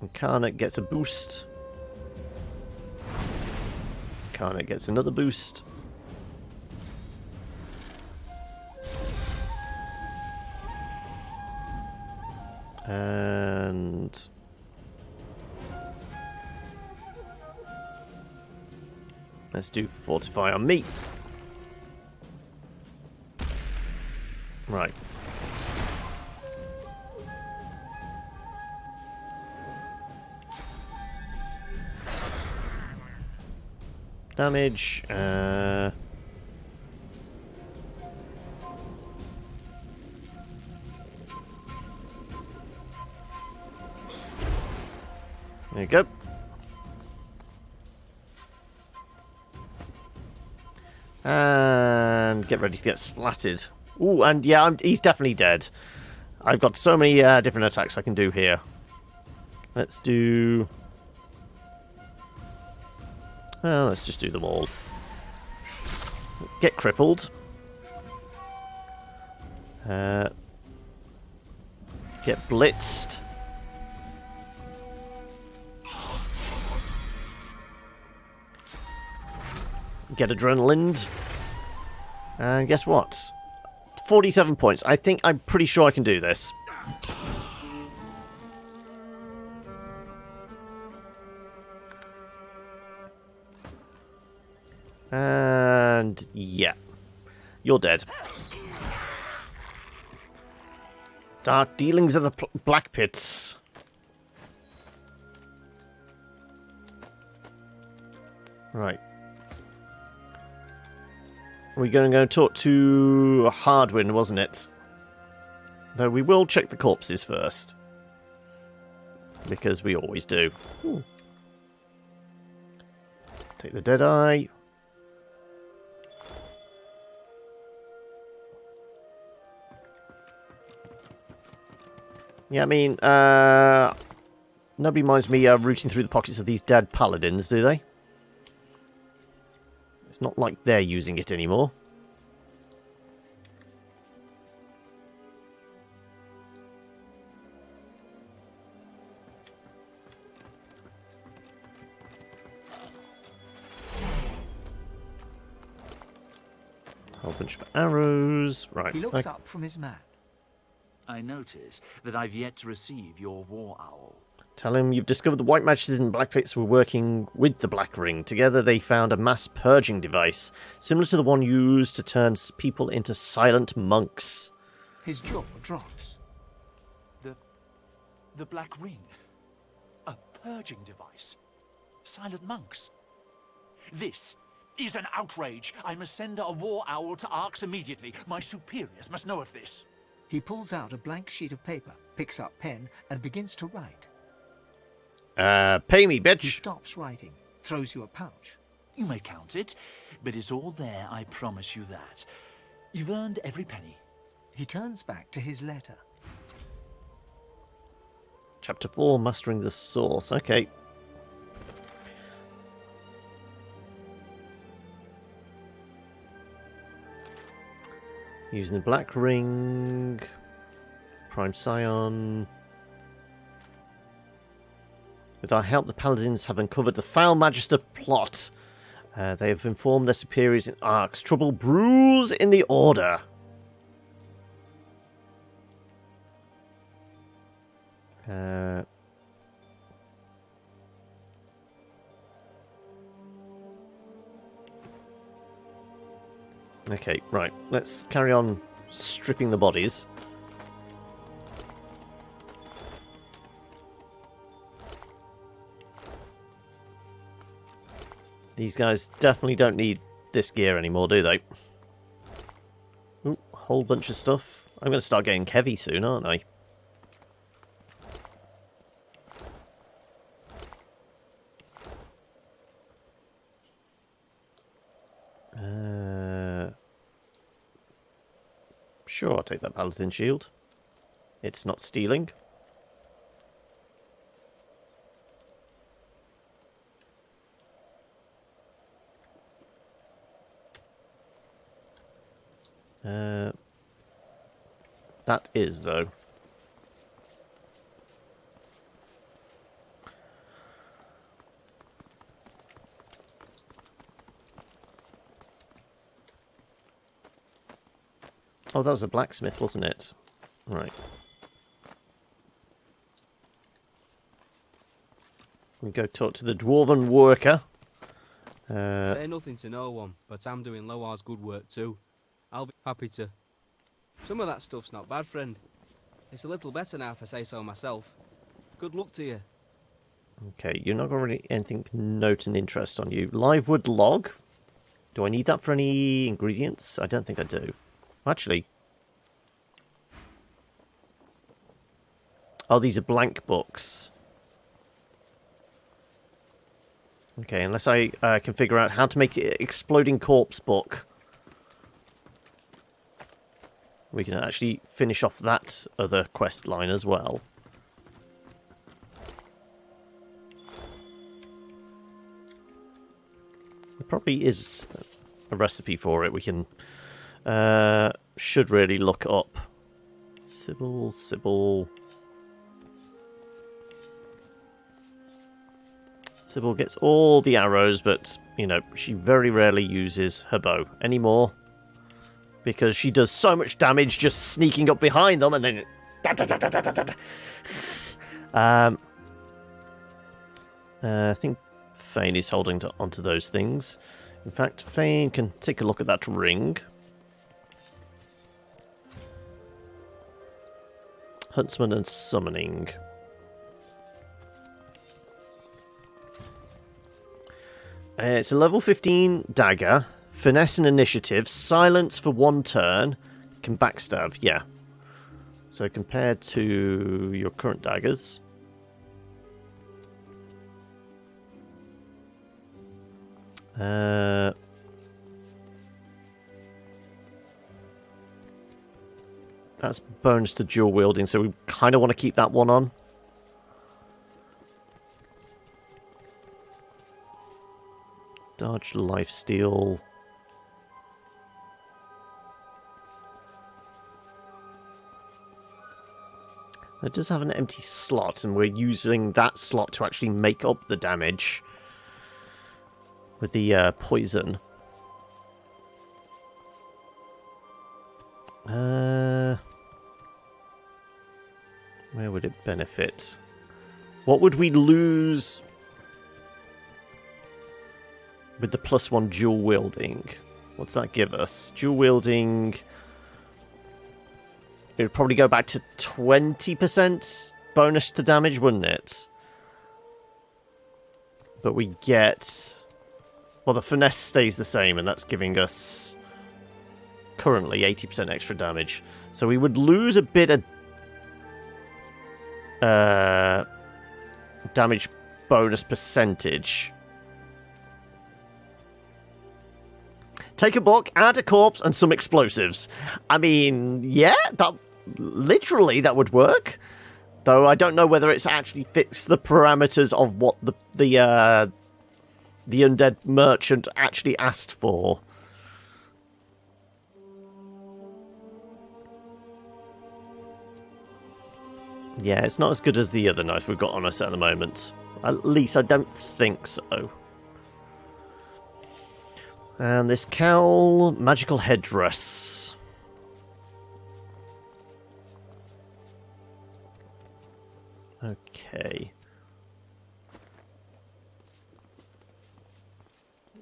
Incarnate gets a boost. Incarnate gets another boost. And let's do Fortify on me. Right. Damage. There you go. And get ready to get splattered. Ooh, and yeah, he's definitely dead. I've got so many different attacks I can do here. Let's do... Well, let's just do them all. Get crippled. Get blitzed. Get adrenalined. And guess what? 47 points. I'm pretty sure I can do this. And yeah. You're dead. Dark dealings of the Black Pits. Right. We're going to go talk to Hardwin, wasn't it? Though we will check the corpses first. Because we always do. Ooh. Take the Deadeye. Yeah, I mean, nobody minds me rooting through the pockets of these dead paladins, do they? It's not like they're using it anymore. Whole bunch of arrows. Right. He looks up from his map. I notice that I've yet to receive your war owl. Tell him you've discovered the White Mages and Black Pits were working with the Black Ring. Together they found a mass purging device, similar to the one used to turn people into silent monks. His jaw drops. The Black Ring? A purging device? Silent monks? This is an outrage. I must send a war owl to Arx immediately. My superiors must know of this. He pulls out a blank sheet of paper, picks up pen, and begins to write. Pay me, bitch. He stops writing, throws you a pouch. You may count it, but it's all there, I promise you that. You've earned every penny. He turns back to his letter. Chapter 4, Mastering the Source. Okay. Using the Black Ring. Prime Scion. With our help, the Paladins have uncovered the Foul Magister plot. They have informed their superiors in Arx. Trouble brews in the Order. Okay, right. Let's carry on stripping the bodies. These guys definitely don't need this gear anymore, do they? Ooh, a whole bunch of stuff. I'm going to start getting heavy soon, aren't I? Sure, I'll take that Paladin shield. It's not stealing. That is, though. Oh, that was a blacksmith, wasn't it? Right. We go talk to the dwarven worker. Say nothing to no one, but I'm doing Loar's good work too. I'll be happy to. Some of that stuff's not bad, friend. It's a little better now if I say so myself. Good luck to you. Okay, you're not got really anything note and interest on you. Livewood log. Do I need that for any ingredients? I don't think I do. Actually. Oh, these are blank books. Okay, unless I can figure out how to make it exploding corpse book. We can actually finish off that other quest line as well. There probably is a recipe for it. We can should really look up. Sybil. Sybil gets all the arrows, but, you know, she very rarely uses her bow anymore. Because she does so much damage just sneaking up behind them and then... I think Fane is holding onto those things. In fact, Fane can take a look at that ring. Huntsman and Summoning. It's a level 15 dagger. Finesse and Initiative. Silence for 1 turn. Can backstab, yeah. So compared to your current daggers... that's bonus to dual wielding, so we kind of want to keep that one on. Dodge, lifesteal. It does have an empty slot, and we're using that slot to actually make up the damage with the poison. Where would it benefit? What would we lose with the +1 dual wielding? What's that give us? Dual wielding. It would probably go back to 20% bonus to damage, wouldn't it? But we get... Well, the finesse stays the same, and that's giving us currently 80% extra damage. So we would lose a bit of damage bonus percentage. Take a book, add a corpse, and some explosives. I mean, yeah, that literally that would work. Though I don't know whether it's actually fits the parameters of what the undead merchant actually asked for. Yeah, it's not as good as the other knife we've got on us at the moment. At least I don't think so. And this cowl, magical headdress. Okay.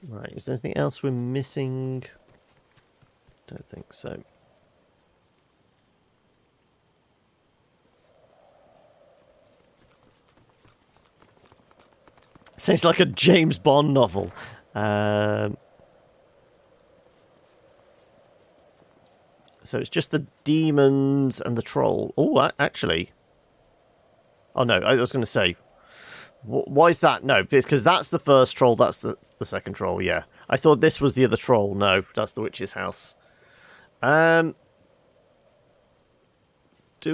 Right, is there anything else we're missing? Don't think so. Sounds like a James Bond novel. So it's just the demons and the troll. Oh, actually. Oh, no, I was going to say. Why is that? No, because that's the first troll, that's the second troll, yeah. I thought this was the other troll. No, that's the witch's house. Do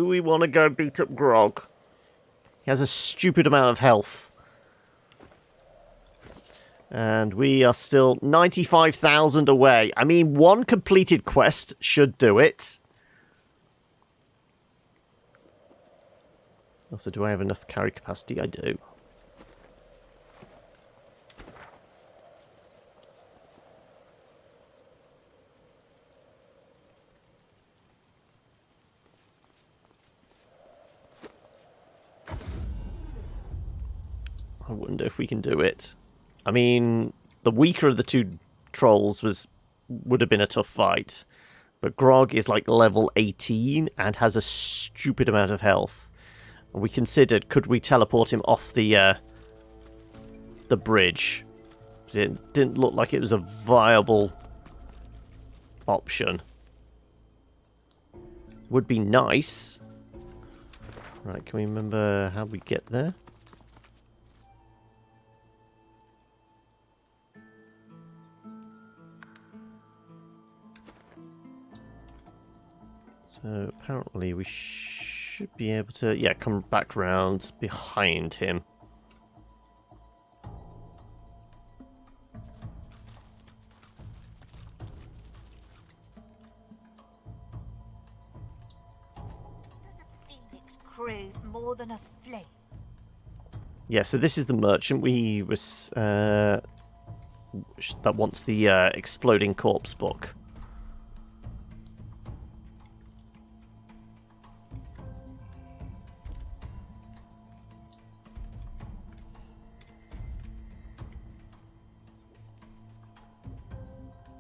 we want to go beat up Grog? He has a stupid amount of health. And we are still 95,000 away. I mean, one completed quest should do it. Also, do I have enough carry capacity? I do. I wonder if we can do it. I mean, the weaker of the two trolls would have been a tough fight. But Grog is like level 18 and has a stupid amount of health. And we considered, could we teleport him off the bridge? It didn't look like it was a viable option. Would be nice. Right, can we remember how we get there? So apparently we should be able to, yeah, come back round behind him. Crave more than a flea. Yeah, so this is the merchant we was that wants the exploding corpse book.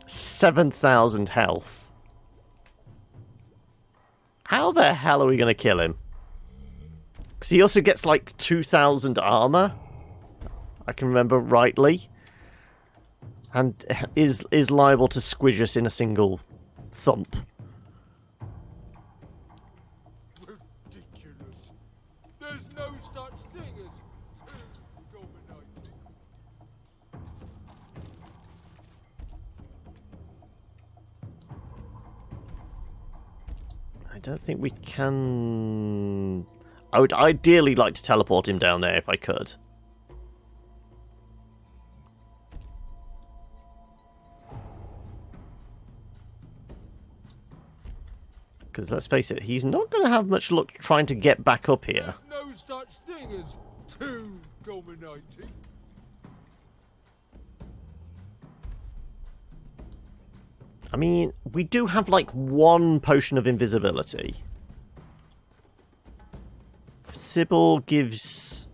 $7,000 health. How the hell are we going to kill him? Because he also gets like 2,000 armor, I can remember rightly, and is liable to squish us in a single thump. Ridiculous. There's no such thing as dominating. I don't think we can... I would ideally like to teleport him down there if I could. Because let's face it, he's not going to have much luck trying to get back up here. There's no such thing as too dominating. I mean, we do have like one potion of invisibility. Sybil gives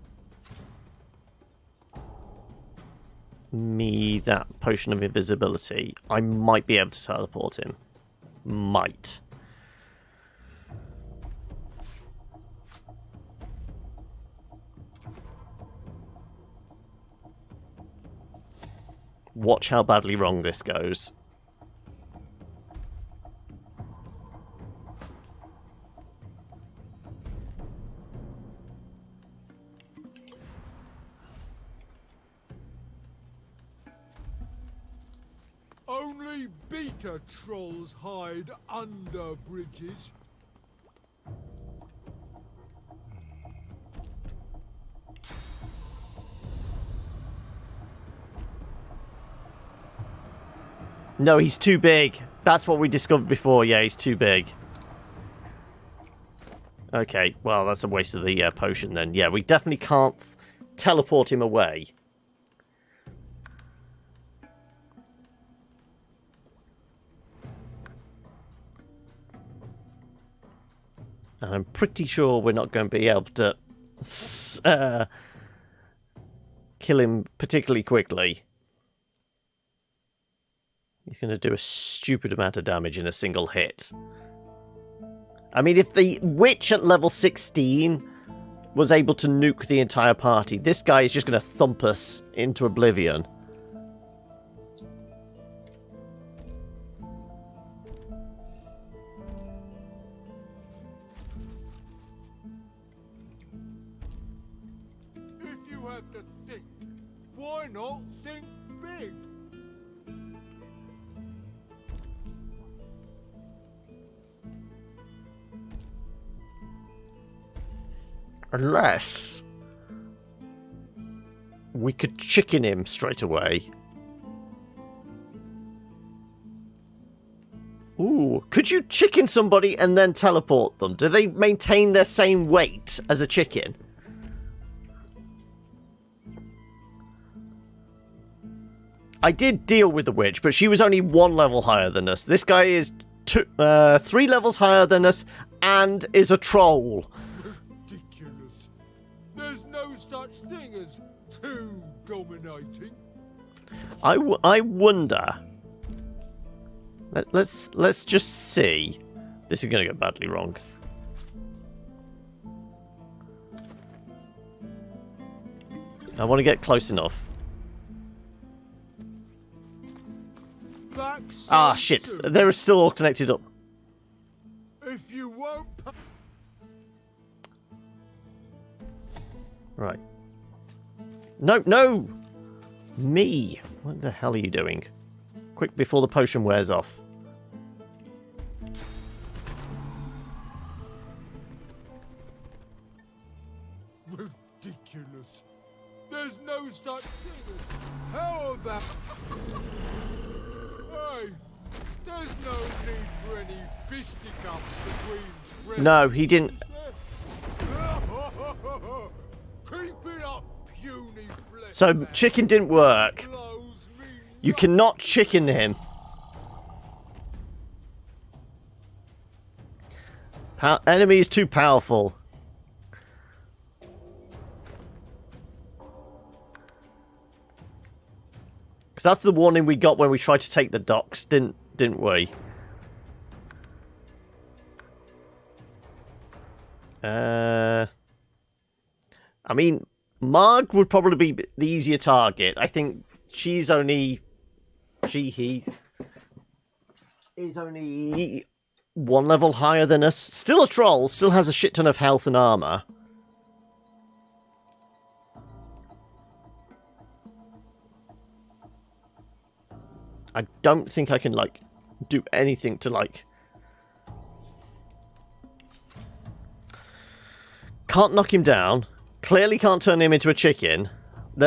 me that potion of invisibility. I might be able to teleport him. Might. Watch how badly wrong this goes. Only beta trolls hide under bridges. No, he's too big. That's what we discovered before. Yeah, he's too big. Okay, well, that's a waste of the potion then. Yeah, we definitely can't teleport him away. And I'm pretty sure we're not going to be able to kill him particularly quickly. He's going to do a stupid amount of damage in a single hit. I mean, if the witch at level 16 was able to nuke the entire party, this guy is just going to thump us into oblivion. If you have to think, why not think big? Unless we could chicken him straight away. Ooh, could you chicken somebody and then teleport them? Do they maintain their same weight as a chicken? I did deal with the witch, but she was only 1 level higher than us. This guy is 3 levels higher than us and is a troll. There's no such thing as too dominating. I wonder. Let's just see. This is going to go badly wrong. I want to get close enough. Ah, shit. They're still all connected up. If you won't... Right. No, no! Me! What the hell are you doing? Quick, before the potion wears off. Ridiculous. There's no such thing as... How about... Hey! There's no need for any fisticuffs between... No, he didn't... Keep it up, puny flesh. So, chicken didn't work. You cannot chicken him. Enemy is too powerful. Because that's the warning we got when we tried to take the docks, didn't we? I mean, Marg would probably be the easier target. I think she's only... he is only 1 level higher than us. Still a troll, still has a shit ton of health and armor. I don't think I can, like, do anything to, like... Can't knock him down. Clearly can't turn him into a chicken.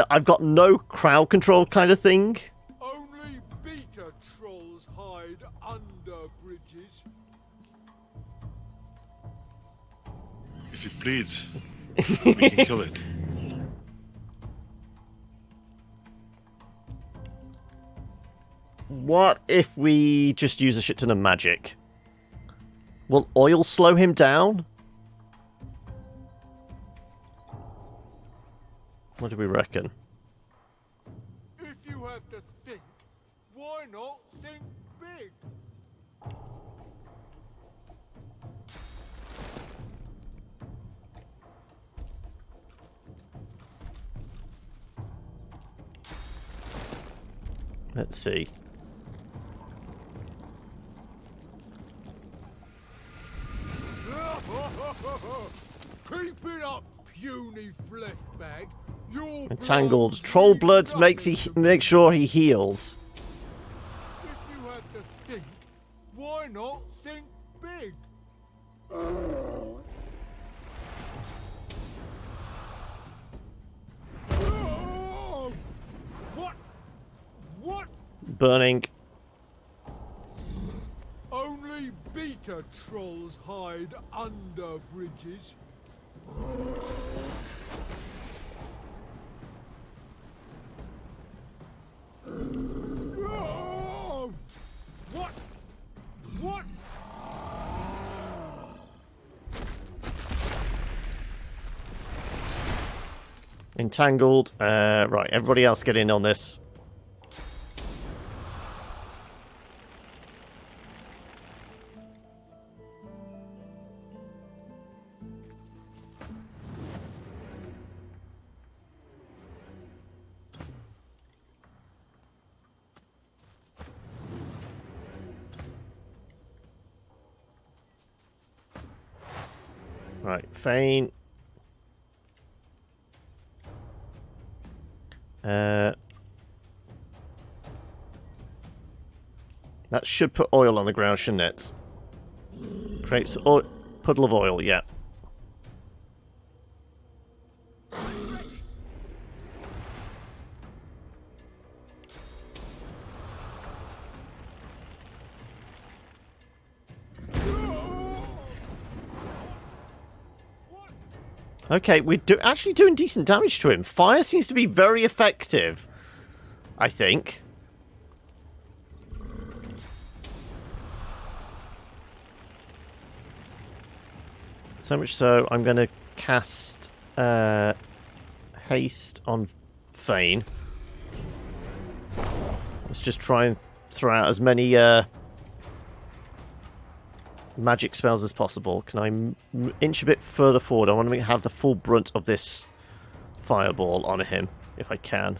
I've got no crowd control kind of thing. Only beta trolls hide under bridges. If it bleeds, we can kill it. What if we just use a shit ton of magic? Will oil slow him down? What do we reckon? If you have to think, why not think big? Let's see. Keep it up, puny flesh bag. Your Entangled. Troll blood makes sure he heals. If you had to think, why not think big? What? Burning. Only beta trolls hide under bridges. What? What? Entangled. Right, everybody else get in on this. Right, Fane. That should put oil on the ground, shouldn't it? Creates a puddle of oil, yeah. Okay, we're actually doing decent damage to him. Fire seems to be very effective, I think. So much so, I'm going to cast haste on Fane. Let's just try and throw out as many magic spells as possible. Can I inch a bit further forward? I want to have the full brunt of this fireball on him, if I can.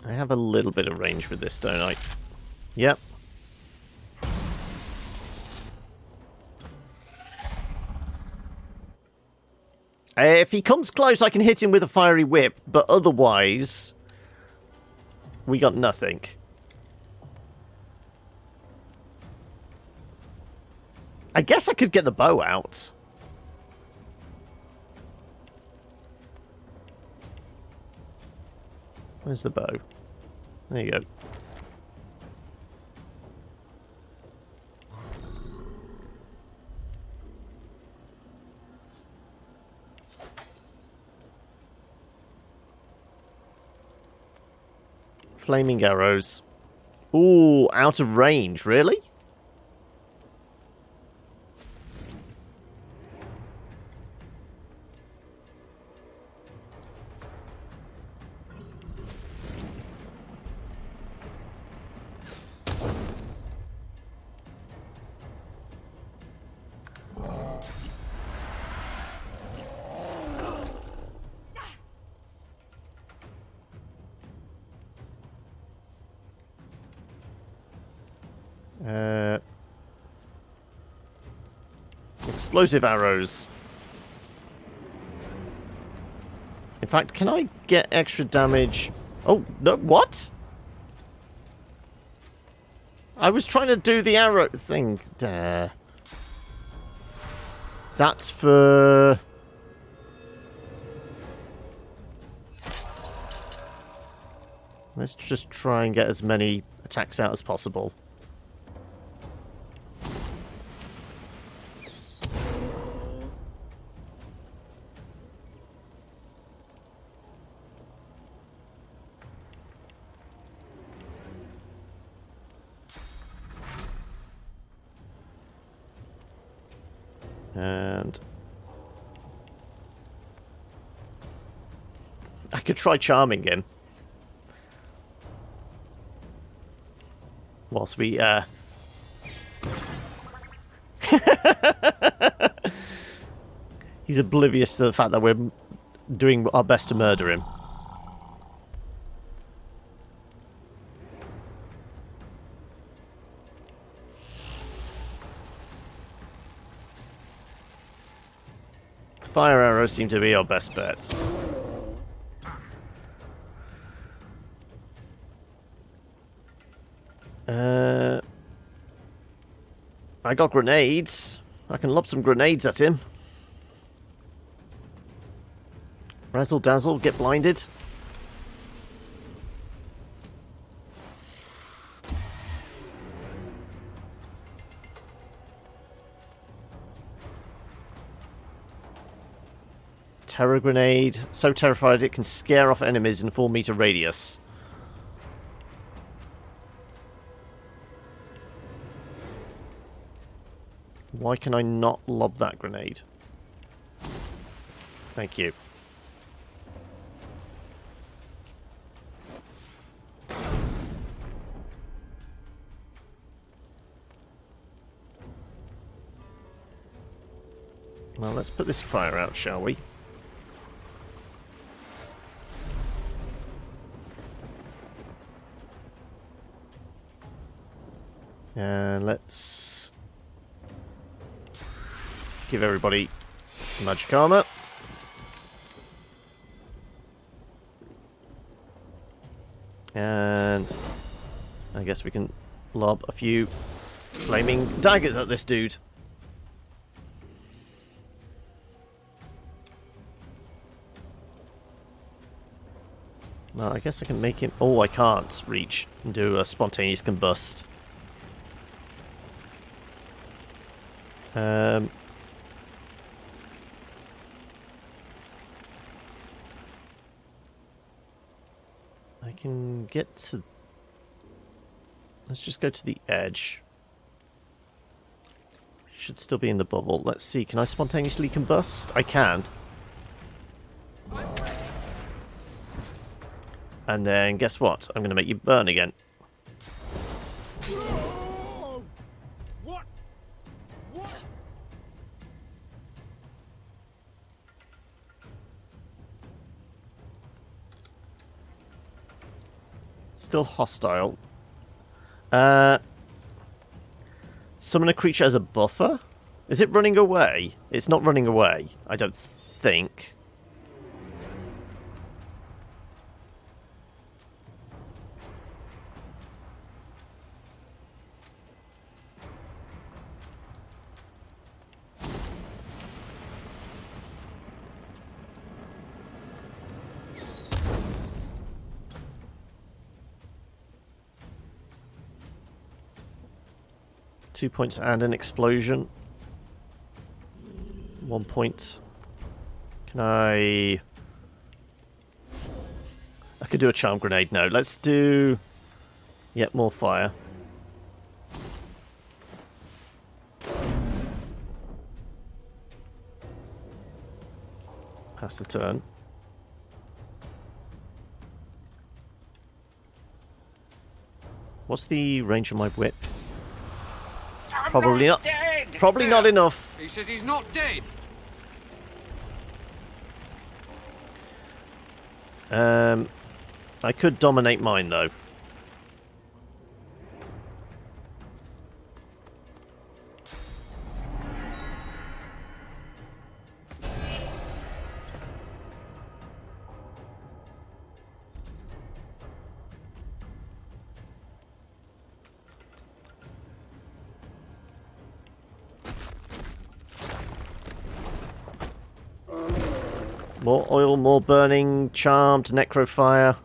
I have a little bit of range with this, don't I? Yep. If he comes close, I can hit him with a fiery whip, but otherwise, we got nothing. I guess I could get the bow out. Where's the bow? There you go. Flaming arrows. Ooh, out of range, really? Explosive arrows. In fact, can I get extra damage? Oh, no, what? I was trying to do the arrow thing. That's for... Let's just try and get as many attacks out as possible. And I could try charming him. Whilst we, He's oblivious to the fact that we're doing our best to murder him. Fire arrows seem to be our best bets. I got grenades. I can lob some grenades at him. Razzle dazzle, get blinded. Terror grenade. So terrified it can scare off enemies in a 4-meter radius. Why can I not lob that grenade? Thank you. Well, let's put this fire out, shall we? And let's give everybody some magic armor. And I guess we can lob a few flaming daggers at this dude. Well, I guess I can make him... Oh, I can't reach and do a spontaneous combust. I can get to... Let's just go to the edge. Should still be in the bubble. Let's see, can I spontaneously combust? I can. And then, guess what? I'm going to make you burn again. What? What? Still hostile. Summon a creature as a buffer? Is it running away? It's not running away, I don't think. Two points and an explosion. 1 point. Can I could do a charm grenade. No, let's do... Yep, more fire. Pass the turn. What's the range of my whip? Probably not. Dead. Probably not enough. He says he's not dead. I could dominate mine though. More oil, more burning, charmed, necrofire.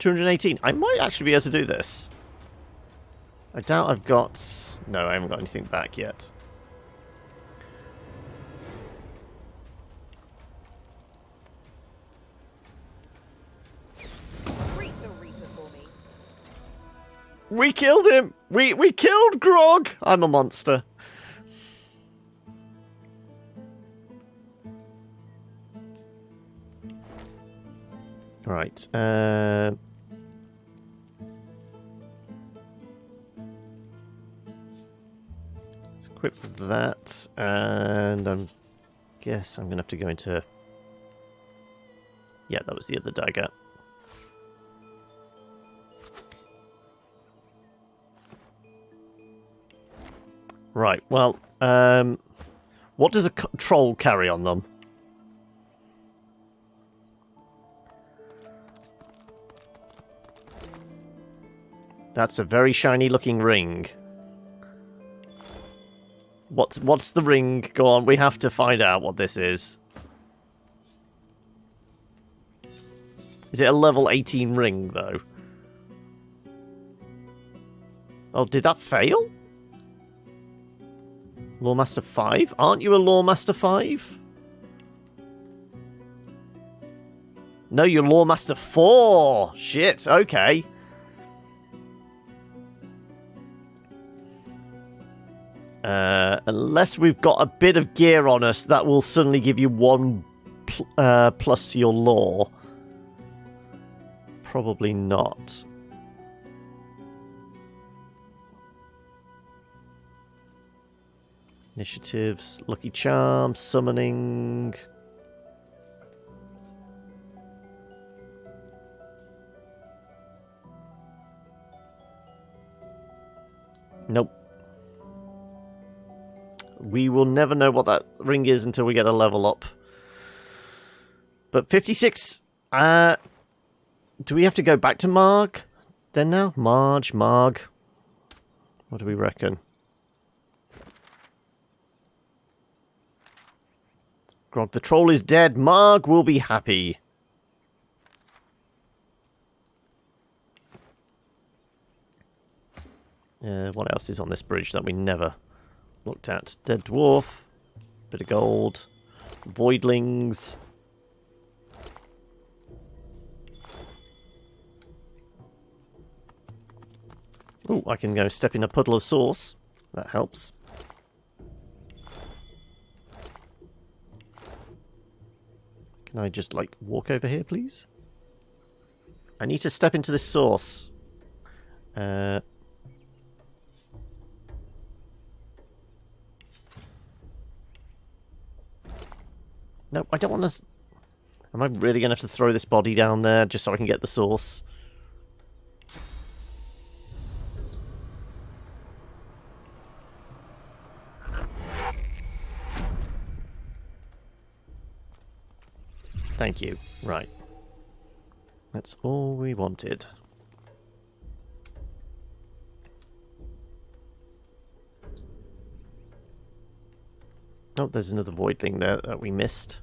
$218. I might actually be able to do this. I doubt I've got... No, I haven't got anything back yet. We killed him! We killed Grog! I'm a monster. Right, let's equip that, and I guess I'm gonna have to go into... Yeah, that was the other dagger. Right, well, what does a troll carry on them? That's a very shiny looking ring. What's the ring? Go on, we have to find out what this is. Is it a level 18 ring, though? Oh, did that fail? Lawmaster 5? Aren't you a Lawmaster 5? No, you're Lawmaster 4! Shit, okay. Unless we've got a bit of gear on us, that will suddenly give you 1 plus to your lore. Probably not. Initiatives, Lucky Charm, Summoning. Nope. We will never know what that ring is until we get a level up. But 56... do we have to go back to Marg then now? Marg. What do we reckon? Grog the troll is dead. Marg will be happy. What else is on this bridge that we never looked at? Dead dwarf. Bit of gold. Voidlings. Ooh, I can go step in a puddle of sauce. That helps. Can I just, like, walk over here, please? I need to step into this sauce. No, I don't want to... Am I really going to have to throw this body down there just so I can get the sauce? Thank you. Right. That's all we wanted. Oh, there's another voidling there that we missed.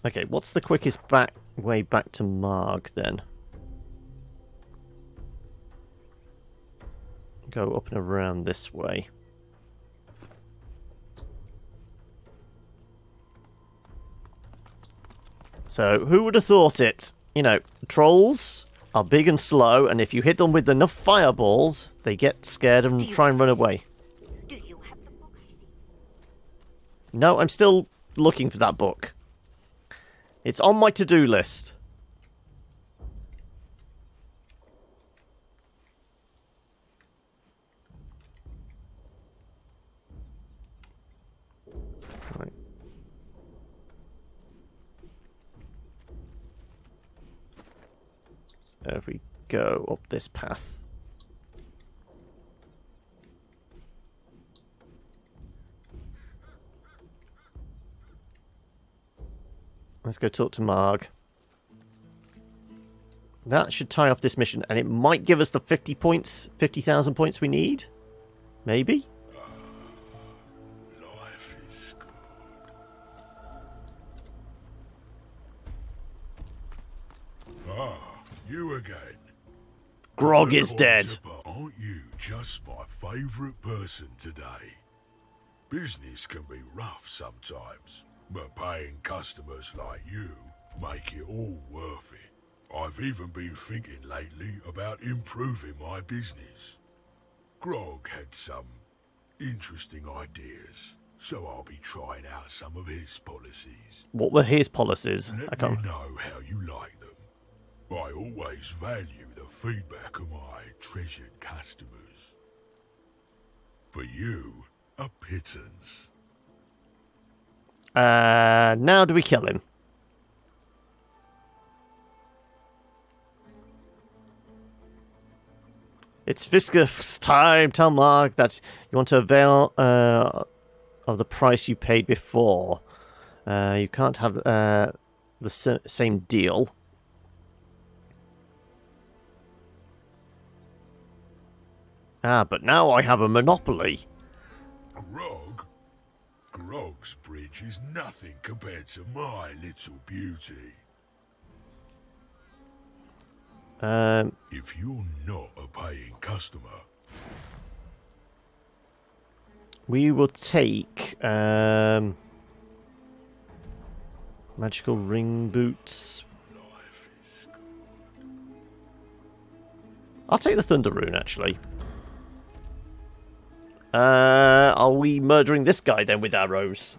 Okay, what's the quickest way back to Marg, then? Go up and around this way. So, who would have thought it? You know, trolls are big and slow, and if you hit them with enough fireballs, they get scared and try and run away. No, I'm still looking for that book. It's on my to-do list. Right. So if we go up this path. Let's go talk to Marg. That should tie off this mission, and it might give us the 50 points, 50,000 points we need. Maybe? Life is good. Ah, you again. Grog is dead. Aren't you just my favourite person today? Business can be rough sometimes, but paying customers like you make it all worth it. I've even been thinking lately about improving my business. Grog had some interesting ideas, so I'll be trying out some of his policies. What were his policies? Let me know how you like them. I always value the feedback of my treasured customers. For you, a pittance. Now do we kill him? It's Viscous time. Tell Marg that you want to avail of the price you paid before. You can't have the same deal. But now I have a monopoly. Grog? Grog's bridge is nothing compared to my little beauty. If you're not a paying customer, we will take magical ring boots. I'll take the thunder rune actually. Are we murdering this guy then with arrows?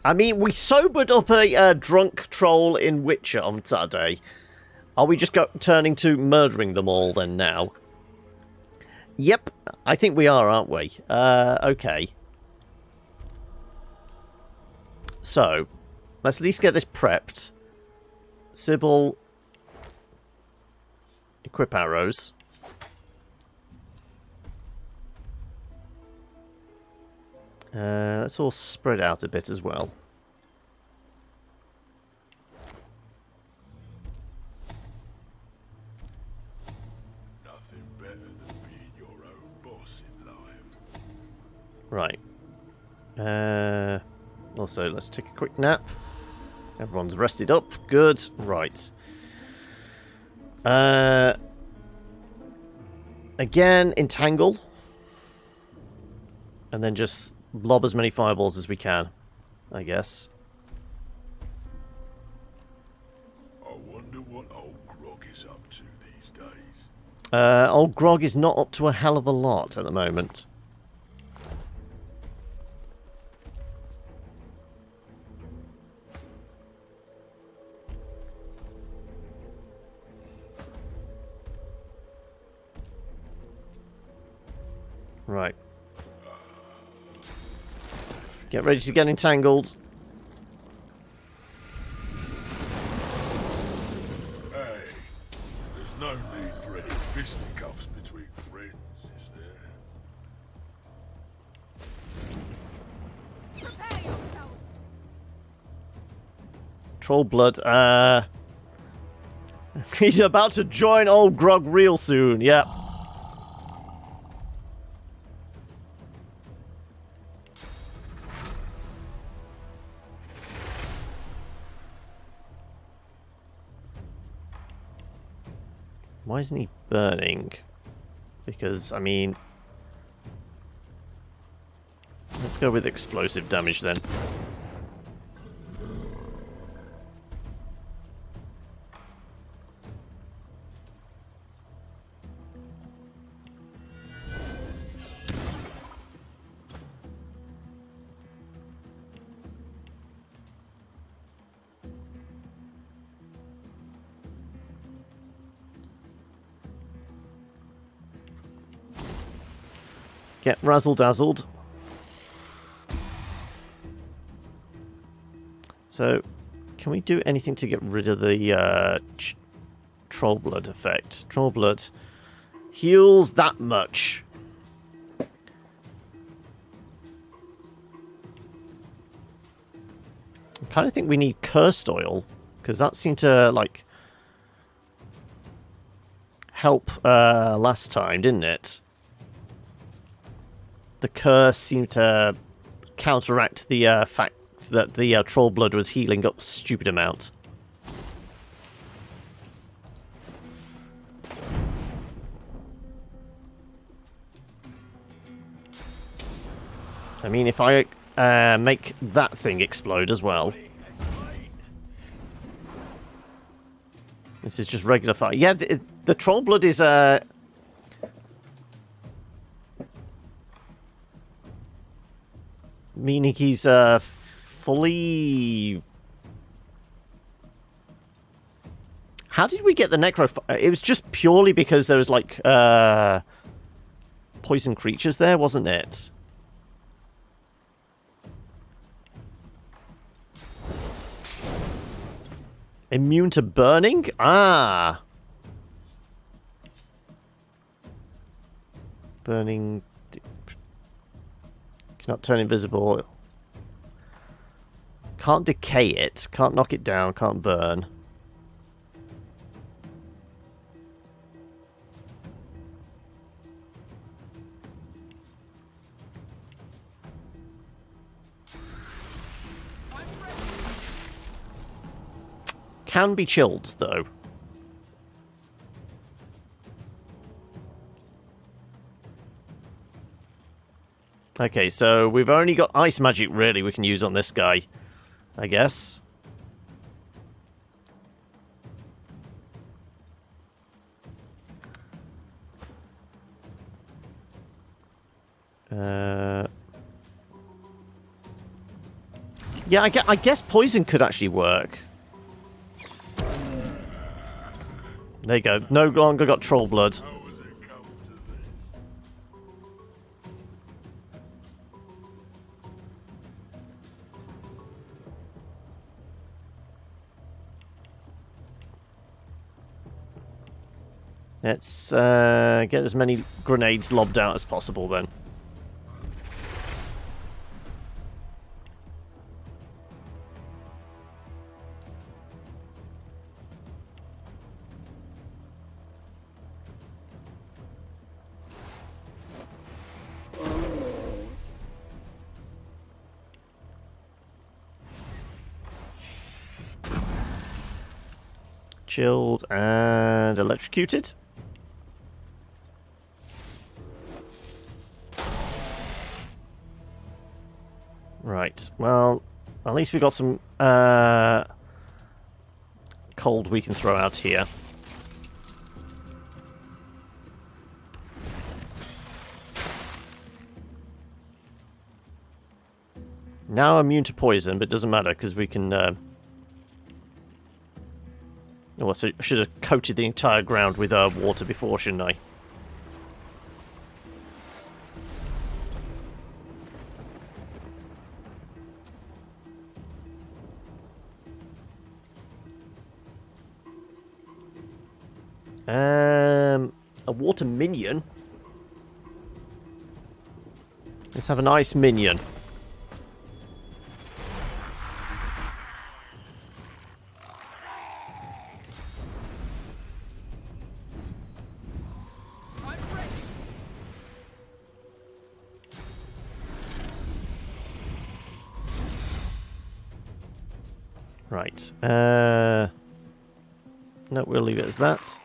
I mean, we sobered up a drunk troll in Witcher on Saturday. Are we just turning to murdering them all then now? Yep, I think we are, aren't we? Okay. So, let's at least get this prepped. Sybil, equip arrows. Let's all spread out a bit as well. nothing better than being your own boss in life. Right. Also, let's take a quick nap. Everyone's rested up. Good. Right. Again, entangle. And then just lob as many fireballs as we can, I guess. I wonder what old Grog is up to these days. Old Grog is not up to a hell of a lot at the moment. Right. Get ready to get entangled. Hey, there's no need for any fisticuffs between friends, is there? Prepare yourself. Troll blood. He's about to join old Grog real soon. Yep. Why isn't he burning? Because, I mean... Let's go with explosive damage then. Get razzle-dazzled. So, can we do anything to get rid of the troll blood effect? Troll blood heals that much. kind of think we need cursed oil, because that seemed to, like, help last time, didn't it? The curse seemed to counteract the fact that the troll blood was healing up a stupid amount. I mean, if I make that thing explode as well. This is just regular fire. Yeah, the troll blood is meaning he's fully. How did we get the necro? It was just purely because there was like poison creatures there, wasn't it? Immune to burning? Ah. Burning. Cannot turn invisible. Can't decay it. Can't knock it down. Can't burn. Can be chilled, though. Okay, so we've only got ice magic, really, we can use on this guy, I guess. Yeah, I guess poison could actually work. There you go. No longer got troll blood. Let's get as many grenades lobbed out as possible then. Chilled and electrocuted. Right, well, at least we got some cold we can throw out here. Now immune to poison, but it doesn't matter because we can... Oh, so I should have coated the entire ground with water before, shouldn't I? A water minion? Let's have an ice minion. Right. No, we'll leave it as that.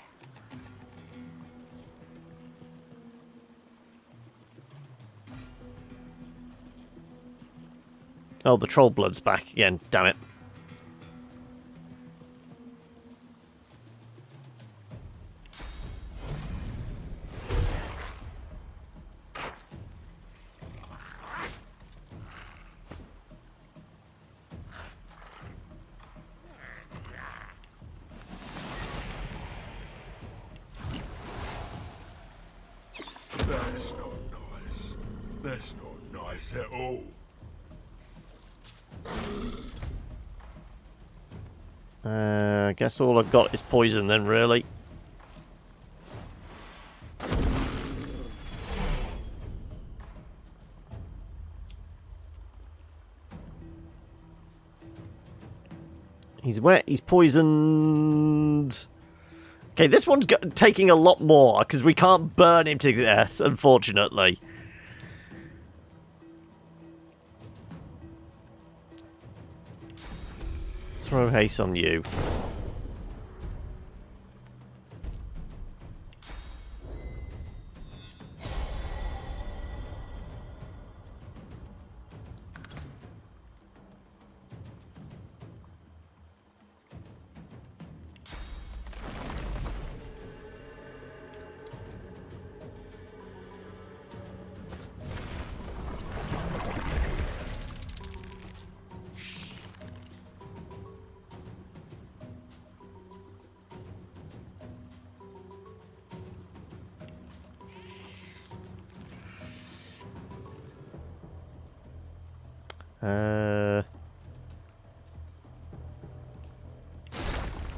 Oh, the troll blood's back again. Damn it. That's not nice. That's not nice at all. I guess all I've got is poison then, really. He's wet. He's poisoned. Okay, this one's taking a lot more because we can't burn him to death, unfortunately. Throw haste on you.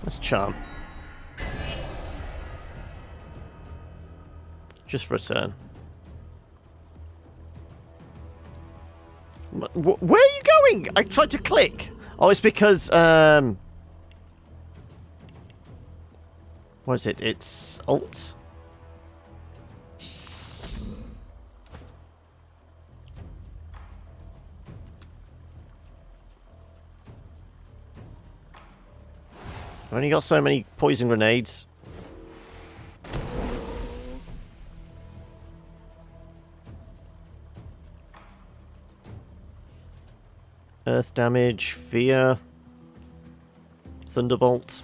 Let's charm. Just for a turn. Where are you going? I tried to click. Oh, it's because, what is it? It's Alt? I've only got so many poison grenades. Earth damage, fear, thunderbolt.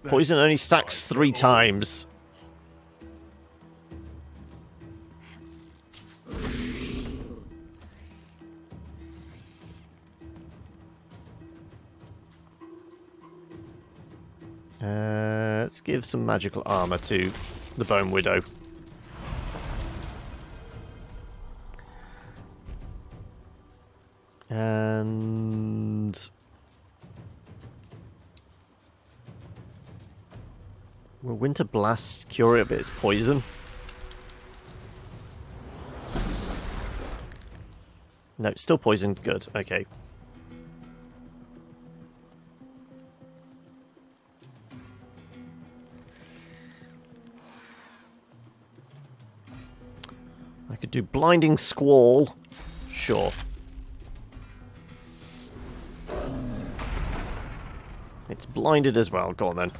Poison only stacks 3 times. Let's give some magical armor to the Bone Widow. And will Winter Blast cure it of its poison? No, it's still poisoned. Good. Okay. I could do Blinding Squall. Sure. It's blinded as well. Go on then.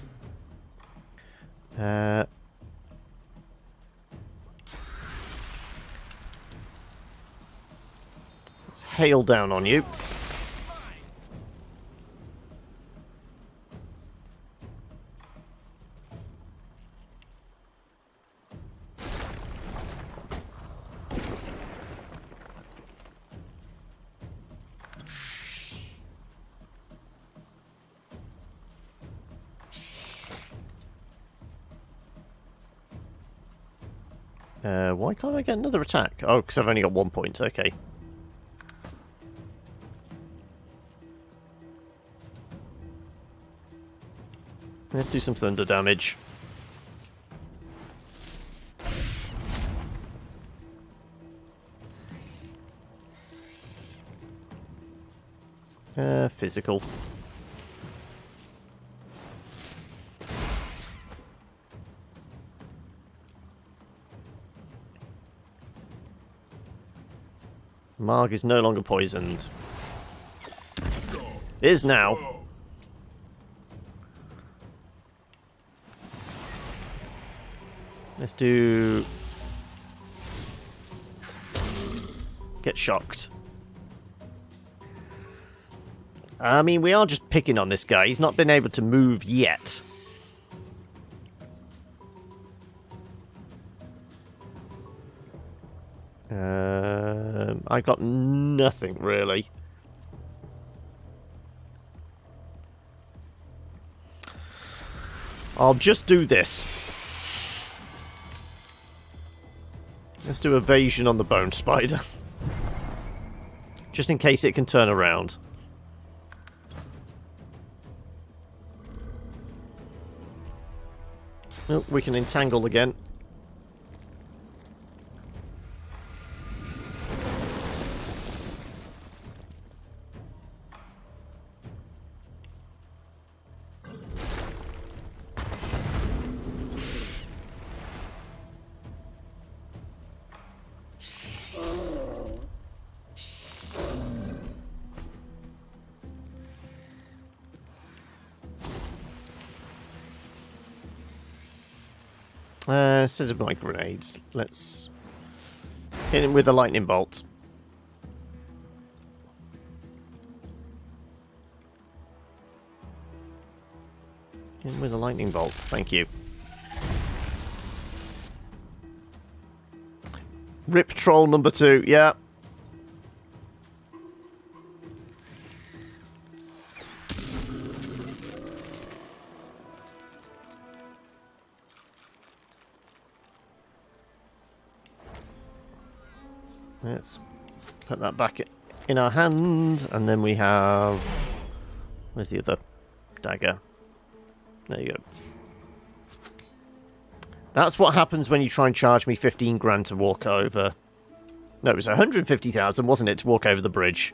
Let's hail down on you. Why can't I get another attack? Oh, because I've only got 1 point. Okay. Let's do some thunder damage. Physical. Marg is no longer poisoned. Is now. Let's do... Get shocked. I mean, we are just picking on this guy. He's not been able to move yet. I've got nothing, really. I'll just do this. Let's do evasion on the bone spider. Just in case it can turn around. Oh, we can entangle again. Instead of my grenades, let's hit him with a lightning bolt. Hit him with a lightning bolt, thank you. Rip troll number 2, yeah. Let's put that back in our hand, and then we have... Where's the other dagger? There you go. That's what happens when you try and charge me 15 grand to walk over. No, it was 150,000, wasn't it, to walk over the bridge?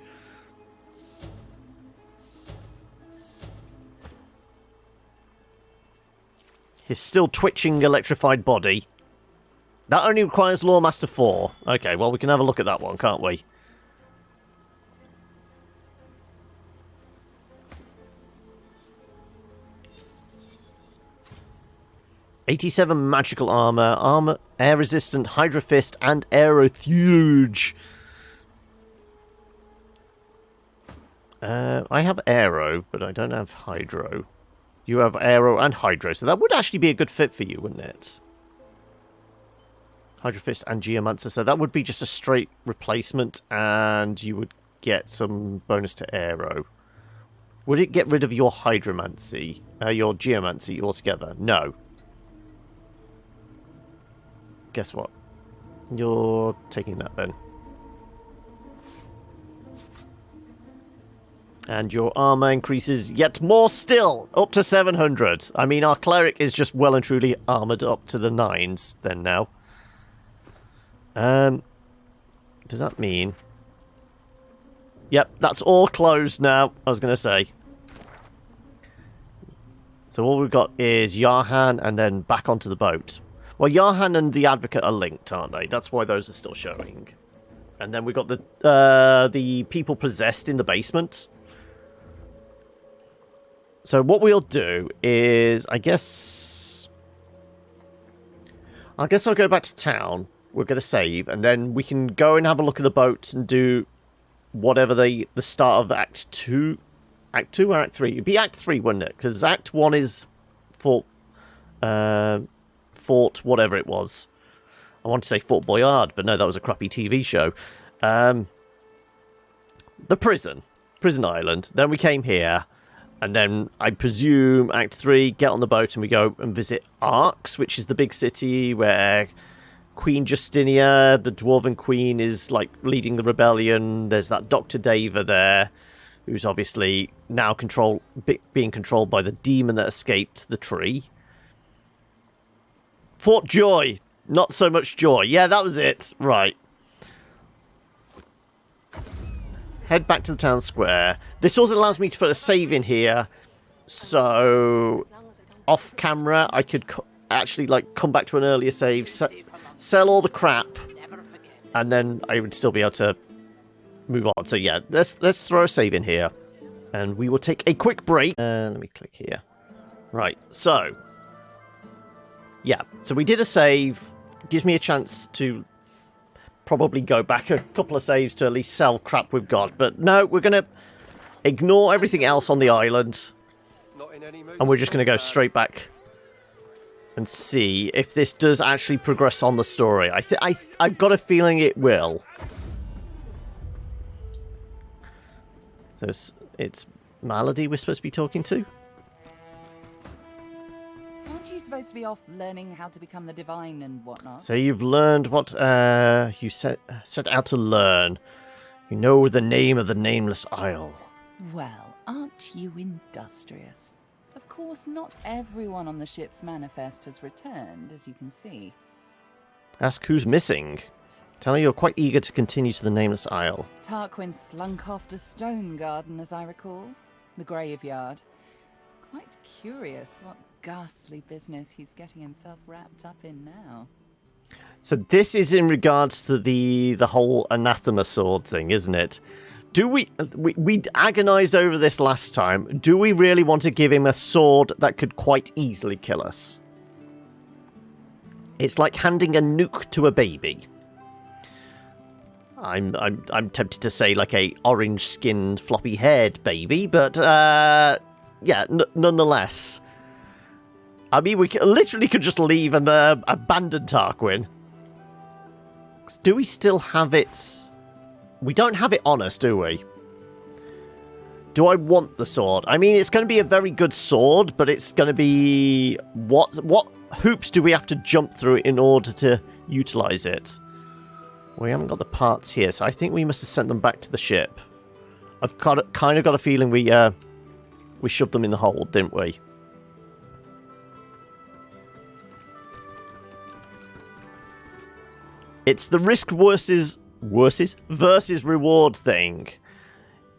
His still twitching electrified body. That only requires Lawmaster 4. Okay, well, we can have a look at that one, can't we? '87 magical armor, air resistant, Hydra Fist, and Aerotheurge. I have Aero, but I don't have Hydro. You have Aero and Hydro, so that would actually be a good fit for you, wouldn't it? Hydra Fist and Geomancer, so that would be just a straight replacement, and you would get some bonus to Aero. Would it get rid of your Hydromancy, your Geomancy altogether? No. Guess what? You're taking that then. And your armor increases yet more still, up to 700. I mean, our cleric is just well and truly armored up to the 9s then now. Does that mean... Yep, that's all closed now, I was going to say. So all we've got is Yarhan and then back onto the boat. Well, Yarhan and the Advocate are linked, aren't they? That's why those are still showing. And then we've got the people possessed in the basement. So what we'll do is, I guess I'll go back to town. We're going to save, and then we can go and have a look at the boat and do whatever the start of Act 2. Act 2 or Act 3? It'd be Act 3, wouldn't it? Because Act 1 is Fort whatever it was. I want to say Fort Boyard, but no, that was a crappy TV show. The prison island. Then we came here, and then I presume Act 3, get on the boat and we go and visit Arx, which is the big city where Queen Justinia, the Dwarven Queen, is like leading the rebellion. There's that Dr. Dava there, who's obviously now being controlled by the demon that escaped the tree. Fort Joy, not so much Joy. Yeah, that was it. Right. Head back to the town square. This also allows me to put a save in here, so off camera I could actually like come back to an earlier save, sell all the crap, and then I would still be able to move on. So yeah, let's throw a save in here, and we will take a quick break. Let me click here. Right, so yeah, so we did a save. Gives me a chance to probably go back a couple of saves to at least sell crap we've got. But no, we're going to ignore everything else on the island, and we're just going to go straight back and see if this does actually progress on the story. I've got a feeling it will. So it's Malady we're supposed to be talking to? Aren't you supposed to be off learning how to become the divine and whatnot? So you've learned what you set out to learn. You know the name of the Nameless Isle. Well, aren't you industrious? Of course, not everyone on the ship's manifest has returned, as you can see. Ask who's missing. Tell her you're quite eager to continue to the Nameless Isle. Tarquin slunk off to Stone Garden, as I recall. The graveyard. Quite curious what ghastly business he's getting himself wrapped up in now. So this is in regards to the whole anathema sword thing, isn't it? Do we agonized over this last time. Do we really want to give him a sword that could quite easily kill us? It's like handing a nuke to a baby. I'm tempted to say like a orange-skinned, floppy-haired baby, but yeah, nonetheless. I mean, we literally could just leave and abandon Tarquin. Do we still have it? We don't have it on us, do we? Do I want the sword? I mean, it's going to be a very good sword, but it's going to be... What hoops do we have to jump through in order to utilize it? We haven't got the parts here, so I think we must have sent them back to the ship. I've kind of got a feeling we shoved them in the hold, didn't we? It's the risk versus reward thing.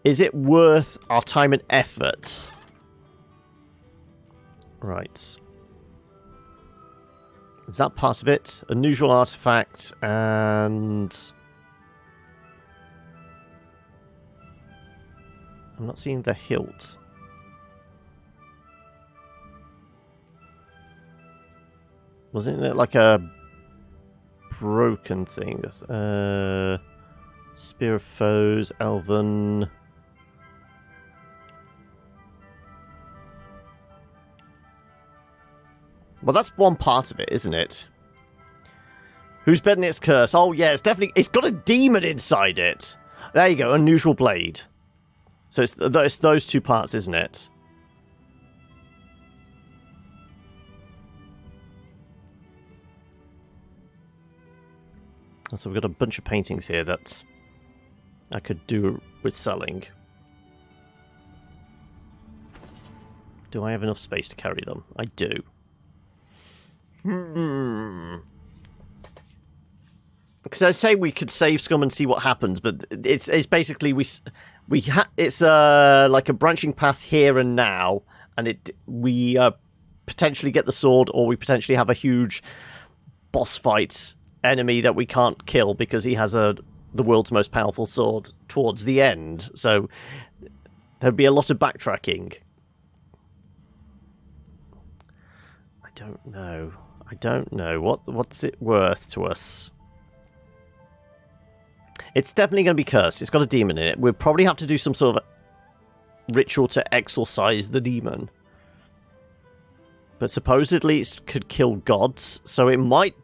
Is it worth our time and effort? Right. Is that part of it? Unusual artifact and... I'm not seeing the hilt. Wasn't it like a broken thing? Spear of Foes, Elven... Well, that's one part of it, isn't it? Who's betting its curse? Oh, yeah, it's got a demon inside it. There you go, unusual blade. So it's those two parts, isn't it? So we've got a bunch of paintings here that I could do with selling. Do I have enough space to carry them? I do. Because I'd say we could save Scum and see what happens, but it's basically it's like a branching path here and now, and we potentially get the sword, or we potentially have a huge boss fight enemy that we can't kill because he has the world's most powerful sword towards the end. So there'd be a lot of backtracking. I don't know. What's it worth to us? It's definitely going to be cursed. It's got a demon in it. We'll probably have to do some sort of ritual to exorcise the demon. But supposedly it could kill gods, so it might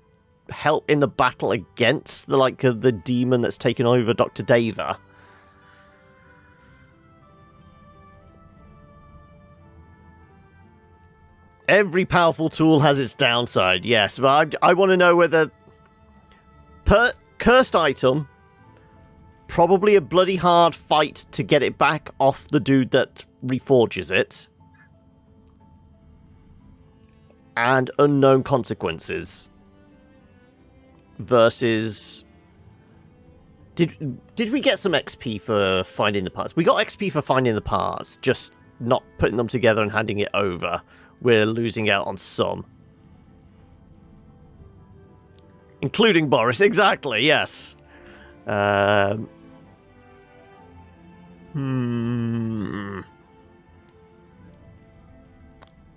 help in the battle against the demon that's taken over Dr. Deva. Every powerful tool has its downside, yes, but I want to know whether... Cursed item, probably a bloody hard fight to get it back off the dude that reforges it. And unknown consequences. Versus... Did we get some XP for finding the parts? We got XP for finding the parts, just not putting them together and handing it over. We're losing out on some. Including Boris, exactly, yes.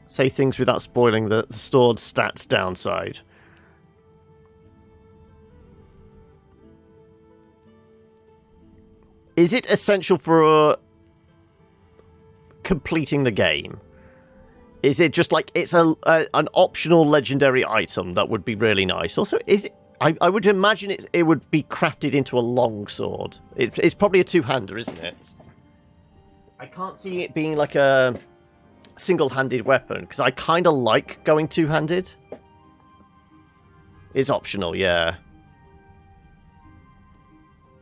Say things without spoiling the stored stats downside. Is it essential for completing the game? Is it just like it's an optional legendary item that would be really nice? Also, is it? I would imagine it would be crafted into a long sword. It's probably a two-hander, isn't it? I can't see it being like a single-handed weapon because I kind of like going two-handed. It's optional, yeah.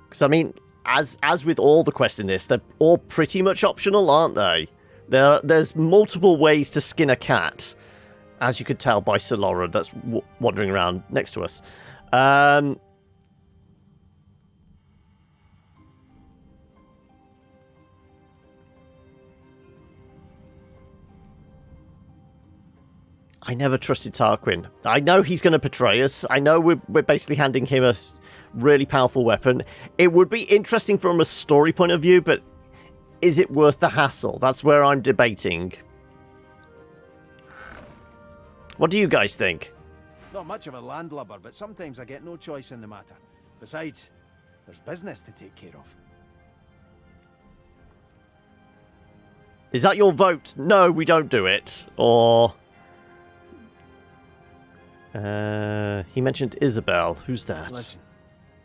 Because I mean, as with all the quests in this, they're all pretty much optional, aren't they? There's multiple ways to skin a cat, as you could tell by Solora that's wandering around next to us. I never trusted Tarquin. I know he's going to betray us. I know we're basically handing him a really powerful weapon. It would be interesting from a story point of view, but is it worth the hassle? That's where I'm debating. What do you guys think? Not much of a landlubber, but sometimes I get no choice in the matter. Besides, there's business to take care of. Is that your vote? No, we don't do it. Or... he mentioned Isabel. Who's that? Listen,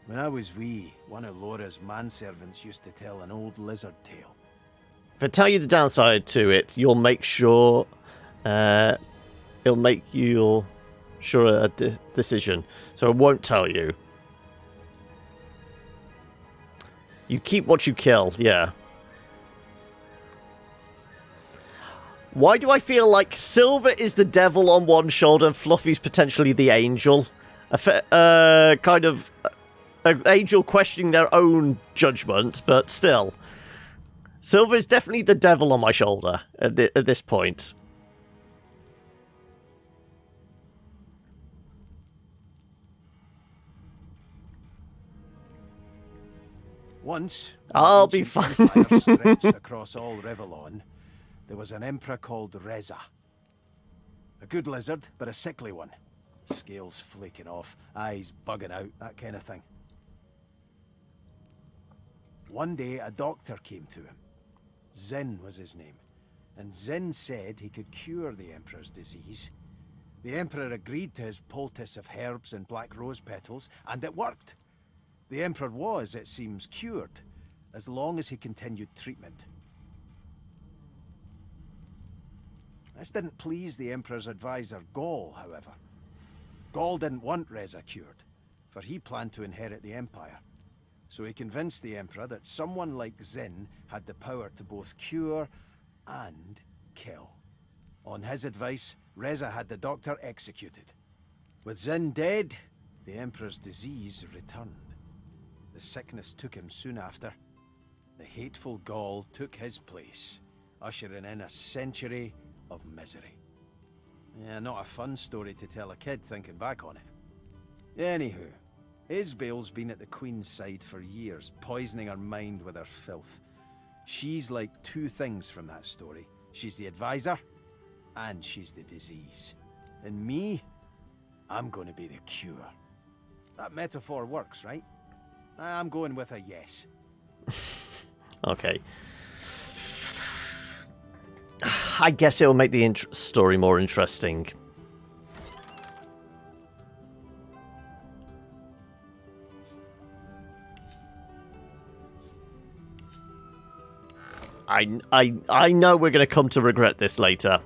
when I was wee, one of Laura's manservants used to tell an old lizard tale. If I tell you the downside to it, you'll make sure... it'll make you sure a decision. So I won't tell you. You keep what you kill, yeah. Why do I feel like Silver is the devil on one shoulder and Fluffy's potentially the angel? Kind of an angel questioning their own judgment, but still. Silver is definitely the devil on my shoulder at this point. Once, I'll be fine. Stretched across all Revellon, there was an emperor called Reza. A good lizard, but a sickly one. Scales flaking off, eyes bugging out, that kind of thing. One day, a doctor came to him. Zin was his name. And Zin said he could cure the emperor's disease. The emperor agreed to his poultice of herbs and black rose petals, and it worked. The emperor was, it seems, cured, as long as he continued treatment. This didn't please the emperor's advisor, Gaul, however. Gaul didn't want Reza cured, for he planned to inherit the empire. So he convinced the emperor that someone like Zin had the power to both cure and kill. On his advice, Reza had the doctor executed. With Zin dead, the emperor's disease returned. The sickness took him soon after. The hateful Gaul took his place, ushering in a century of misery. Yeah, not a fun story to tell a kid thinking back on it. Anywho, Isabel's been at the Queen's side for years, poisoning her mind with her filth. She's like two things from that story. She's the advisor, and she's the disease. And me, I'm going to be the cure. That metaphor works, right? I'm going with a yes. Okay. I guess it will make the story more interesting. I know we're going to come to regret this later.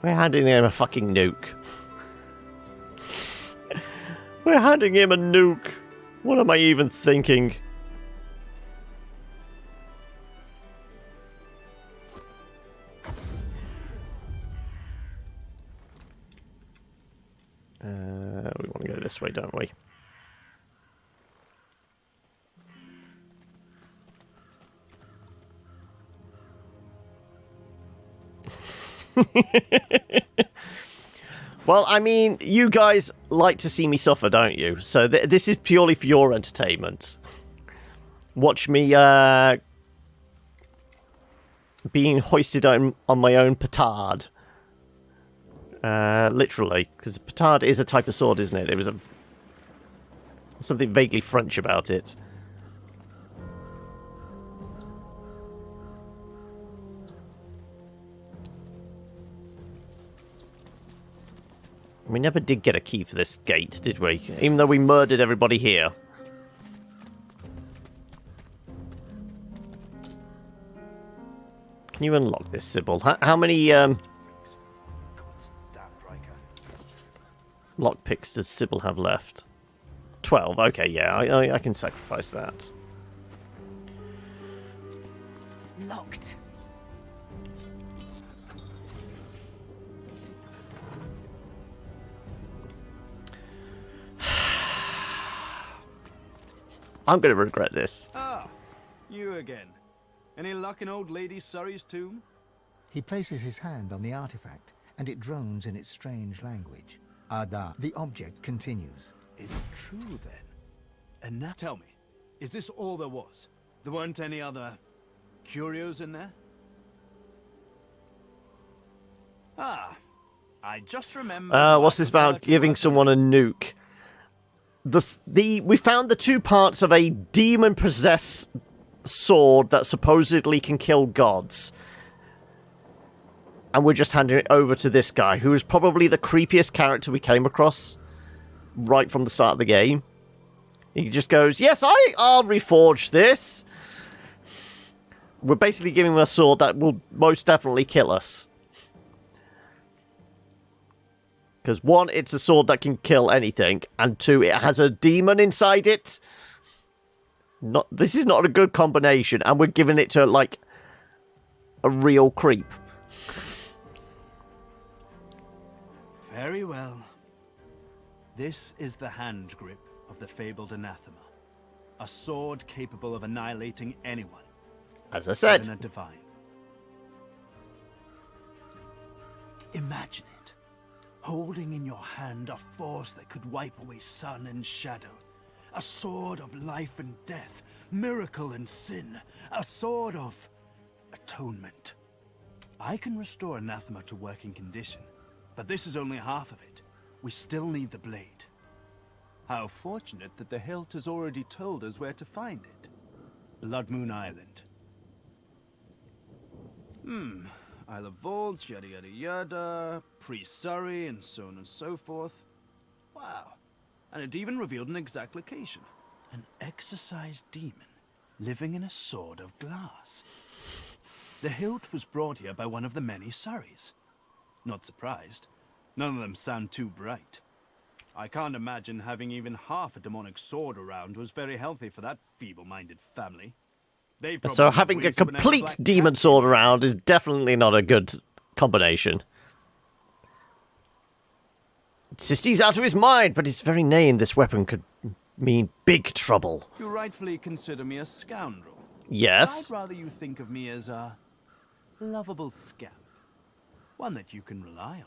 We're handing him a fucking nuke. We're handing him a nuke. What am I even thinking? We want to go this way, don't we? Well, I mean, you guys like to see me suffer, don't you? So this is purely for your entertainment. Watch me being hoisted on my own petard. Literally, because petard is a type of sword, isn't it? It was something vaguely French about it. We never did get a key for this gate, did we? Even though we murdered everybody here. Can you unlock this, Sybil? How many lockpicks does Sybil have left? 12. Okay, yeah, I can sacrifice that. Locked. I'm going to regret this. Ah, you again. Any luck in old Lady Surrey's tomb? He places his hand on the artifact, and it drones in its strange language. Ada. The object continues. It's true then. And now tell me, is this all there was? There weren't any other curios in there? Ah, I just remember. What's this about giving someone a nuke? We found the 2 parts of a demon-possessed sword that supposedly can kill gods. And we're just handing it over to this guy, who is probably the creepiest character we came across right from the start of the game. He just goes, yes, I'll reforge this. We're basically giving him a sword that will most definitely kill us. Because 1, it's a sword that can kill anything, and 2, it has a demon inside it. This is not a good combination, and we're giving it to, like, a real creep. Very well. This is the hand grip of the fabled anathema. A sword capable of annihilating anyone. As I said. Even a divine. Imagine it. Holding in your hand a force that could wipe away sun and shadow. A sword of life and death, miracle and sin. A sword of atonement. I can restore anathema to working condition, but this is only half of it. We still need the blade. How fortunate that the hilt has already told us where to find it. Blood Moon Island. Isle of Vaults, yada yada yada, Priest Surrey, and so on and so forth. Wow. And it even revealed an exact location. An exorcised demon living in a sword of glass. The hilt was brought here by one of the many Surreys. Not surprised. None of them sound too bright. I can't imagine having even half a demonic sword around was very healthy for that feeble-minded family. So having a complete demon sword around is definitely not a good combination. Sisty's out of his mind, but his very name, this weapon, could mean big trouble. You rightfully consider me a scoundrel. Yes. I'd rather you think of me as a lovable scamp. One that you can rely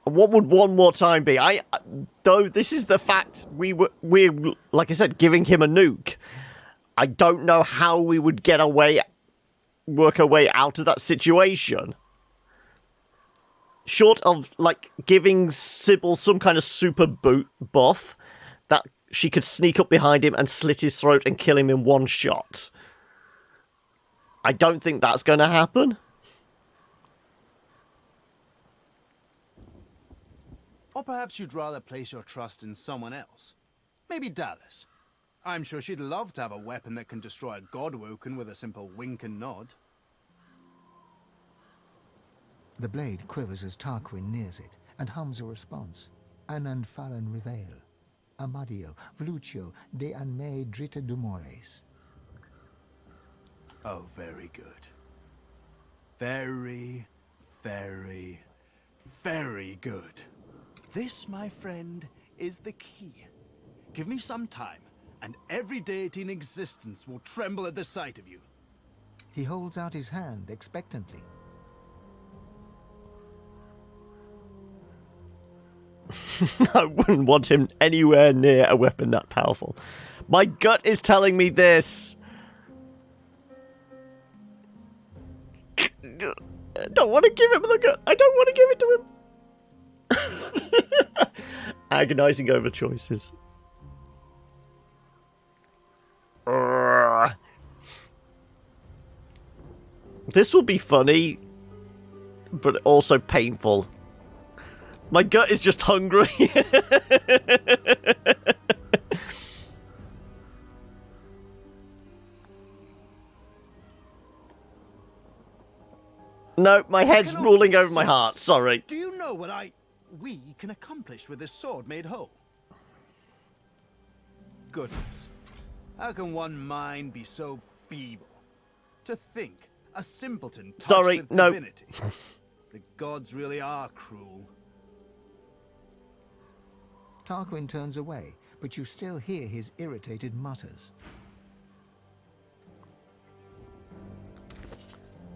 on. What would one more time be? Though this is the fact, we're like I said, giving him a nuke. I don't know how we would work our way out of that situation. Short of, like, giving Sybil some kind of super buff that she could sneak up behind him and slit his throat and kill him in one shot. I don't think that's going to happen. Or perhaps you'd rather place your trust in someone else. Maybe Dallas. I'm sure she'd love to have a weapon that can destroy a godwoken with a simple wink and nod. The blade quivers as Tarquin nears it, and hums a response. Anand Falan Reveil. Amadio, Vlucio, de an me drita dumores. Oh, very good. Very, very, very good. This, my friend, is the key. Give me some time, and every deity in existence will tremble at the sight of you. He holds out his hand expectantly. I wouldn't want him anywhere near a weapon that powerful. My gut is telling me this. I don't want to give him the gut. I don't want to give it to him. Agonizing over choices. This will be funny, but also painful. My gut is just hungry. No, my head's ruling over my heart. Sorry. Do you know what we can accomplish with this sword made whole? Goodness. How can one mind be so feeble? To think, a simpleton touched Sorry, with no. divinity. The gods really are cruel. Tarquin turns away, but you still hear his irritated mutters.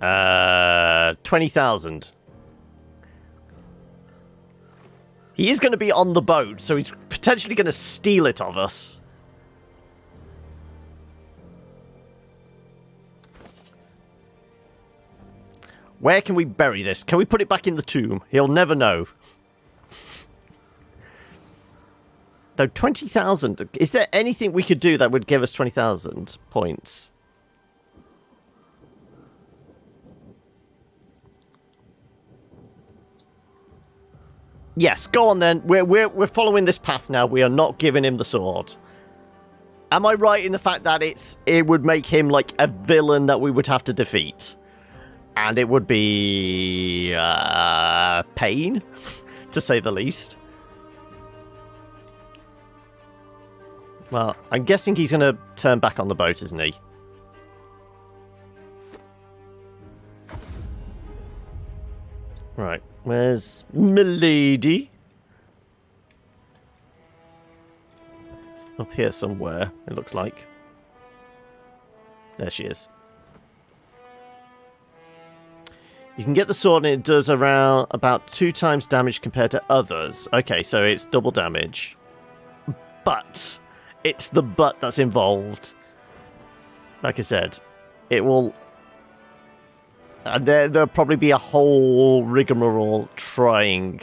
20,000. He is going to be on the boat, so he's potentially going to steal it of us. Where can we bury this? Can we put it back in the tomb? He'll never know. Though 20,000, is there anything we could do that would give us 20,000 points? Yes, go on then. We're following this path now. We are not giving him the sword. Am I right in the fact that it would make him like a villain that we would have to defeat? And it would be pain, to say the least. Well, I'm guessing he's going to turn back on the boat, isn't he? Right, where's Milady? Up here somewhere, it looks like. There she is. You can get the sword and it does around about 2 times damage compared to others. Okay, so it's double damage. But it's the but that's involved. Like I said, it will... And there'll probably be a whole rigmarole trying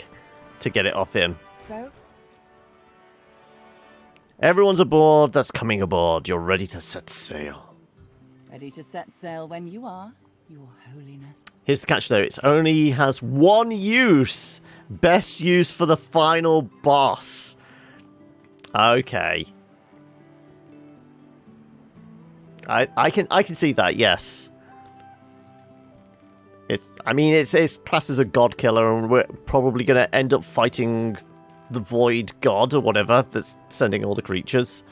to get it off him. So? Everyone's aboard that's coming aboard. You're ready to set sail. Ready to set sail when you are, Your Holiness. Here's the catch, though. It only has 1 use. Best use for the final boss. Okay. I can see that, yes. It's classed as a god killer, and we're probably going to end up fighting the void god or whatever that's sending all the creatures.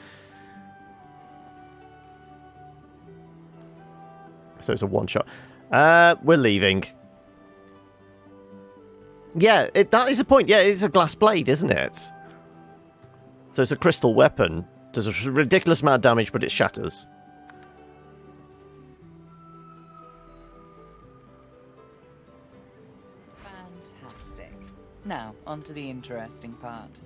So it's a one-shot. We're leaving. Yeah, that is a point. Yeah, it's a glass blade, isn't it? So it's a crystal weapon. Does a ridiculous amount of damage, but it shatters. Fantastic. Now, on to the interesting part.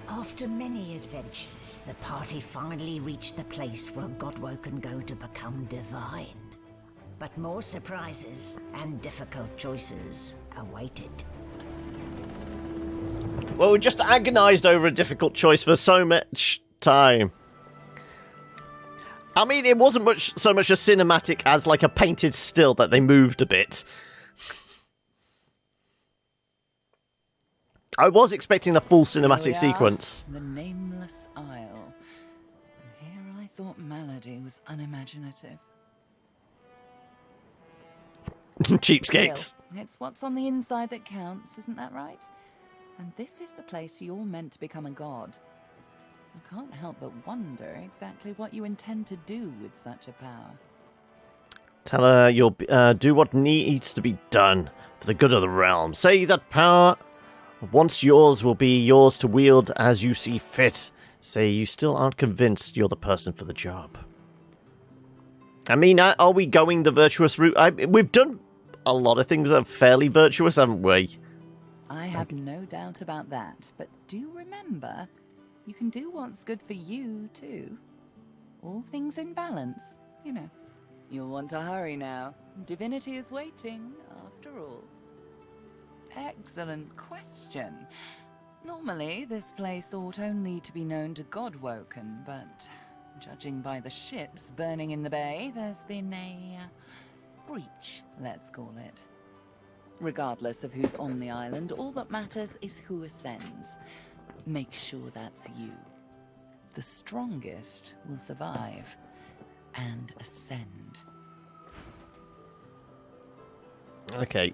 After many adventures, the party finally reached the place where Godwoken can go to become divine. But more surprises and difficult choices awaited. Well, we just agonized over a difficult choice for so much time. I mean, it wasn't so much a cinematic as like a painted still that they moved a bit. I was expecting a full cinematic sequence. The Nameless Isle. And here I thought Melody was unimaginative. Cheapskates. Still, it's what's on the inside that counts, isn't that right? And this is the place you're meant to become a god. I can't help but wonder exactly what you intend to do with such a power. Tell her you'll do what needs to be done for the good of the realm. Say that power, once yours, will be yours to wield as you see fit. Say you still aren't convinced you're the person for the job. I mean, are we going the virtuous route? We've done a lot of things that are fairly virtuous, haven't we? I have no doubt about that, but do remember, you can do what's good for you, too. All things in balance, you know. You'll want to hurry now. Divinity is waiting, after all. Excellent question. Normally, this place ought only to be known to Godwoken, but judging by the ships burning in the bay, there's been a breach, let's call it. Regardless of who's on the island, all that matters is who ascends. Make sure that's you. The strongest will survive and ascend. Okay.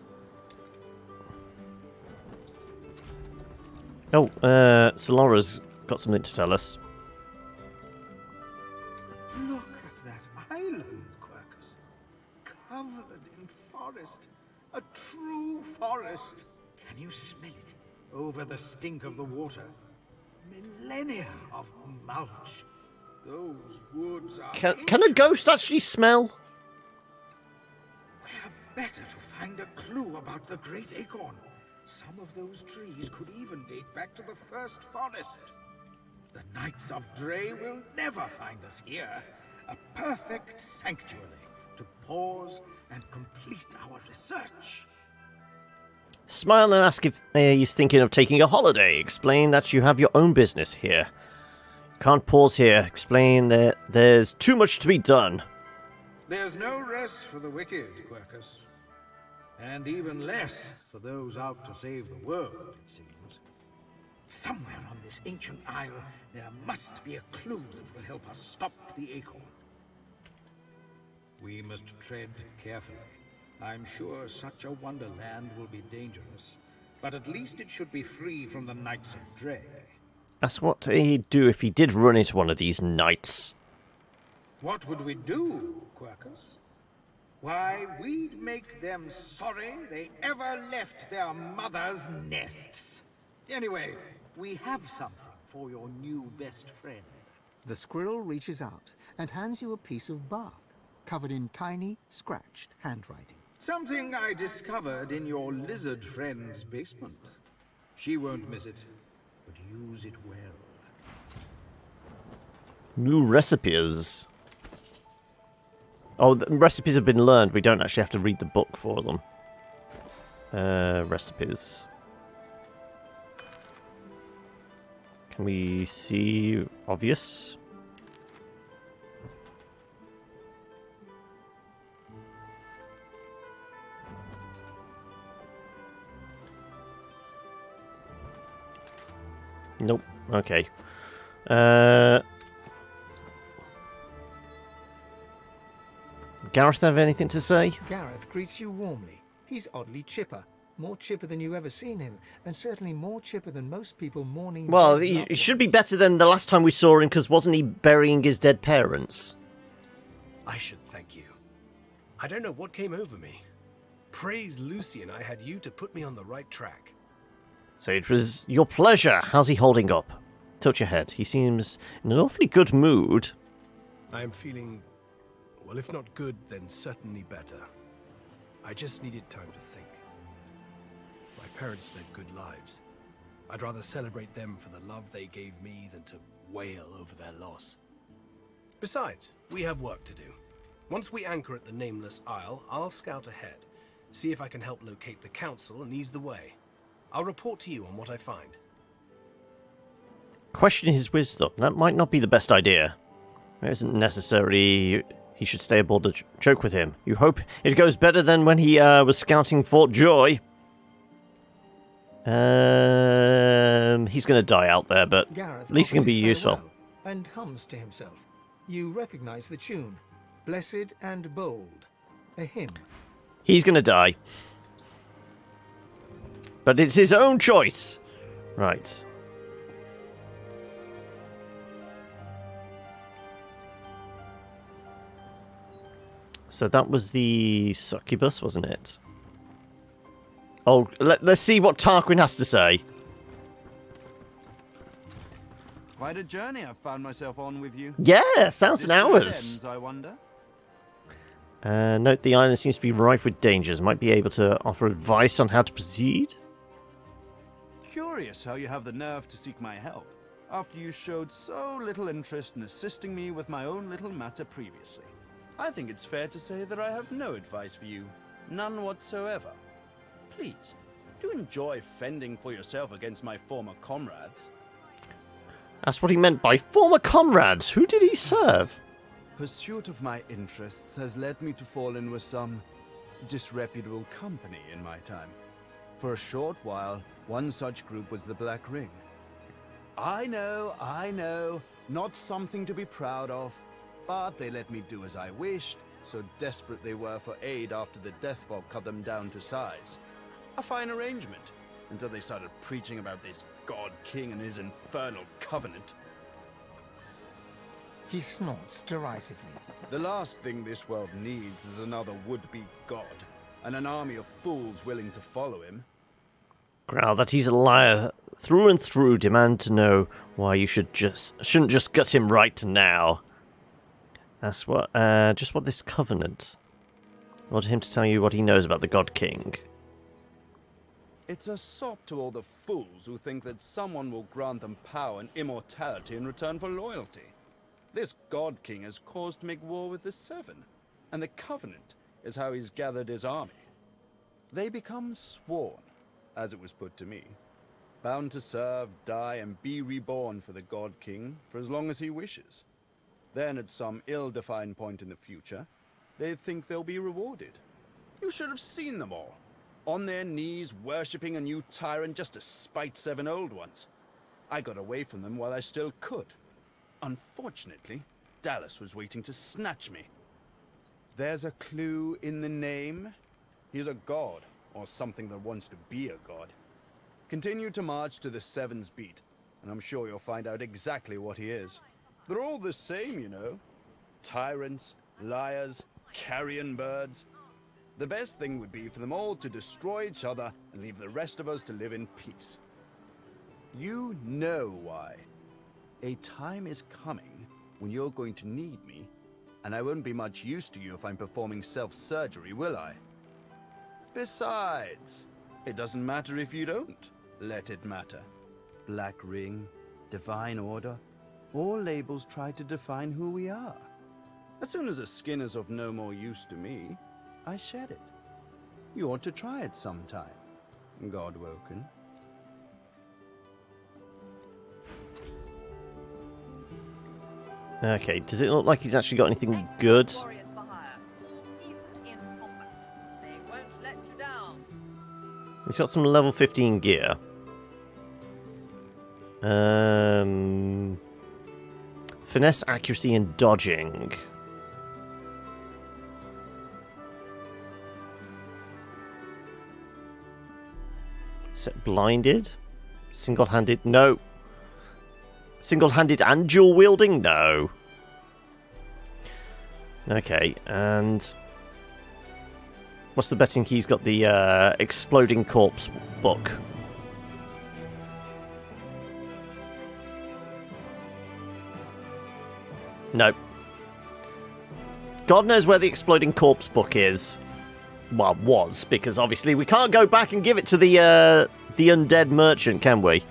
Oh, Solara's got something to tell us. over the stink of the water. Millennia of mulch. Those woods are... Can a ghost actually smell? Where better to find a clue about the Great Acorn? Some of those trees could even date back to the first forest. The Knights of Dre will never find us here. A perfect sanctuary to pause and complete our research. Smile and ask if he's thinking of taking a holiday. Explain that you have your own business here. Can't pause here. Explain that there's too much to be done. There's no rest for the wicked, Quercus. And even less for those out to save the world, it seems. Somewhere on this ancient isle, there must be a clue that will help us stop the Acorn. We must tread carefully. I'm sure such a wonderland will be dangerous, but at least it should be free from the Knights of Dre. Ask what he'd do if he did run into one of these knights. What would we do, Quercus? Why, we'd make them sorry they ever left their mother's nests. Anyway, we have something for your new best friend. The squirrel reaches out and hands you a piece of bark, covered in tiny, scratched handwriting. Something I discovered in your lizard friend's basement. She won't miss it, but use it well. New recipes. Oh, the recipes have been learned. We don't actually have to read the book for them. Recipes. Can we see obvious? Nope. Okay. Gareth have anything to say? Gareth greets you warmly. He's oddly chipper. More chipper than you've ever seen him, and certainly more chipper than most people mourning... Well, he should be better than the last time we saw him, because wasn't he burying his dead parents? I should thank you. I don't know what came over me. Praise Lucian, I had you to put me on the right track. So it was your pleasure. How's he holding up? Tilt your head. He seems in an awfully good mood. I am feeling, well, if not good, then certainly better. I just needed time to think. My parents led good lives. I'd rather celebrate them for the love they gave me than to wail over their loss. Besides, we have work to do. Once we anchor at the Nameless Isle, I'll scout ahead, see if I can help locate the council and ease the way. I'll report to you on what I find. Question his wisdom. That might not be the best idea. It isn't necessary he should stay aboard to joke with him. You hope it goes better than when he was scouting Fort Joy. He's going to die out there, but Gareth at least he can be offers his useful. farewell and hums to himself. You recognize the tune. Blessed and bold. A hymn. He's going to die. But it's his own choice. Right. So that was the succubus, wasn't it? Oh, let's see what Tarquin has to say. Quite a journey I've found myself on with you. Yeah, 1,000 hours. Ends, I wonder. Note the island seems to be rife with dangers. Might be able to offer advice on how to proceed. Curious how you have the nerve to seek my help, after you showed so little interest in assisting me with my own little matter previously. I think it's fair to say that I have no advice for you. None whatsoever. Please, do enjoy fending for yourself against my former comrades. That's what he meant by former comrades. Who did he serve? Pursuit of my interests has led me to fall in with some disreputable company in my time. For a short while, one such group was the Black Ring. I know, not something to be proud of, but they let me do as I wished, so desperate they were for aid after the death vault cut them down to size. A fine arrangement, until they started preaching about this God King and his infernal covenant. He snorts derisively. The last thing this world needs is another would-be god, and an army of fools willing to follow him. Growl that he's a liar through and through. Demand to know why you shouldn't just gut him right now. That's what. Just what this covenant. I want him to tell you what he knows about the God King. It's a sop to all the fools who think that someone will grant them power and immortality in return for loyalty. This God King has caused to make war with the Seven, and the Covenant is how he's gathered his army. They become sworn, as it was put to me, bound to serve, die, and be reborn for the God King for as long as he wishes. Then, at some ill-defined point in the future, they think they'll be rewarded. You should have seen them all. On their knees, worshipping a new tyrant just to spite 7 old ones. I got away from them while I still could. Unfortunately, Dallas was waiting to snatch me. There's a clue in the name. He's a god, or something that wants to be a god. Continue to march to the Seven's beat, and I'm sure you'll find out exactly what he is. They're all the same, you know. Tyrants, liars, carrion birds. The best thing would be for them all to destroy each other and leave the rest of us to live in peace. You know why. A time is coming when you're going to need me, and I won't be much use to you if I'm performing self-surgery, will I? Besides, it doesn't matter if you don't let it matter. Black Ring, Divine Order, all labels try to define who we are. As soon as a skin is of no more use to me, I shed it. You ought to try it sometime, Godwoken. Okay, does it look like he's actually got anything good? He's got some level 15 gear. Finesse, accuracy, and dodging. Set blinded? Single-handed? No. Single-handed and dual-wielding? No. Okay, and... what's the betting he's got the exploding corpse book? No. God knows where the exploding corpse book is. Well, was, because obviously we can't go back and give it to the undead merchant, can we?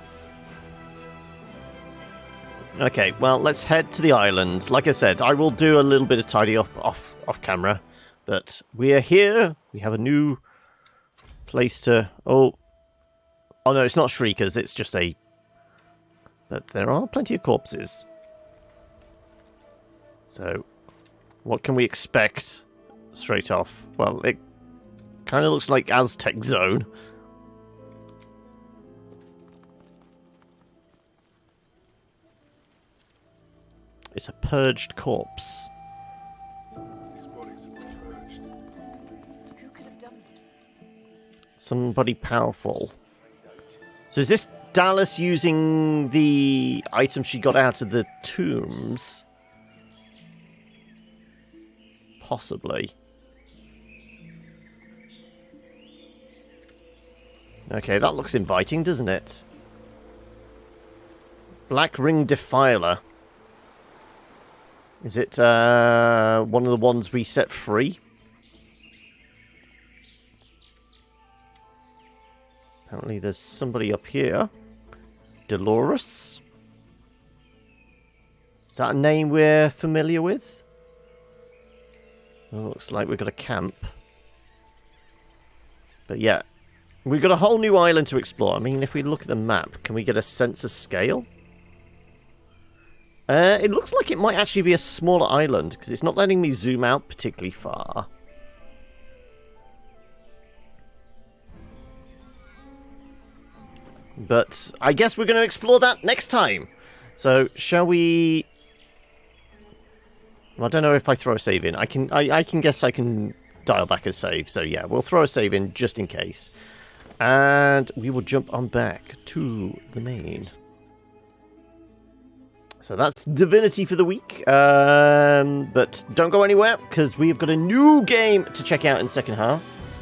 Okay, well, let's head to the island. Like I said, I will do a little bit of tidy up off camera. But we are here. We have a new place to... Oh no, it's not Shriekers. It's just a... But there are plenty of corpses. So, what can we expect straight off? Well, it kind of looks like Aztec Zone. It's a purged corpse. Somebody powerful. So is this Dallas using the item she got out of the tombs? Possibly. Okay, that looks inviting, doesn't it? Black Ring Defiler. Is it one of the ones we set free? Apparently there's somebody up here. Dolores? Is that a name we're familiar with? Oh, looks like we've got a camp. But yeah, we've got a whole new island to explore. I mean, if we look at the map, can we get a sense of scale? It looks like it might actually be a smaller island, because it's not letting me zoom out particularly far. But I guess we're going to explore that next time. So, shall we... Well, I don't know if I throw a save in. I can guess I can dial back a save. So yeah, we'll throw a save in just in case. And we will jump on back to the main. So that's Divinity for the week. But don't go anywhere, because we've got a new game to check out in the second half.